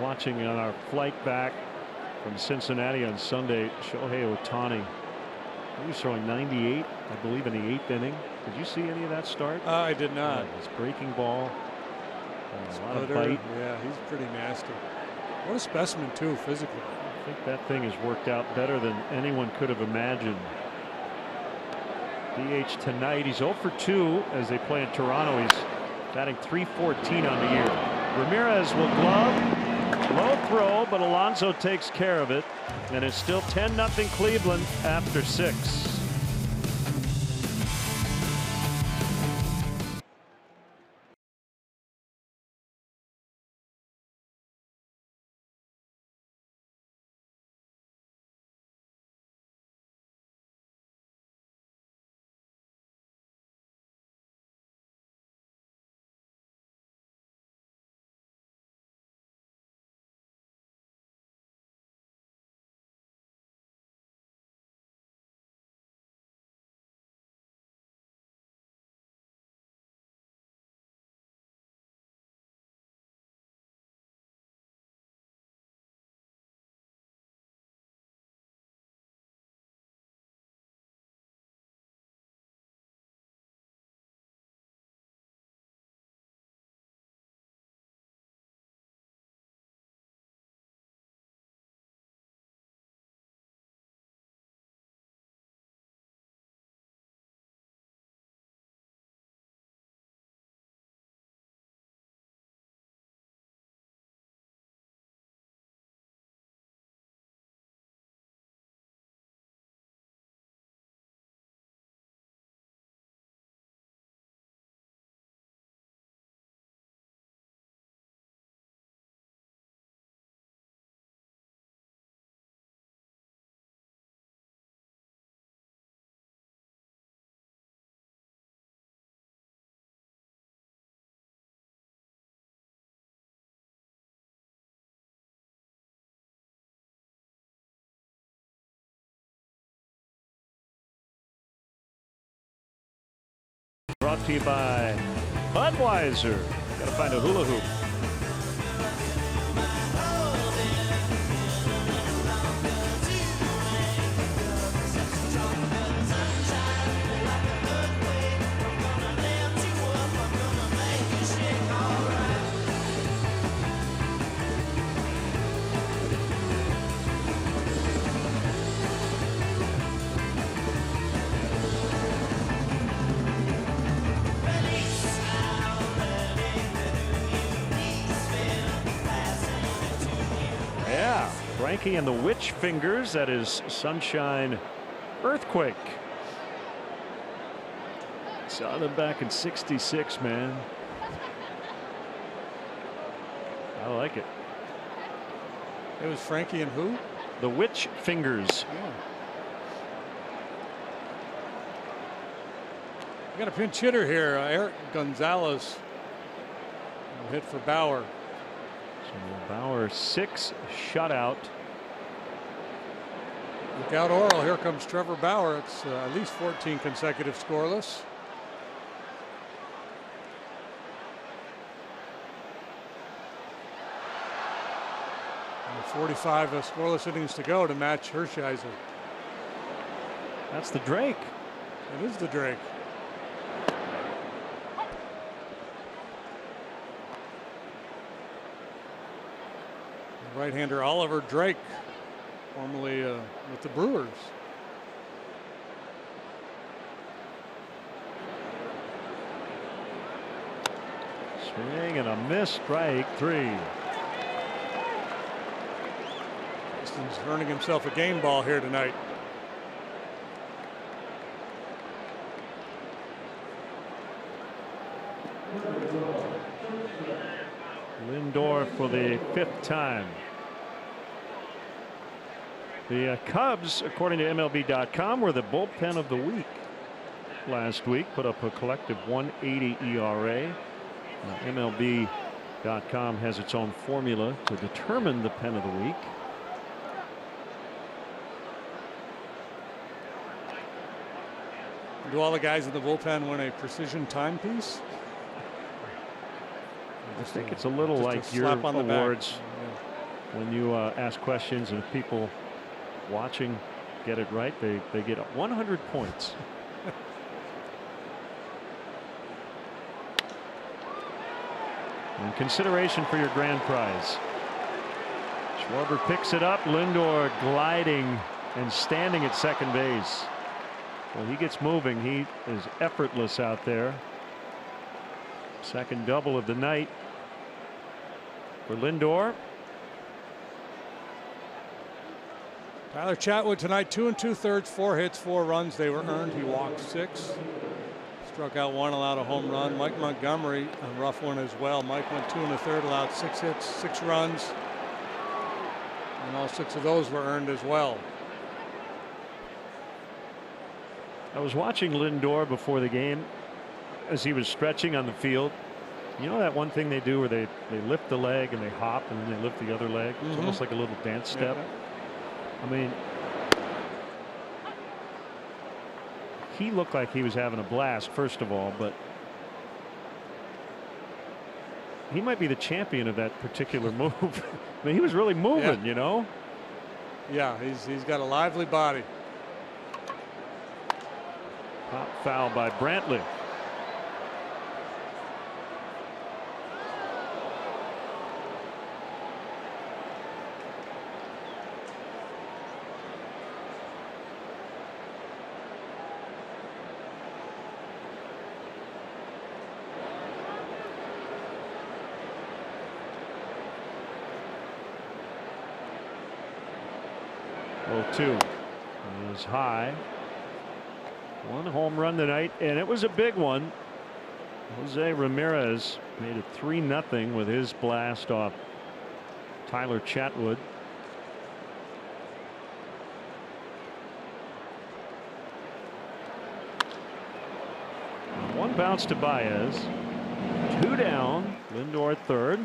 Watching on our flight back from Cincinnati on Sunday, Shohei Ohtani. He was throwing 98, I believe, in the 8th inning. Did you see any of that start? I did not. His breaking ball. A lot of bite. Yeah, he's pretty nasty. What a specimen, too, physically. I think that thing has worked out better than anyone could have imagined. DH tonight. He's 0 for 2 as they play in Toronto. He's batting .314 on the year. Ramirez will glove. Low throw, but Alonso takes care of it, and it's still 10-0 Cleveland after 6. brought to you by Budweiser. Gotta find a hula hoop. Frankie and the Witch Fingers. That is Sunshine Earthquake. Saw them back in '66, man. I like it. It was Frankie and who? The Witch Fingers. Yeah. We got a pinch hitter here, Eric Gonzalez. Hit for Bauer. So Bauer 6 shutout. Look out, Oral. Here comes Trevor Bauer. It's at least 14 consecutive scoreless. And 45 scoreless innings to go to match Hershiser. That's the Drake. It is the Drake. Right-hander Oliver Drake, formerly with the Brewers. Swing and a miss, strike 3. Houston's earning himself a game ball here tonight. Lindor for the 5th time. The Cubs, according to MLB.com, were the bullpen of the week last week. Put up a collective 1.80 ERA. MLB.com has its own formula to determine the pen of the week. Do all the guys in the bullpen win a precision timepiece? I think it's a little like your awards when you ask questions and if people watching get it right, they get 100 points. In consideration for your grand prize. Schwarber picks it up. Lindor gliding and standing at second base. Well, he gets moving. He is effortless out there. Second double of the night for Lindor. Tyler Chatwood tonight, 2 2/3, 4 hits, 4 runs. They were earned. He walked 6. Struck out 1, allowed a home run. Mike Montgomery, a rough one as well. Mike went 2 1/3, allowed 6 hits, 6 runs. And all 6 of those were earned as well. I was watching Lindor before the game as he was stretching on the field. You know that one thing they do where they lift the leg and they hop and then they lift the other leg? It's almost like a little dance step. I mean, he looked like he was having a blast, first of all, but he might be the champion of that particular move. I mean, he was really moving, you know? Yeah, he's got a lively body. Pop foul by Brantley. Oh, 2 is high. 1 home run tonight, and it was a big one. Jose Ramirez made it 3-0 with his blast off Tyler Chatwood. One bounce to Baez. 2 down. Lindor at third.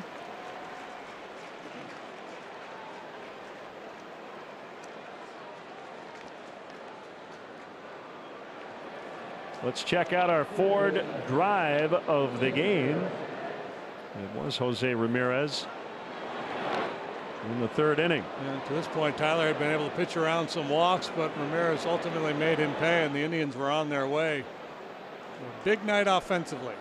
Let's check out our Ford drive of the game. It was Jose Ramirez in the 3rd inning. And to this point, Tyler had been able to pitch around some walks, but Ramirez ultimately made him pay, and the Indians were on their way. A big night offensively.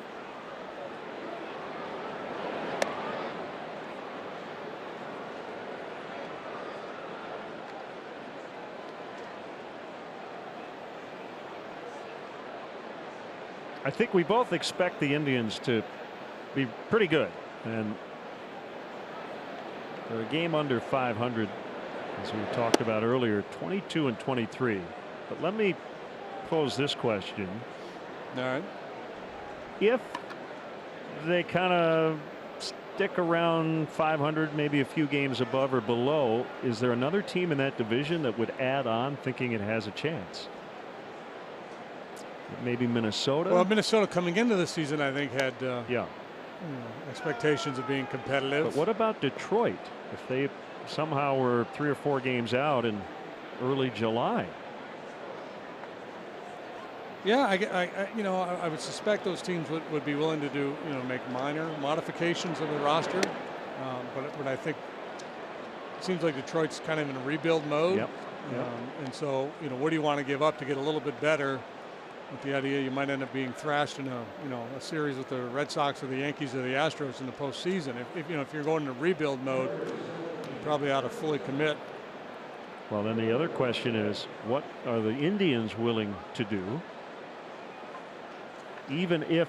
I think we both expect the Indians to be pretty good, and they're a game under 500, as we talked about earlier, 22-23. But let me pose this question. All right. If they kind of stick around 500, maybe a few games above or below, is there another team in that division that would add on thinking it has a chance? Maybe Minnesota? Well, Minnesota coming into the season, I think, had yeah, expectations of being competitive. But what about Detroit? If they somehow were 3 or 4 games out in early July? Yeah, I would suspect those teams would be willing to do, make minor modifications of the roster. But I think it seems like Detroit's kind of in a rebuild mode. Yep. And so, what do you want to give up to get a little bit better? With the idea you might end up being thrashed in a series with the Red Sox or the Yankees or the Astros in the postseason. If you're going into rebuild mode, you probably ought to fully commit. Well, then the other question is, what are the Indians willing to do, even if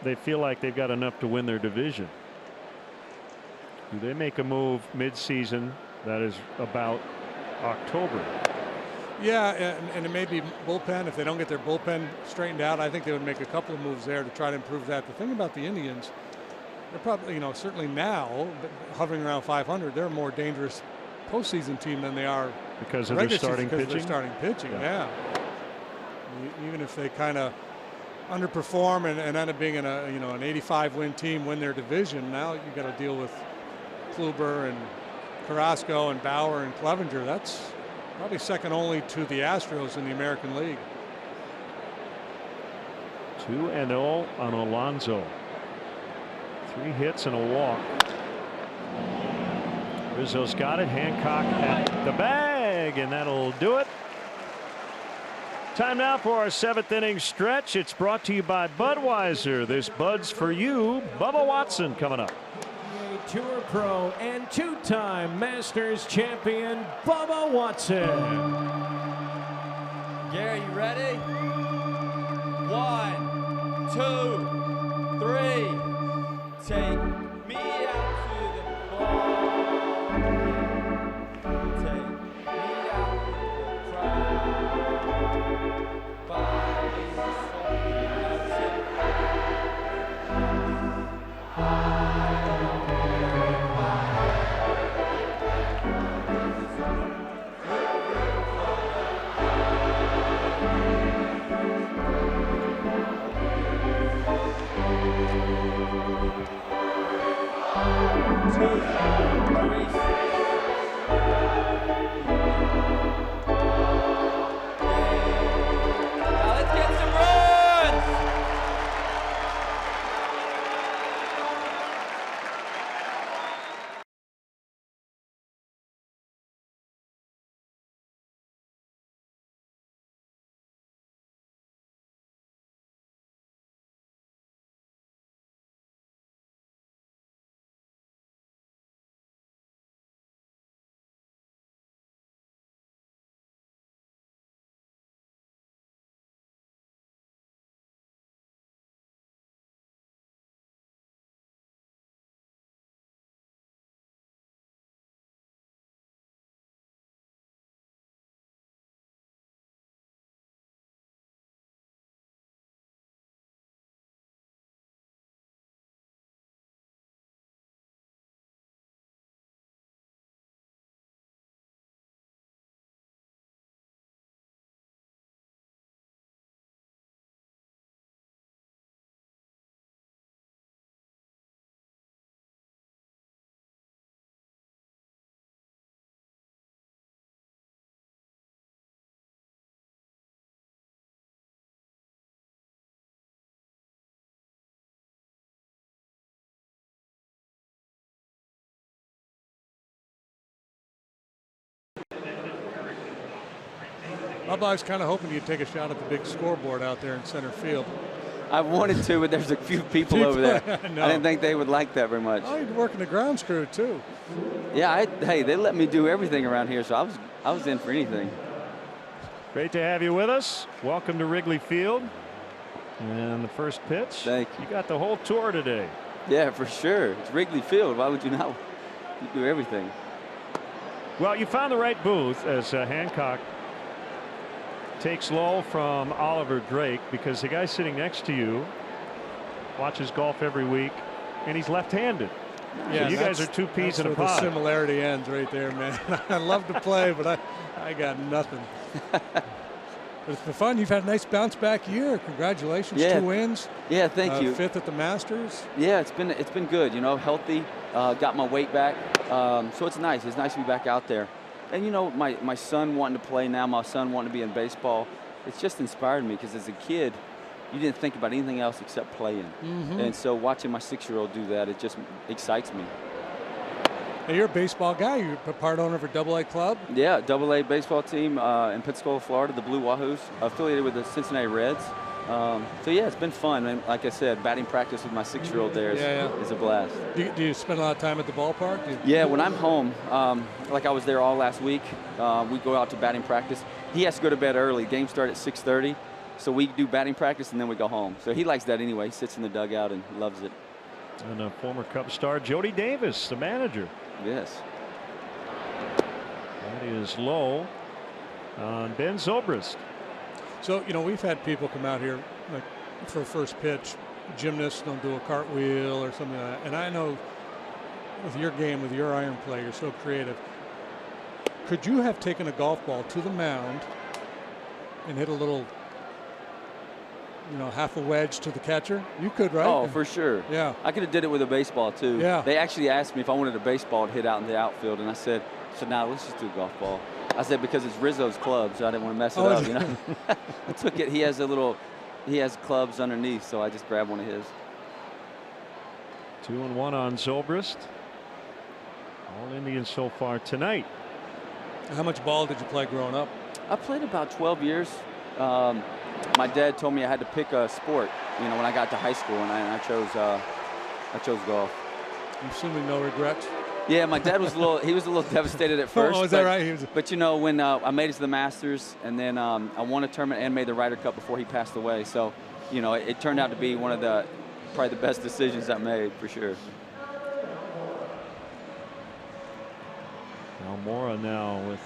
they feel like they've got enough to win their division? Do they make a move mid-season that is about October? Yeah, and it may be bullpen. If they don't get their bullpen straightened out, I think they would make a couple of moves there to try to improve that. The thing about the Indians, they're probably, certainly now, hovering around 500, they're a more dangerous postseason team than they are because of their starting pitching. Their starting pitching, yeah. Even if they kind of underperform and end up being in an 85-win team, win their division, now you got to deal with Kluber and Carrasco and Bauer and Clevenger. That's probably second only to the Astros in the American League. 2-0 on Alonso. 3 hits and a walk. Rizzo's got it. Hancock at the bag, and that'll do it. Time now for our 7th inning stretch. It's brought to you by Budweiser. This Bud's for you. Bubba Watson coming up. Tour Pro and 2-time Masters champion Bubba Watson. Gary, you ready? 1, 2, 3. Take me out to the ball. Take me out with the crowd. Bodies I was kind of hoping you'd take a shot at the big scoreboard out there in center field. I wanted to, but there's a few people over there. I know. I didn't think they would like that very much. Oh, you're working the grounds crew too. Yeah, hey, they let me do everything around here, so I was in for anything. Great to have you with us. Welcome to Wrigley Field. And the first pitch. Thank you. You got the whole tour today. Yeah, for sure. It's Wrigley Field. Why would you not? You do everything. Well, you found the right booth as Hancock takes low from Oliver Drake, because the guy sitting next to you watches golf every week, and he's left-handed. Yeah, so you guys are two peas in a pod. pod. The similarity ends right there, man. I love to play, but I got nothing. But it's been fun. You've had a nice bounce back year. Congratulations, yeah. 2 wins. Yeah, thank you. 5th at the Masters. Yeah, it's been good. You know, healthy. Got my weight back, so it's nice. It's nice to be back out there. And you know, my son wanting to play now, my son wanting to be in baseball, it's just inspired me, because as a kid, you didn't think about anything else except playing. And so watching my 6-year-old do that, it just excites me. Now you're a baseball guy. You're a part owner of a AA club. Yeah, AA baseball team in Pensacola, Florida, the Blue Wahoos, affiliated with the Cincinnati Reds. So yeah, it's been fun. And like I said, batting practice with my 6-year-old there is a blast. Do you spend a lot of time at the ballpark? Yeah, when I'm home, like I was there all last week, we go out to batting practice. He has to go to bed early. Games start at 6:30, so we do batting practice and then we go home. So he likes that anyway. He sits in the dugout and loves it. And former Cubs star Jody Davis, the manager. Yes. That is low on Ben Zobrist. So, you know, we've had people come out here like for first pitch, gymnasts don't do a cartwheel or something like that. And I know with your game, with your iron play, you're so creative. Could you have taken a golf ball to the mound and hit a little, you know, half a wedge to the catcher? You could, right? Oh, for sure. Yeah. I could have did it with a baseball too. Yeah. They actually asked me if I wanted a baseball to hit out in the outfield, and I said, "No, let's just do a golf ball." I said because it's Rizzo's club, so I didn't want to mess it up. You know, I took it. He has clubs underneath, so I just grabbed one of his. 2-1 on Zobrist. All Indians so far tonight. How much ball did you play growing up? I played about 12 years. My dad told me I had to pick a sport, you know, when I got to high school, and I chose golf. I'm assuming no regrets. Yeah, my dad was a little devastated at first. Oh, is that right? But you know, when I made it to the Masters, and then I won a tournament and made the Ryder Cup before he passed away. So, you know, it turned out to be one of probably the best decisions I made for sure. Almora now with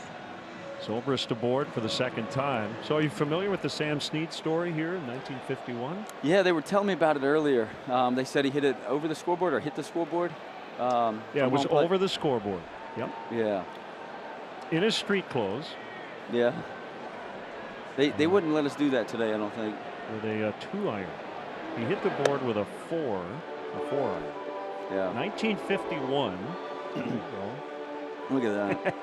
Zobrist aboard for the second time. So are you familiar with the Sam Snead story here in 1951? Yeah, they were telling me about it earlier. They said he hit it over the scoreboard or hit the scoreboard. Yeah, it was over the scoreboard. Yep. Yeah. In his street clothes. Yeah. They wouldn't let us do that today, I don't think. With a 2-iron. He hit the board with a 4-iron. Yeah. 1951. Look at that.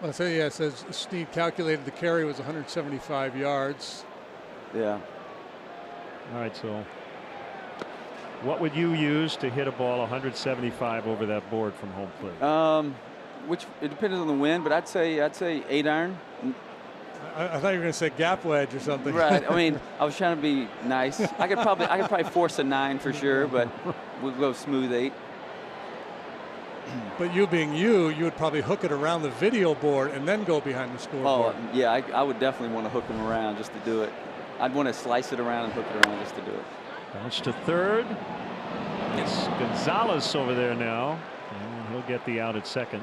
Well, so yeah, it says Steve calculated the carry was 175 yards. Yeah. All right, so what would you use to hit a ball 175 over that board from home plate? Which it depends on the wind, but I'd say 8-iron. I thought you were going to say gap wedge or something. Right. I mean, I was trying to be nice. I could probably force a 9 for sure, but we'll go smooth 8. But you being you would probably hook it around the video board and then go behind the scoreboard. Oh, yeah, I would definitely want to hook them around just to do it. I'd want to slice it around and hook it around just to do it. Bounce to third. It's Gonzalez over there now, and he'll get the out at second.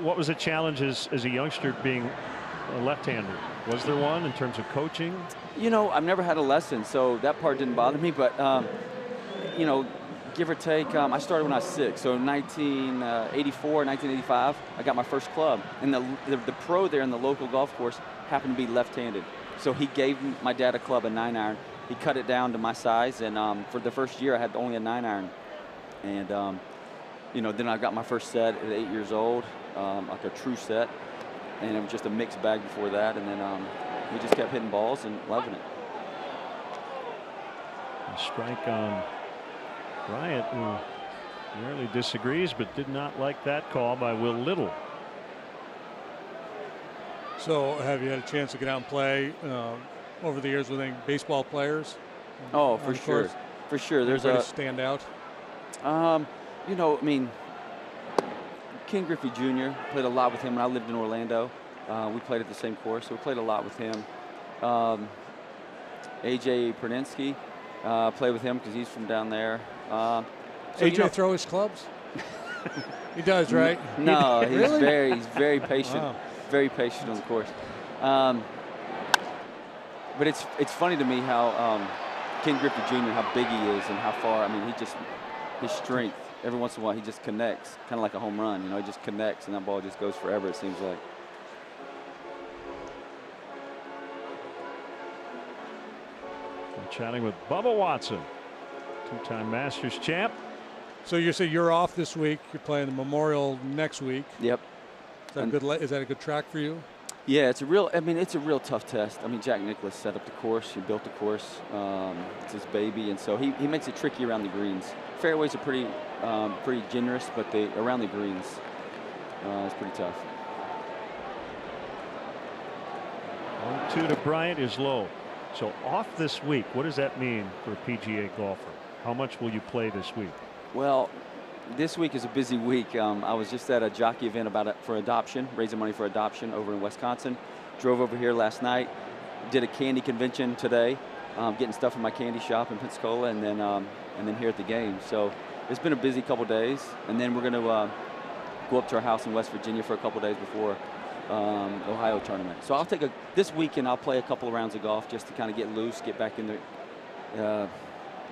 What was the challenge as a youngster being a left-hander? Was there one in terms of coaching? You know, I've never had a lesson, so that part didn't bother me. But, you know, give or take, I started when I was 6. So 1984, 1985, I got my first club. And the pro there in the local golf course happened to be left-handed. So he gave my dad a club, a 9-iron. He cut it down to my size. And for the first year, I had only a 9-iron. And, you know, then I got my first set at 8 years old, like a true set. And it was just a mixed bag before that. And then we just kept hitting balls and loving it. A strike on Bryant, who rarely disagrees, but did not like that call by Will Little. So have you had a chance to get out and play over the years with any baseball players? Oh, for sure. For sure. There's a stand out. You know, I mean, Ken Griffey Jr. played a lot with him when I lived in Orlando. We played at the same course, so we played a lot with him. AJ Perninsky, played with him because he's from down there. So, AJ throw his clubs? He does, right? No, he's really? he's very patient. Wow. Very patient on the course. But it's funny to me how Ken Griffey Jr., how big he is and how far. I mean, his strength. Every once in a while, he just connects, kind of like a home run. You know, he just connects, and that ball just goes forever. It seems like. I'm chatting with Bubba Watson, two-time Masters champ. So you say you're off this week. You're playing the Memorial next week. Yep. Is that a good track for you? Yeah, it's a real tough test. I mean, Jack Nicklaus set up the course. He built the course. It's his baby, and so he makes it tricky around the greens. Fairways are pretty generous, but around the greens, it's pretty tough. 1-2 to Bryant is low. So off this week, what does that mean for a PGA golfer? How much will you play this week? Well, this week is a busy week. I was just at a jockey event for adoption, raising money for adoption over in Wisconsin. Drove over here last night, did a candy convention today, getting stuff from my candy shop in Pensacola, and then here at the game. So it's been a busy couple days, and then we're going to go up to our house in West Virginia for a couple days before Ohio tournament. So I'll take this weekend. I'll play a couple of rounds of golf just to kind of get loose, get back in the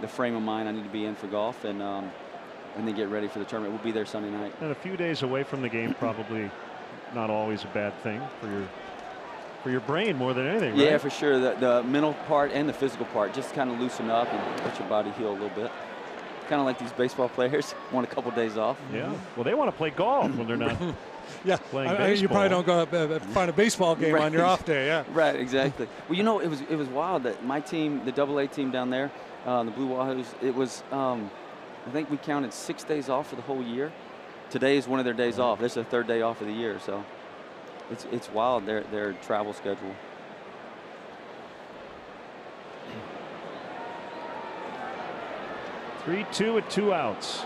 frame of mind I need to be in for golf, and then get ready for the tournament. We'll be there Sunday night. And a few days away from the game, probably not always a bad thing for your brain more than anything, right? Yeah, for sure. The mental part and the physical part, just kind of loosen up and let your body heal a little bit. Kind of like these baseball players want a couple days off. Yeah. Well, they want to play golf when they're not yeah. playing baseball. You probably don't go find a baseball game Right. on your off day. Yeah. Right. Exactly. Well, you know, it was wild that my team, the AA team down there, the Blue Wahoos, it was. I think we counted 6 days off for the whole year. Today is one of their days off. This is their third day off of the year, so it's wild, their travel schedule. (3-2) with 2 outs.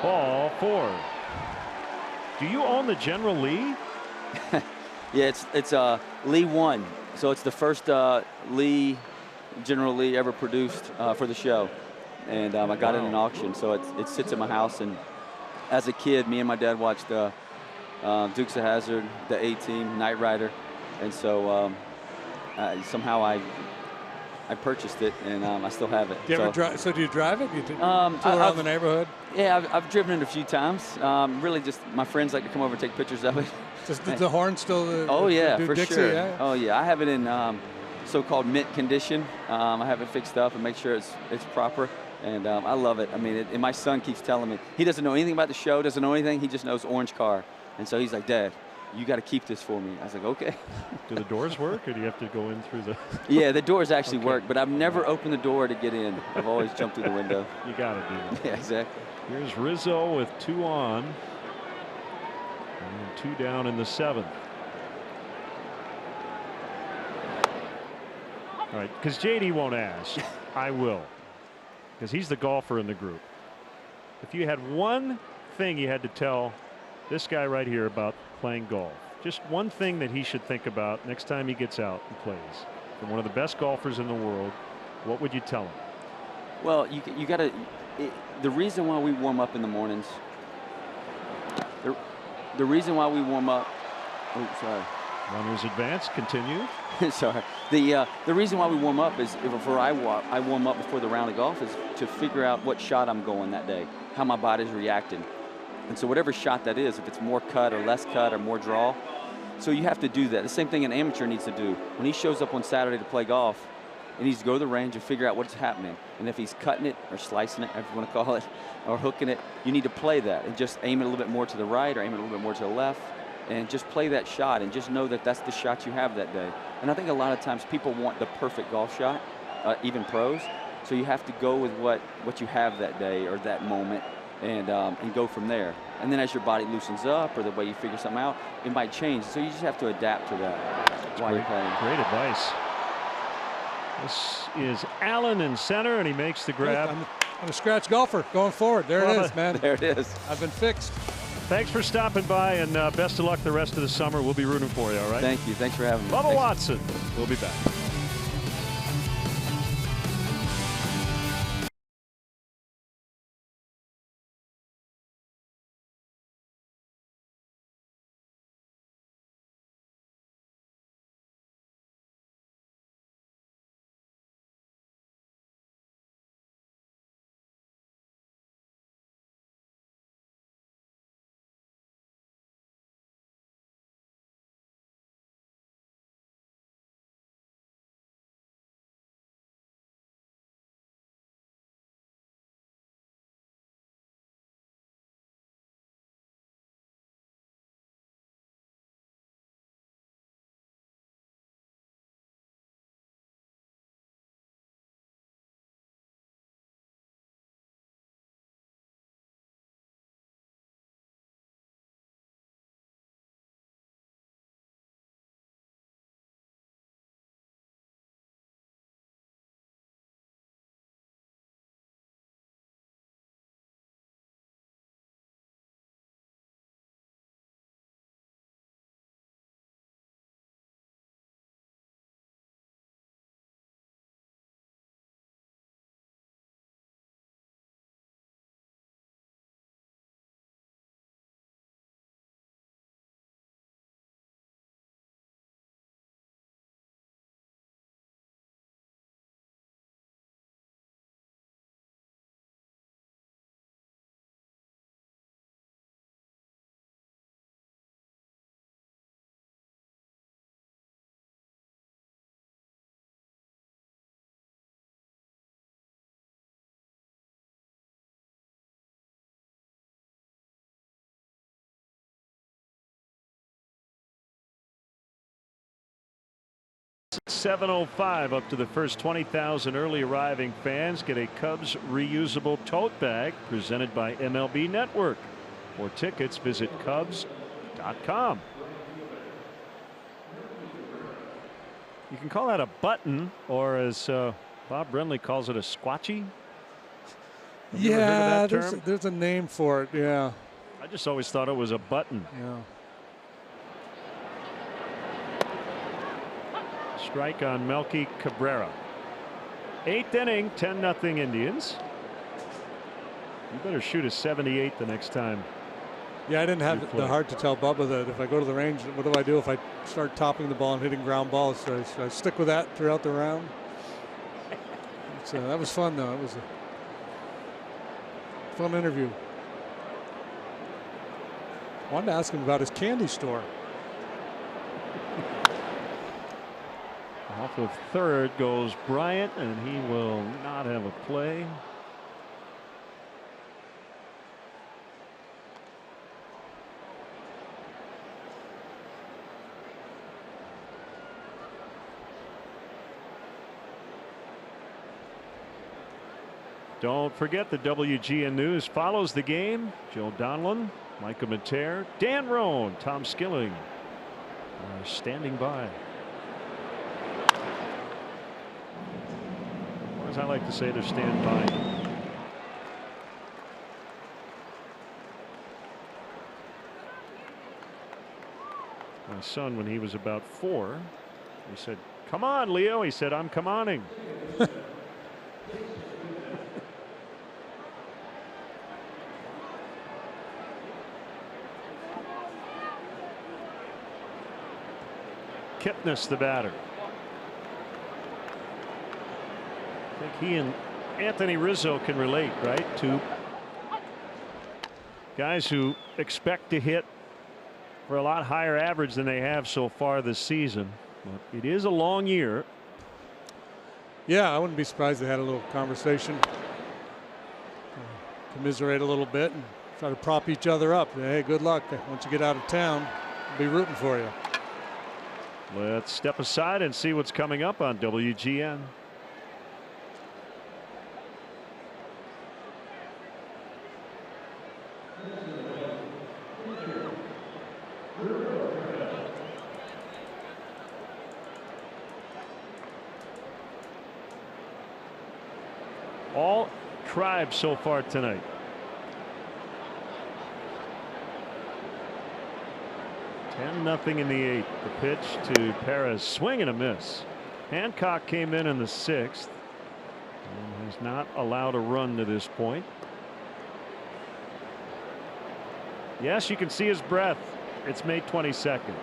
Ball 4. Do you own the General Lee? Yeah, it's Lee 1. So it's the first General Lee ever produced for the show. And I got it in an auction. So it sits in my house. And as a kid, me and my dad watched Dukes of Hazzard, the A-Team, Knight Rider. And so somehow I purchased it, and I still have it. Do you ever drive? So do you drive it? You tour around the neighborhood? Yeah, I've driven it a few times. Really just my friends like to come over and take pictures of it. Does the horn still for Dixie, sure. Yeah? Oh, yeah. I have it in so-called mint condition. I have it fixed up and make sure it's proper. And I love it. I mean, and my son keeps telling me, he doesn't know anything about the show, doesn't know anything. He just knows orange car. And so he's like, Dad, you got to keep this for me. I was like, okay. Do the doors work, or do you have to go in through the... Yeah, the doors actually work, but I've never opened the door to get in. I've always jumped through the window. You got to do that. Yeah, exactly. Here's Rizzo with 2 on. And 2 down in the 7th. All right, because JD won't ask. I will. Because he's the golfer in the group. If you had one thing you had to tell this guy right here about playing golf, just one thing that he should think about next time he gets out and plays, from one of the best golfers in the world, what would you tell him? Well, you got to. The reason why we warm up in the mornings. The reason why we warm up. Oh, sorry. Runners advance. Continue. Sorry. The reason why we warm up is I warm up before the round of golf is to figure out what shot I'm going that day, how my body's reacting. And so whatever shot that is, if it's more cut or less cut or more draw, so you have to do that. The same thing an amateur needs to do. When he shows up on Saturday to play golf, he needs to go to the range and figure out what's happening. And if he's cutting it or slicing it, however you want to call it, or hooking it, you need to play that and just aim it a little bit more to the right or aim it a little bit more to the left, and just play that shot and just know that that's the shot you have that day. And I think a lot of times people want the perfect golf shot, even pros. So you have to go with what you have that day or that moment. and go from there. And then as your body loosens up or the way you figure something out, it might change. So you just have to adapt to that while you're playing. Great advice. This is Allen in center, and he makes the grab. I'm a scratch golfer going forward. There it is, man. There it is. I've been fixed. Thanks for stopping by, and best of luck the rest of the summer. We'll be rooting for you, all right? Thank you. Thanks for having me. Bubba Watson. We'll be back. $7:05 up to the first 20,000 early arriving fans get a Cubs reusable tote bag presented by MLB Network. For tickets, visit Cubs.com. You can call that a button, or as Bob Brenly calls it, a squatchy. Yeah, there's a name for it. Yeah. I just always thought it was a button. Yeah. Strike on Melky Cabrera. 8th inning, 10-0 Indians. You better shoot a 78 the next time. Yeah, I didn't have the heart to tell Bubba that if I go to the range, what do I do if I start topping the ball and hitting ground balls? So I stick with that throughout the round. That was fun, though. It was a fun interview. I wanted to ask him about his candy store. Off of third goes Bryant, and he will not have a play. Don't forget the WGN News follows the game. Joe Donlin, Micah Mater, Dan Roan, Tom Skilling are standing by. As I like to say, to stand by. My son, when he was about 4, he said, "Come on, Leo." He said, "I'm come oning." Kipnis, the batter. I think he and Anthony Rizzo can relate, right? To guys who expect to hit for a lot higher average than they have so far this season. But it is a long year. Yeah, I wouldn't be surprised they had a little conversation. Commiserate a little bit and try to prop each other up. Hey, good luck. Once you get out of town, I'll be rooting for you. Let's step aside and see what's coming up on WGN. all tribes so far tonight. Nothing in the 8th. The pitch to Perez, swing and a miss. Hancock came in the 6th and has not allowed a run to this point. Yes, you can see his breath. It's May 22nd.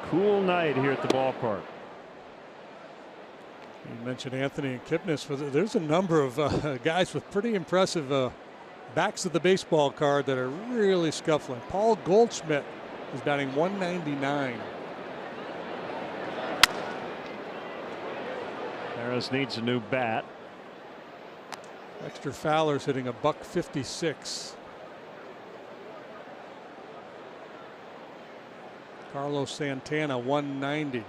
Cool night here at the ballpark. You mentioned Anthony and Kipnis. There's a number of guys with pretty impressive backs of the baseball card that are really scuffling. Paul Goldschmidt is batting 199. Harris needs a new bat. Dexter Fowler's hitting a .156. Carlos Santana 190.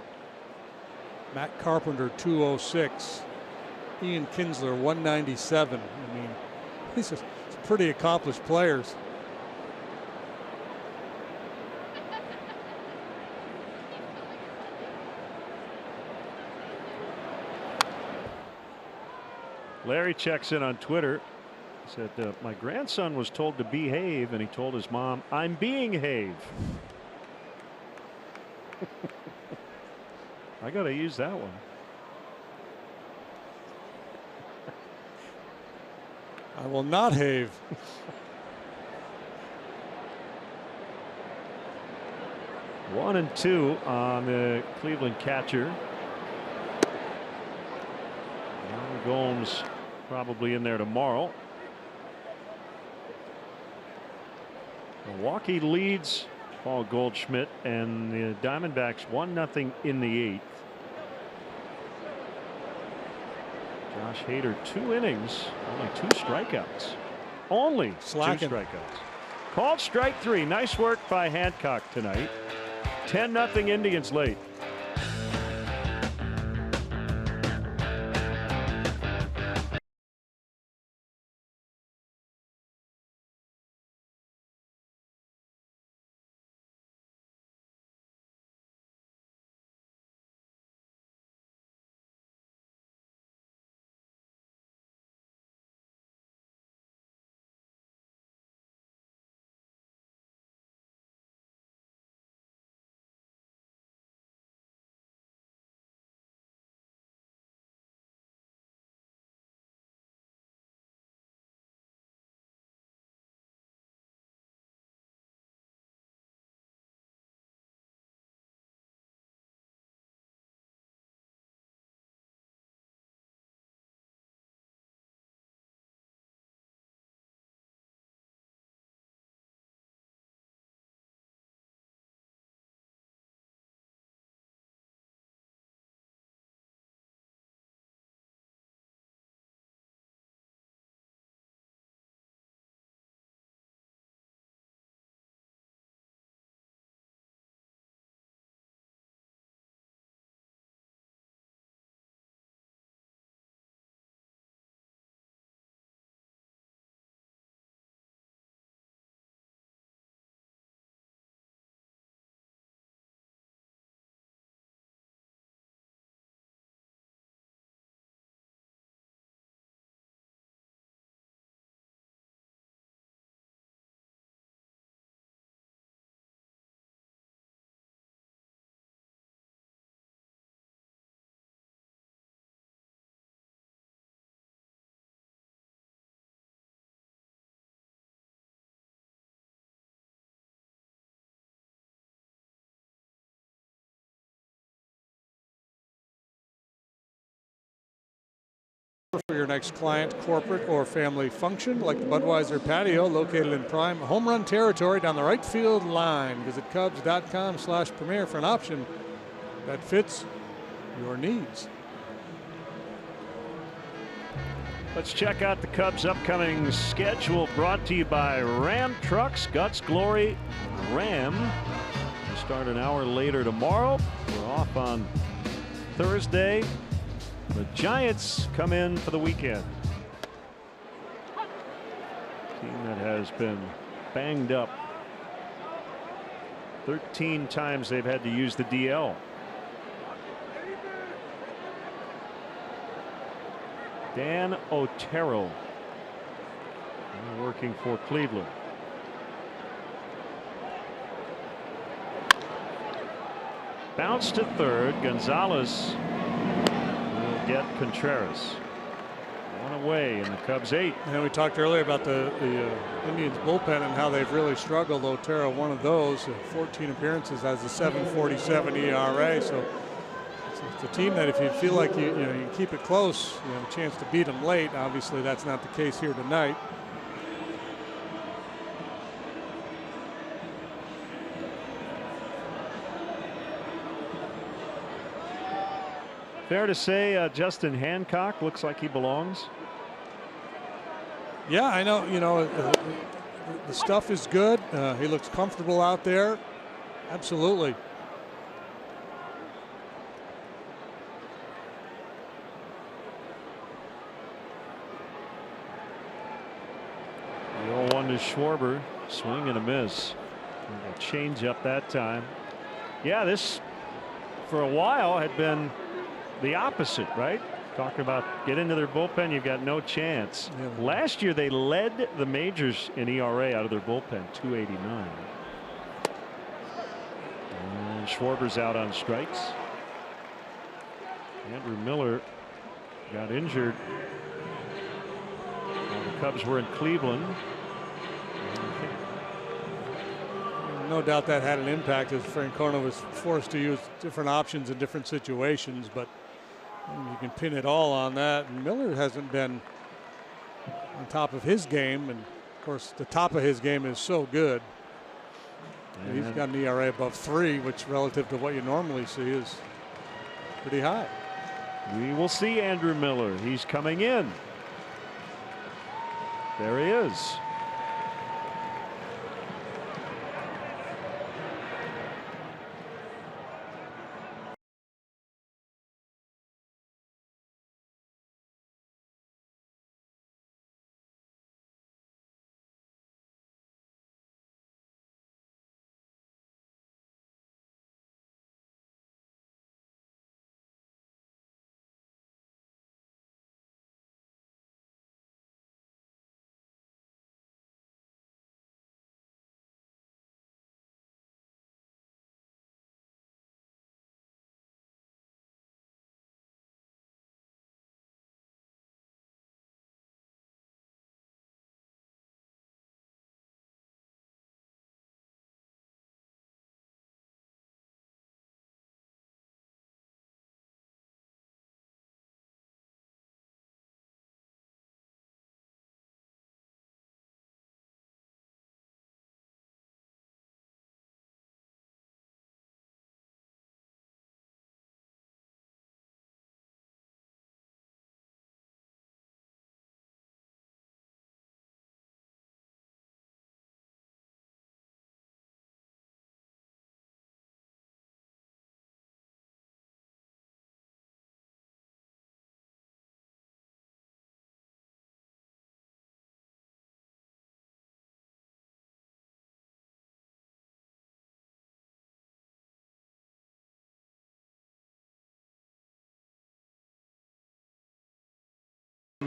Matt Carpenter 206. Ian Kinsler 197. I mean, these are pretty accomplished players. Larry checks in on Twitter. He said, my grandson was told to behave, and he told his mom, I'm being have. I got to use that one. I will not have. One and two on the Cleveland catcher. Gomes probably in there tomorrow. Milwaukee leads Paul Goldschmidt, and the Diamondbacks 1-0 in the 8th. Josh Hader 2 innings, only 2 strikeouts. Only slacking. 2 strikeouts. Called strike 3. Nice work by Hancock tonight. 10-0 Indians late. For your next client, corporate, or family function, like the Budweiser patio located in prime home run territory down the right field line. Visit Cubs.com/premier for an option that fits your needs. Let's check out the Cubs' upcoming schedule, brought to you by Ram Trucks, Guts, Glory, Ram. We start an hour later tomorrow. We're off on Thursday. The Giants come in for the weekend. Team that has been banged up. 13 times they've had to use the DL. Dan Otero working for Cleveland. Bounce to third. Gonzalez will get Contreras. One away in the Cubs 8. And we talked earlier about the Indians bullpen and how they've really struggled. Otero, one of those, 14 appearances, has a 7.47 ERA. So it's a team that if you feel like you keep it close, you have a chance to beat them late. Obviously, that's not the case here tonight. Fair to say Justin Hancock looks like he belongs. Yeah, I know. The stuff is good. He looks comfortable out there. Absolutely. The 0-1 to Schwarber. Swing and a miss. And a change up that time. Yeah, this for a while had been the opposite, right? Talking about get into their bullpen, you've got no chance. Yeah. Last year they led the majors in ERA out of their bullpen, 2.89. And Schwarber's out on strikes. Andrew Miller got injured while the Cubs were in Cleveland. No doubt that had an impact as Francona was forced to use different options in different situations, but you can pin it all on that. And Miller hasn't been on top of his game, and of course the top of his game is so good. He's got an ERA above 3, which relative to what you normally see is pretty high. We will see Andrew Miller. He's coming in. There he is.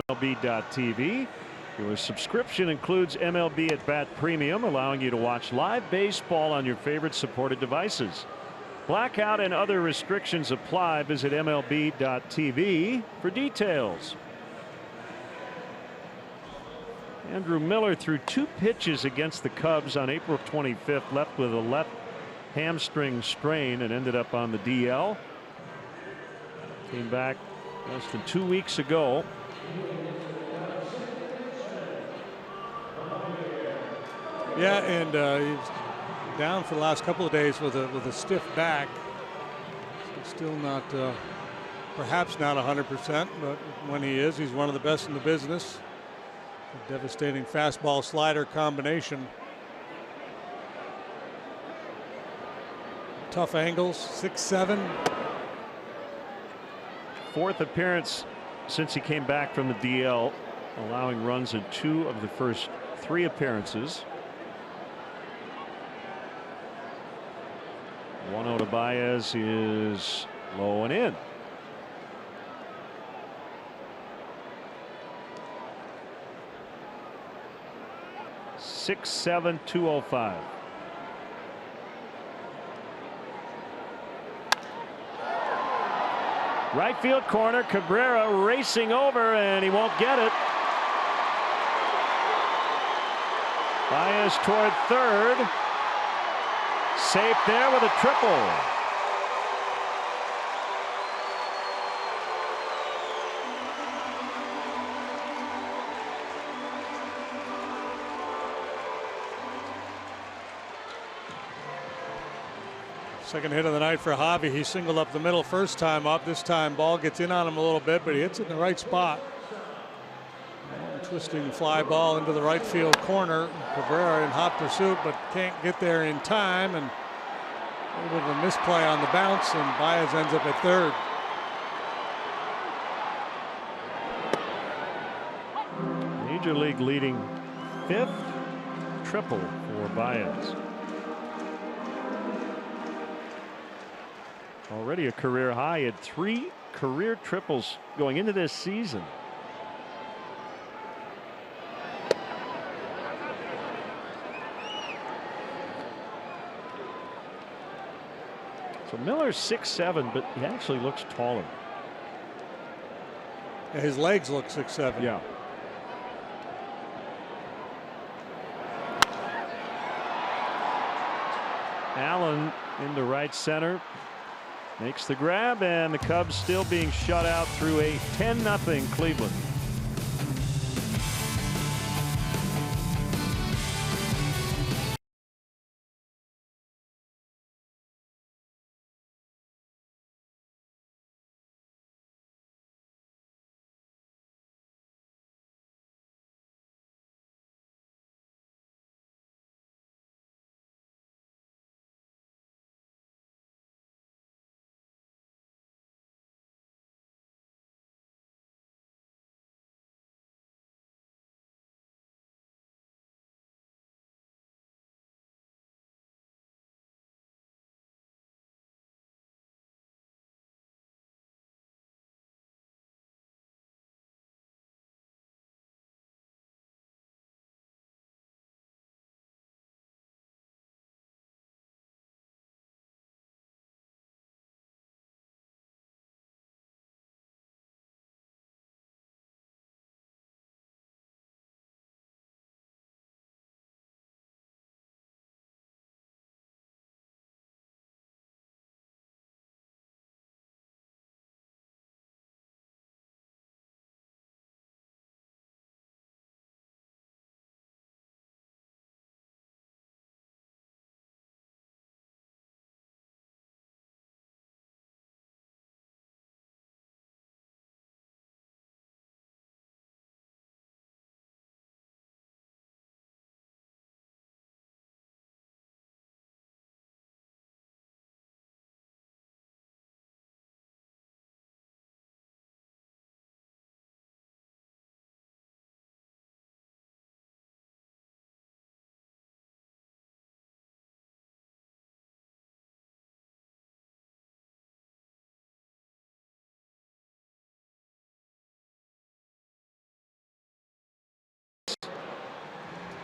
MLB.tv. Your subscription includes MLB at Bat Premium, allowing you to watch live baseball on your favorite supported devices. Blackout and other restrictions apply. Visit MLB.tv for details. Andrew Miller threw 2 pitches against the Cubs on April 25th, left with a left hamstring strain and ended up on the DL. Came back less than 2 weeks ago. Yeah, and he's down for the last couple of days with a stiff back. Still not, perhaps not 100%, but when he is, he's one of the best in the business. A devastating fastball slider combination. Tough angles, 6'7". 4th appearance since he came back from the DL, allowing runs in 2 of the first 3 appearances. 1-0 to Baez is low and in. 6'7", 205. Right field corner, Cabrera racing over, and he won't get it. Baez toward third. Safe there with a triple. Second hit of the night for Javi. He singled up the middle first time up. This time ball gets in on him a little bit, but he hits it in the right spot. Twisting fly ball into the right field corner. Cabrera in hot pursuit, but can't get there in time, and a little bit of a misplay on the bounce, and Baez ends up at third. Major League leading 5th triple for Baez. Already a career high. He had 3 career triples going into this season. So Miller's 6'7", but he actually looks taller. Yeah, his legs look 6'7". Yeah. Allen into right center. Makes the grab, and the Cubs still being shut out through a 10-0 Cleveland.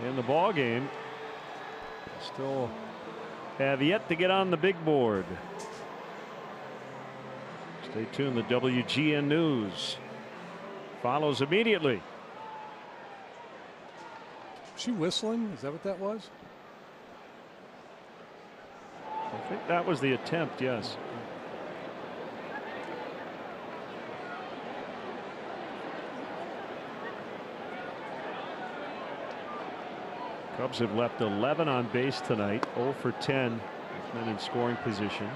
In the ball game, still have yet to get on the big board. Stay tuned. The WGN News follows immediately. Was she whistling? Is that what that was? I think that was the attempt. Yes. Cubs have left 11 on base tonight, 0 for 10 with men in scoring position.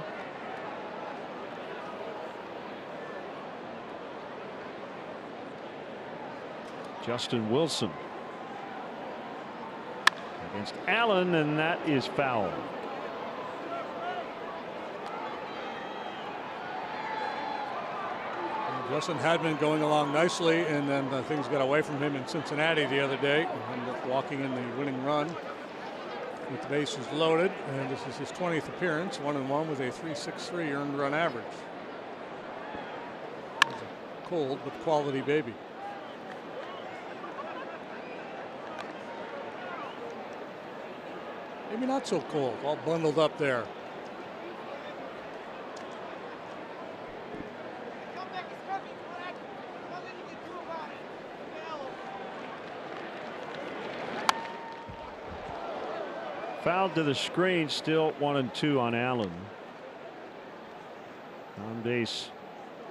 Justin Wilson against Allen, and that is foul. Justin had been going along nicely, and then things got away from him in Cincinnati the other day, and walking in the winning run with the bases loaded. And this is his 20th appearance, 1-1 with a .363 earned run average. He's a cold but quality baby. Maybe not so cold, all bundled up there. Foul to the screen, still 1-2 on Allen. On base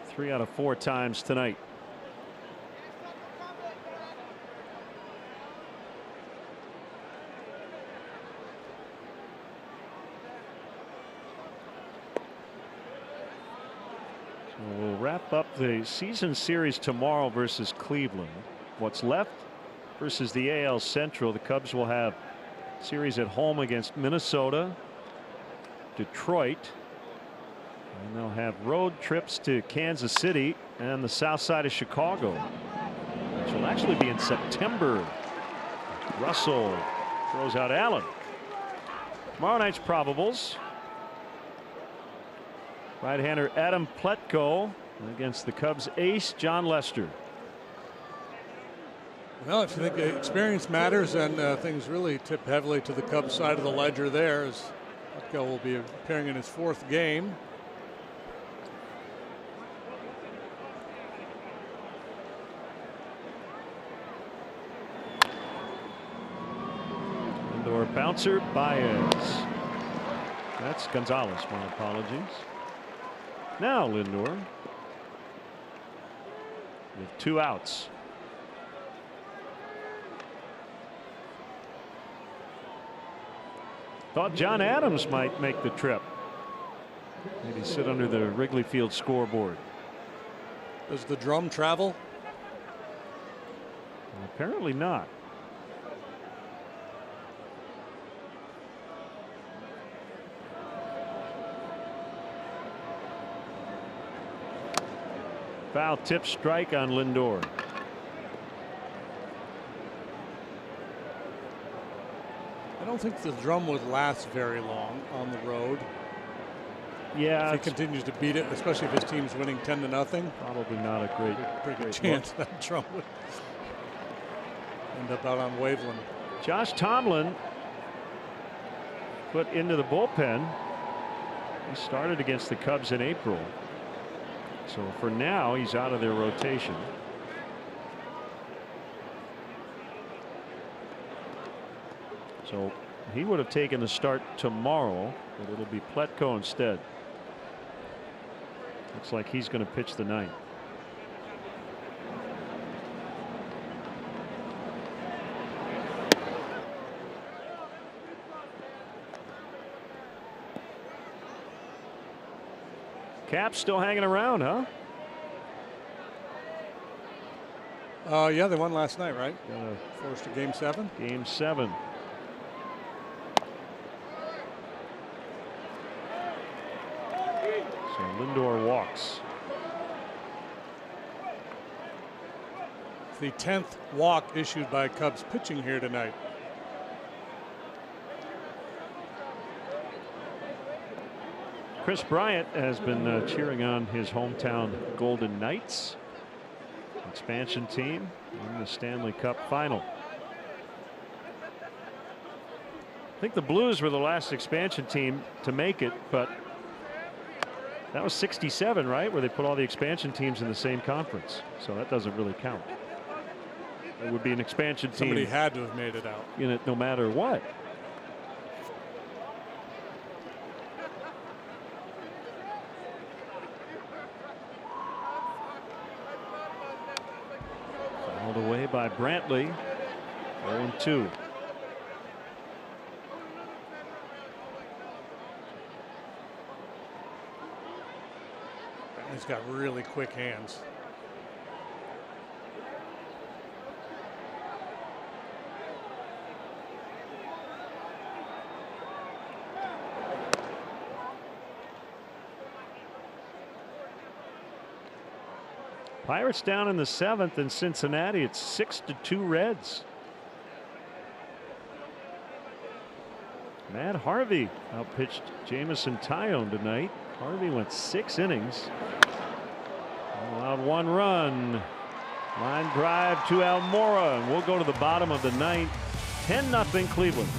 3 out of 4 times tonight. So we'll wrap up the season series tomorrow versus Cleveland. What's left versus the AL Central, the Cubs will have series at home against Minnesota, Detroit, and they'll have road trips to Kansas City and the south side of Chicago, which will actually be in September. Russell throws out Allen. Tomorrow night's probables. Right-hander Adam Pletko against the Cubs ace John Lester. Well, if you think experience matters, then things really tip heavily to the Cubs side of the ledger there, as Pletko will be appearing in his 4th game. Indoor bouncer Baez. That's Gonzalez, my apologies. Now Lindor with 2 outs. Thought John Adams might make the trip. Maybe sit under the Wrigley Field scoreboard. Does the drum travel? Well, apparently not. Foul tip strike on Lindor. I don't think the drum would last very long on the road. Yeah, if he continues to beat it, especially if his team's winning 10-0. Probably not a pretty good chance that drum would end up out on Waveland. Josh Tomlin put into the bullpen. He started against the Cubs in April. So for now, he's out of their rotation. So he would have taken the start tomorrow, but it'll be Pletko instead. Looks like he's going to pitch the 9th. Cap still hanging around, huh? Yeah, they won last night, right? Forced to Game 7. Game 7. So Lindor walks. It's the 10th walk issued by Cubs pitching here tonight. Chris Bryant has been cheering on his hometown Golden Knights, expansion team in the Stanley Cup final. I think the Blues were the last expansion team to make it, but that was '67, right, where they put all the expansion teams in the same conference. So that doesn't really count. It would be an expansion team. Somebody had to have made it out in it no matter what. Away by Brantley. 0-2. He's got really quick hands. Pirates down in the 7th in Cincinnati. It's 6-2 Reds. Matt Harvey outpitched Jamison Tyone tonight. Harvey went 6 innings. Allowed 1 run. Line drive to Almora, and we'll go to the bottom of the 9th. 10-0 Cleveland.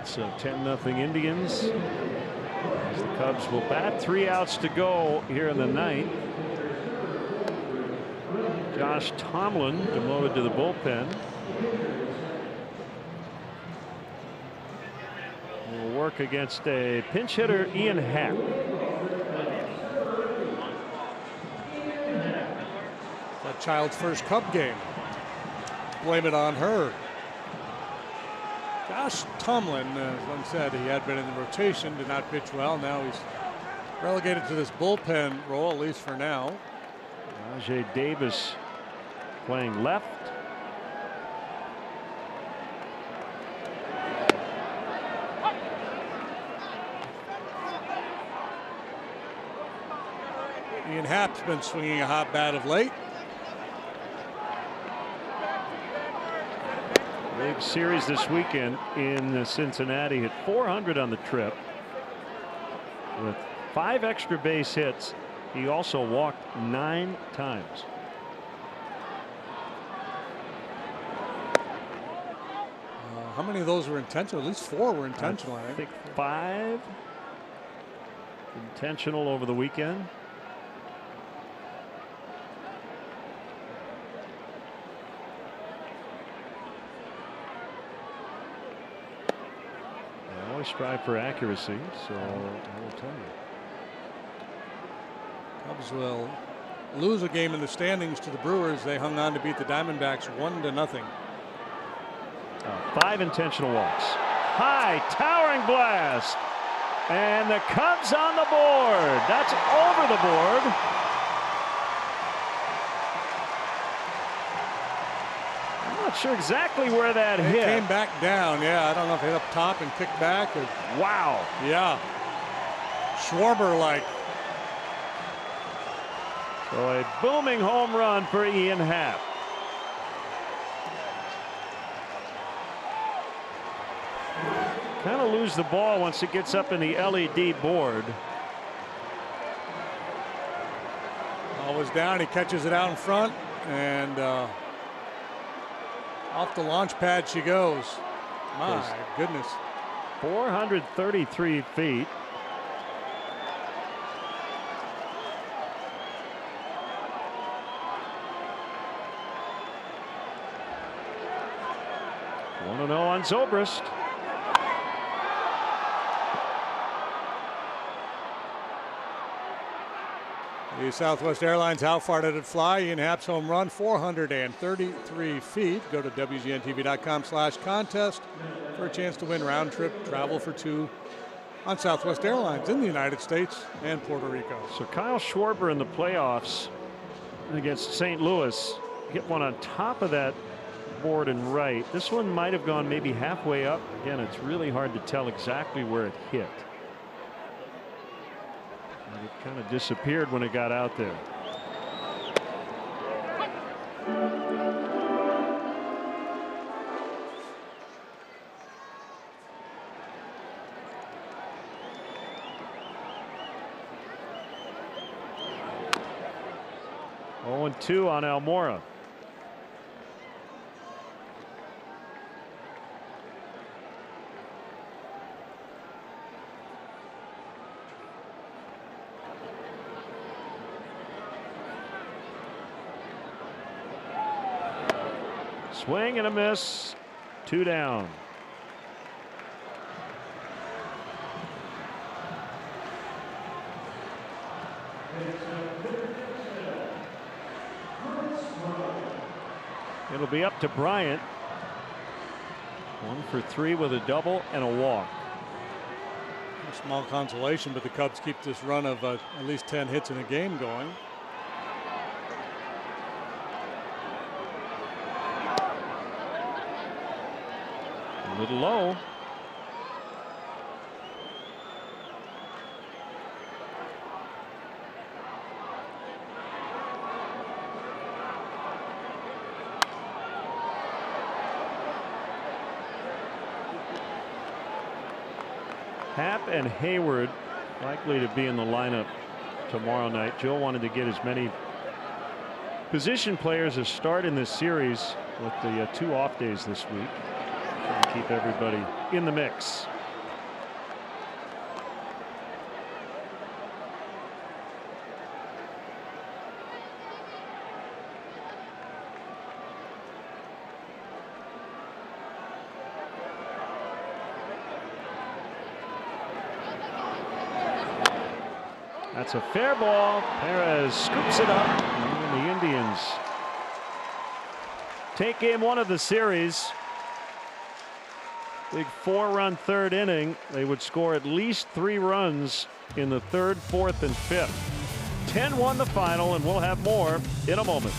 So 10-0 Indians. As the Cubs will bat. 3 outs to go here in the ninth. Josh Tomlin demoted to the bullpen. Will work against a pinch hitter, Ian Happ. That child's first Cub game. Blame it on her. Josh Tomlin, as one said, he had been in the rotation, did not pitch well. Now he's relegated to this bullpen role, at least for now. Rajay Davis playing left. Ian Happ's been swinging a hot bat of late. Big series this weekend in Cincinnati. Hit 400 on the trip with 5 extra base hits. He also walked 9 times. How many of those were intentional? At least 4 were intentional. I think 5 intentional over the weekend. I always strive for accuracy, so I will tell you. Cubs will lose a game in the standings to the Brewers. They hung on to beat the Diamondbacks 1-0. 5 intentional walks. High towering blast, and the Cubs on the board. That's over the board. I'm not sure exactly where that hit. It came back down. Yeah, I don't know if it hit up top and kicked back. Or, wow. Yeah. Schwarber-like. So a booming home run for Ian Happ. Kind of lose the ball once it gets up in the LED board. Ball was down. He catches it out in front, and off the launch pad she goes. My goodness. 433 feet. One 0 on Zobrist. The Southwest Airlines, how far did it fly? Ian Happ's home run, 433 feet. Go to WGNTV.com/contest for a chance to win round trip travel for 2 on Southwest Airlines in the United States and Puerto Rico. So Kyle Schwarber in the playoffs against St. Louis hit one on top of that board and right. This one might have gone maybe halfway up. Again, it's really hard to tell exactly where it hit. It kind of disappeared when it got out there. Oh, 0-2 on Almora. Swing and a miss. 2 down. It'll be up to Bryant. 1 for 3 with a double and a walk. A small consolation, but the Cubs keep this run of at least 10 hits in a game going. A little low. Happ and Hayward likely to be in the lineup tomorrow night. Joe wanted to get as many position players as start in this series with the 2 off days this week. Keep everybody in the mix. That's a fair ball. Perez scoops it up, and the Indians take game 1 of the series. Big 4-run third inning. They would score at least 3 runs in the 3rd, 4th, and 5th. 10-1 the final, and we'll have more in a moment.